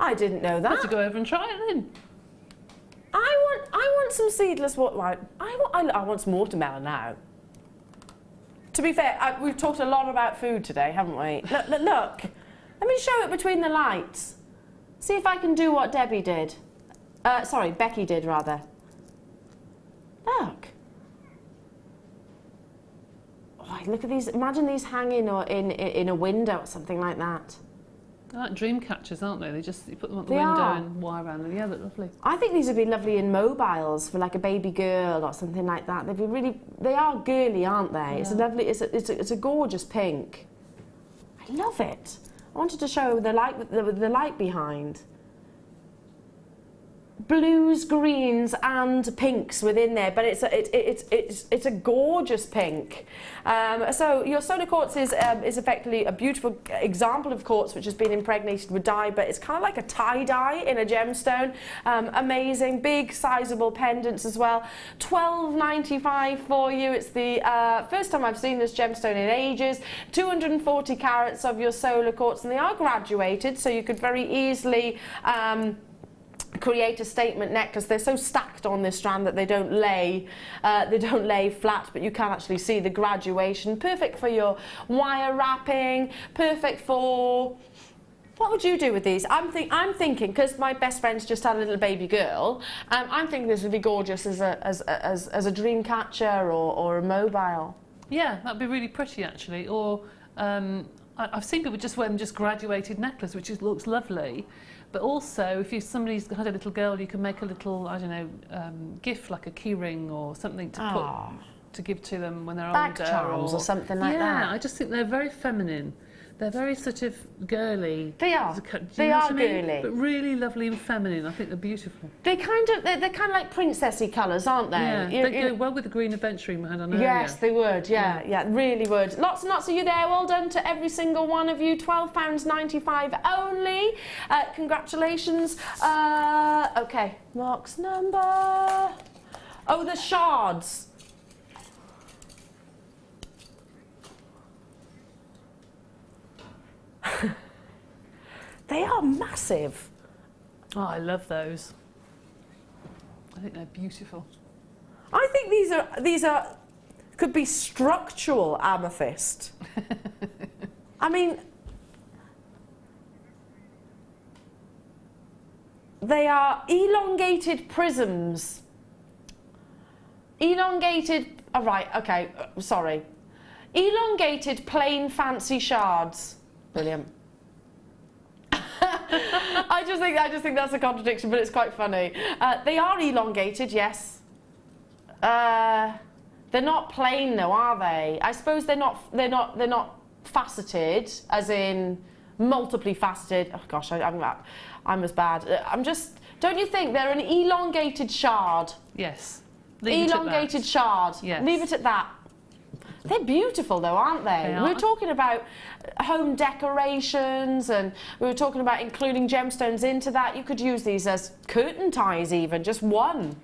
I didn't know that. Have to go over and try it then. I want some seedless watermelon. I want some watermelon now. To be fair, we've talked a lot about food today, haven't we? Look. Let me show it between the lights. See if I can do what Debbie did. Sorry, Becky did, rather. Look. Oh, look at these. Imagine these hanging or in a window or something like that. They're like dream catchers, aren't they? You put them at the They window are. and wire around them. Yeah, they're lovely. I think these would be lovely in mobiles for like a baby girl or something like that. They'd be really. They are girly, aren't they? Yeah. It's a lovely. It's a gorgeous pink. I love it. I wanted to show the light behind. Blues, greens, and pinks within there, but it's a gorgeous pink. So your solar quartz is effectively a beautiful example of quartz which has been impregnated with dye, but it's kind of like a tie-dye in a gemstone. Amazing, big, sizable pendants as well. $12.95 for you. It's the first time I've seen this gemstone in ages. 240 carats of your solar quartz, and they are graduated, so you could very easily create a statement necklace. They're so stacked on this strand that they don't lay flat, but you can actually see the graduation. Perfect for your wire wrapping, perfect for... What would you do with these? I'm thinking, because my best friend's just had a little baby girl, I'm thinking this would be gorgeous as a dream catcher or a mobile. Yeah, that'd be really pretty actually. Or I've seen people just wear them just graduated necklace, which looks lovely. But also, if somebody's had a little girl, you can make a little, I don't know, gift like a key ring or something to to give to them when they're Bag older. charms or something like that. Yeah, I just think they're very feminine. They're very sort of girly. They are. They are girly, but really lovely and feminine. I think they're beautiful. They're kind of like princessy colours, aren't they? Yeah, they go well with the green Adventurine we had on earlier. Yes, they would. Yeah, really would. Lots and lots of you there. Well done to every single one of you. £12.95 only. Congratulations. Okay, Mark's number. Oh, the shards. They are massive. Oh, I love those. I think they're beautiful. I think these are could be structural amethyst. I mean, they are elongated prisms. Elongated. Oh, right. Okay. Sorry. Elongated plain fancy shards. Brilliant. I just think that's a contradiction, but it's quite funny. They are elongated, yes. They're not plain though, are they? I suppose they're not faceted, as in multiply faceted. Oh gosh, I'm as bad. Don't you think they're an elongated shard? Yes. Elongated shard. Yes. Leave it at that. They're beautiful though, aren't they? We were talking about home decorations, and we were talking about including gemstones into that. You could use these as curtain ties even, just one.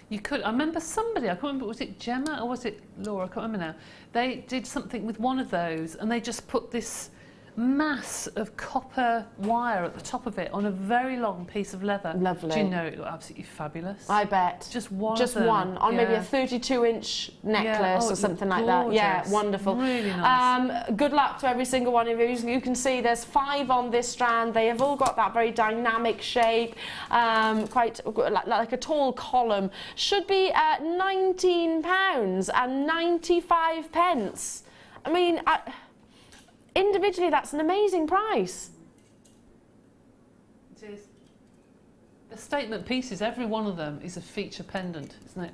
You could. I remember somebody, I can't remember, was it Gemma or was it Laura? I can't remember now. They did something with one of those and they just put this mass of copper wire at the top of it on a very long piece of leather. Lovely. Do you know, it looked absolutely fabulous. I bet. Just one. Just one on maybe a 32-inch necklace or something like that. Yeah, wonderful. Really nice. Good luck to every single one of you. You can see there's 5 on this strand. They have all got that very dynamic shape, quite like a tall column. Should be at £19.95. I mean, individually, that's an amazing price. It is. The statement pieces, every one of them is a feature pendant, isn't it?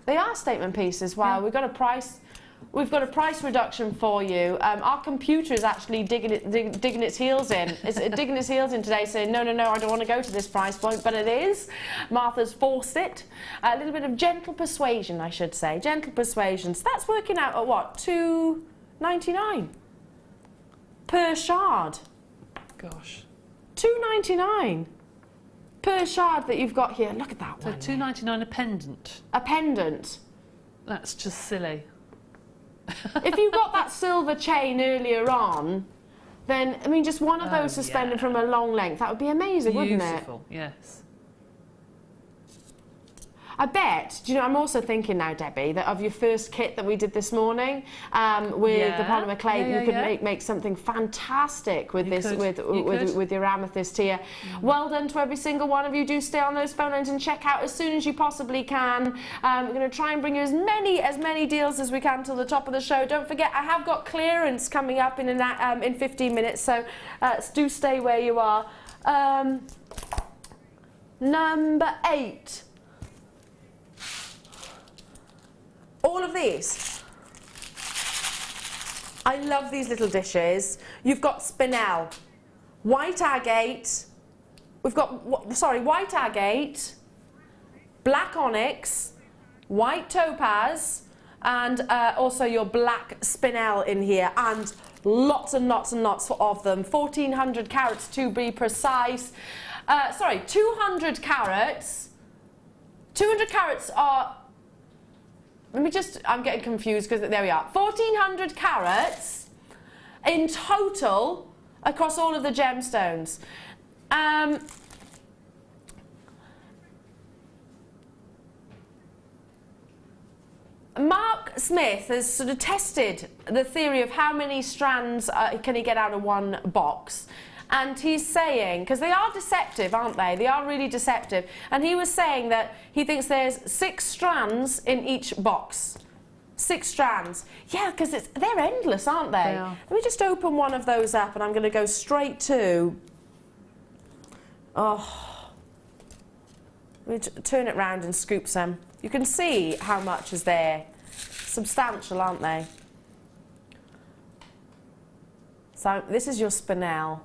They are statement pieces. Wow, Yeah. we've got a price reduction for you. Our computer is actually digging its heels in. It's digging its heels in today, saying no, I don't want to go to this price point, but it is. Martha's forced it. A little bit of gentle persuasion, I should say. Gentle persuasion. So that's working out at what? $2.99 per shard. Gosh. $2.99 per shard that you've got here. Look at that So one. $2.99 a pendant. A pendant. That's just silly. If you got that silver chain earlier on, then, I mean, just one of those Oh, suspended yeah. from a long length, that would be amazing, wouldn't it? Beautiful, yes. I bet, do you know, I'm also thinking now, Debbie, that of your first kit that we did this morning with the polymer clay, you could make something fantastic with with your amethyst here. Well done to every single one of you. Do stay on those phone lines and check out as soon as you possibly can. We're going to try and bring you as many deals as we can till the top of the show. Don't forget, I have got clearance coming up in 15 minutes, so do stay where you are. Number 8. All of these. I love these little dishes. You've got Spinel, white agate. We've got, white agate, black onyx, white topaz, and also your black Spinel in here, and lots and lots and lots of them. 1,400 carats to be precise. 200 carats. 200 carats are... I'm getting confused because there we are. 1,400 carats in total across all of the gemstones. Mark Smith has sort of tested the theory of how many strands can he get out of one box. And he's saying, because they are deceptive, aren't they? They are really deceptive. And he was saying that he thinks there's 6 strands in each box. 6 strands. Yeah, because they're endless, aren't they? They are. Let me just open one of those up and I'm going to go straight to... Oh. Let me turn it round and scoop some. You can see how much is there. Substantial, aren't they? So this is your Spinel.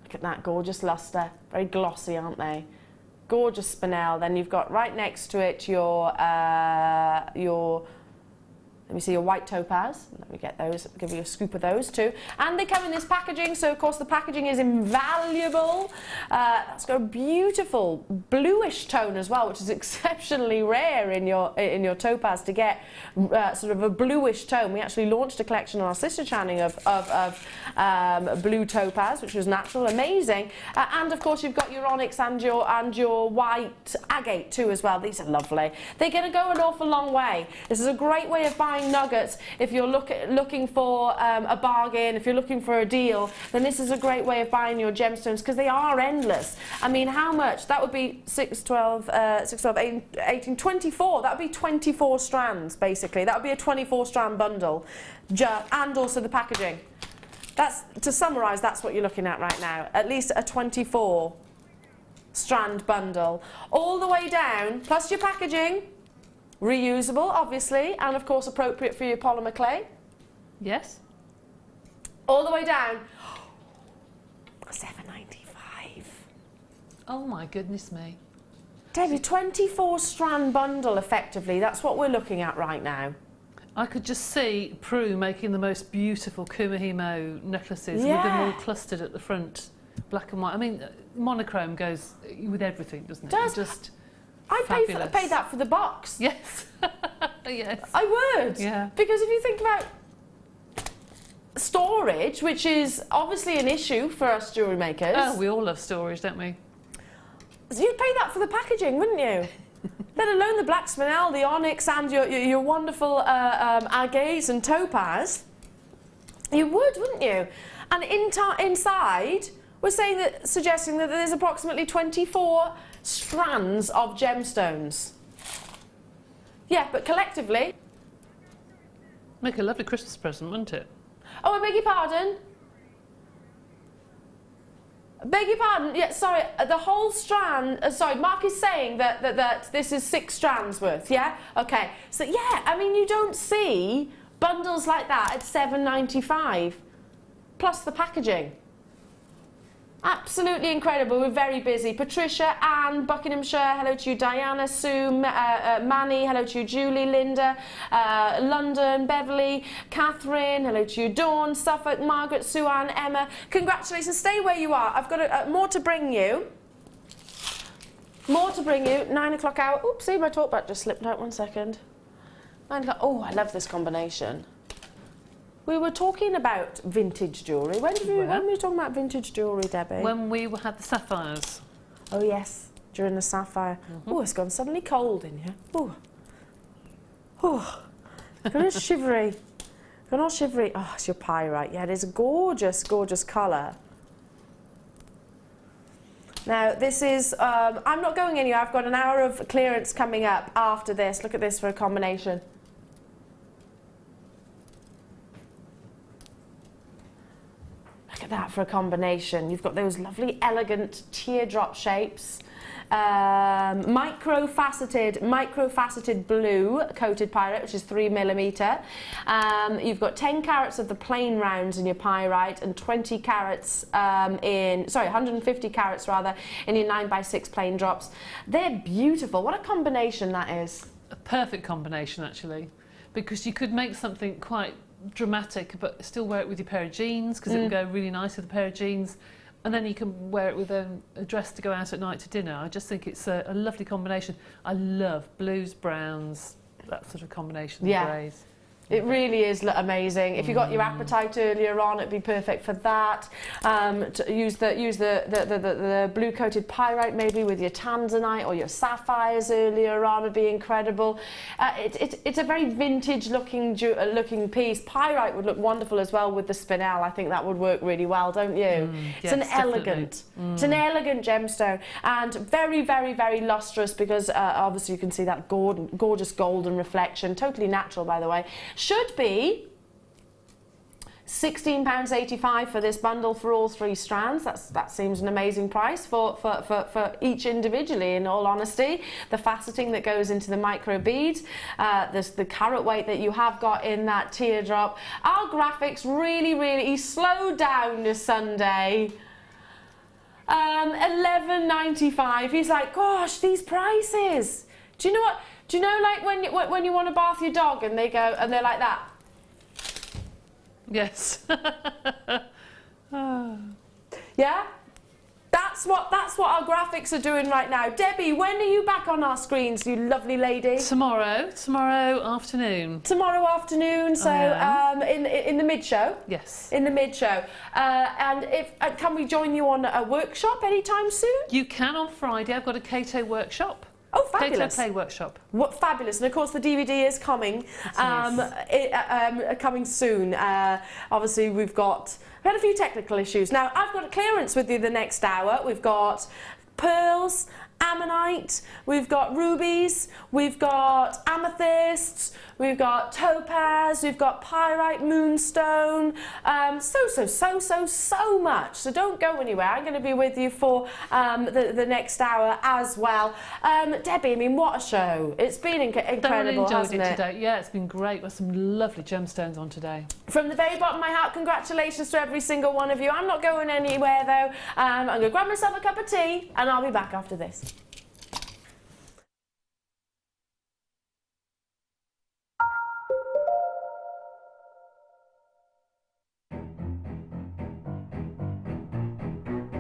Look at that gorgeous luster. Very glossy, aren't they? Gorgeous Spinel. Then you've got right next to it your let me see, your white topaz. Let me get those, give you a scoop of those too. And they come in this packaging, so of course the packaging is invaluable. That's got a beautiful bluish tone as well, which is exceptionally rare in your topaz to get sort of a bluish tone. We actually launched a collection on our sister channel of blue topaz, which was natural, amazing. And of course you've got your onyx and your white agate too as well. These are lovely. They're going to go an awful long way. This is a great way of buying nuggets. If you're looking for a bargain, if you're looking for a deal, then this is a great way of buying your gemstones because they are endless. I mean, how much? That would be 6, 12, 18, 24. That would be 24 strands, basically. That would be a 24-strand bundle. And also the packaging. That's, to summarise, that's what you're looking at right now. At least a 24-strand bundle. All the way down, plus your packaging. Reusable, obviously, and of course appropriate for your polymer clay. Yes. All the way down. $7.95. Oh my goodness me. Debbie, 24-strand bundle, effectively. That's what we're looking at right now. I could just see Prue making the most beautiful Kumahimo necklaces with them all clustered at the front, black and white. I mean, monochrome goes with everything, doesn't it? Does. Just I'd pay that for the box. yes. Yes. I would. Yeah. Because if you think about storage, which is obviously an issue for us jewellery makers. Oh, we all love storage, don't we? You'd pay that for the packaging, wouldn't you? Let alone the black Spinel, the onyx, and your wonderful agates and topaz. You would, wouldn't you? And inside, we're suggesting that there's approximately 24 strands of gemstones. Yeah, but collectively... Make a lovely Christmas present, wouldn't it? Oh, I beg your pardon? Beg your pardon, yeah, sorry, the whole strand, sorry, Mark is saying that this is 6 strands worth, yeah? Okay, so yeah, I mean, you don't see bundles like that at $7.95, plus the packaging. Absolutely incredible. We're very busy. Patricia, Anne, Buckinghamshire, hello to you. Diana, Sue, Manny, hello to you. Julie, Linda, London, Beverly, Catherine, hello to you. Dawn, Suffolk, Margaret, Sue Ann, Emma. Congratulations. Stay where you are. I've got more to bring you. More to bring you. 9 o'clock hour. Oopsie, my talk back just slipped out. 1 second. 9 o'clock. Oh, I love this combination. We were talking about vintage jewellery. When were we talking about vintage jewellery, Debbie? When we had the sapphires. Oh yes, during the sapphire. Oh, it's gone suddenly cold in here. Oh, oh, gone all shivery. Gone all shivery. Oh, it's your pyrite. Yeah, it is a gorgeous, gorgeous colour. Now this is. I'm not going anywhere. I've got an hour of clearance coming up after this. Look at this for a combination. Look at that for a combination. You've got those lovely, elegant teardrop shapes. Micro-faceted blue coated pyrite, which is 3mm. You've got 10 carats of the plain rounds in your pyrite and 20 carats 150 carats rather in your 9x6 plain drops. They're beautiful. What a combination that is. A perfect combination, actually, because you could make something quite dramatic but still wear it with your pair of jeans, because it would go really nice with a pair of jeans, and then you can wear it with a dress to go out at night to dinner. I just think it's a lovely combination. I love blues, browns, that sort of combination of greys. It really is amazing. If you got your apatite earlier on, it'd be perfect for that. To use the blue coated pyrite maybe with your tanzanite or your sapphires earlier on would be incredible. It's a very vintage looking piece. Pyrite would look wonderful as well with the Spinel. I think that would work really well, don't you? It's an elegant gemstone, and very, very, very lustrous, because obviously you can see that gorgeous golden reflection. Totally natural, by the way. Should be £16.85 for this bundle for all 3 strands. That seems an amazing price for each individually, in all honesty. The faceting that goes into the micro beads, the carat weight that you have got in that teardrop. Our graphics really slowed down this Sunday. $11.95. He's like, gosh, these prices. Do you know what? Do you know, like when you want to bath your dog and they go and they're like that? Yes. Yeah? That's what our graphics are doing right now. Debbie, when are you back on our screens, you lovely lady? Tomorrow afternoon. Tomorrow afternoon, so in the mid-show? Yes. In the mid-show. And can we join you on a workshop anytime soon? You can on Friday. I've got a Kato workshop. Oh, fabulous. Kato Play Workshop. What fabulous. And of course the DVD is coming coming soon. Obviously we had a few technical issues. Now I've got a clearance with you the next hour. We've got pearls, ammonite, we've got rubies, we've got amethysts, we've got topaz, we've got pyrite, moonstone, so much. So don't go anywhere. I'm going to be with you for the next hour as well. Debbie, I mean, what a show. It's been incredible, hasn't it? Today. Yeah, it's been great. There's some lovely gemstones on today. From the very bottom of my heart, congratulations to every single one of you. I'm not going anywhere though. I'm going to grab myself a cup of tea and I'll be back after this.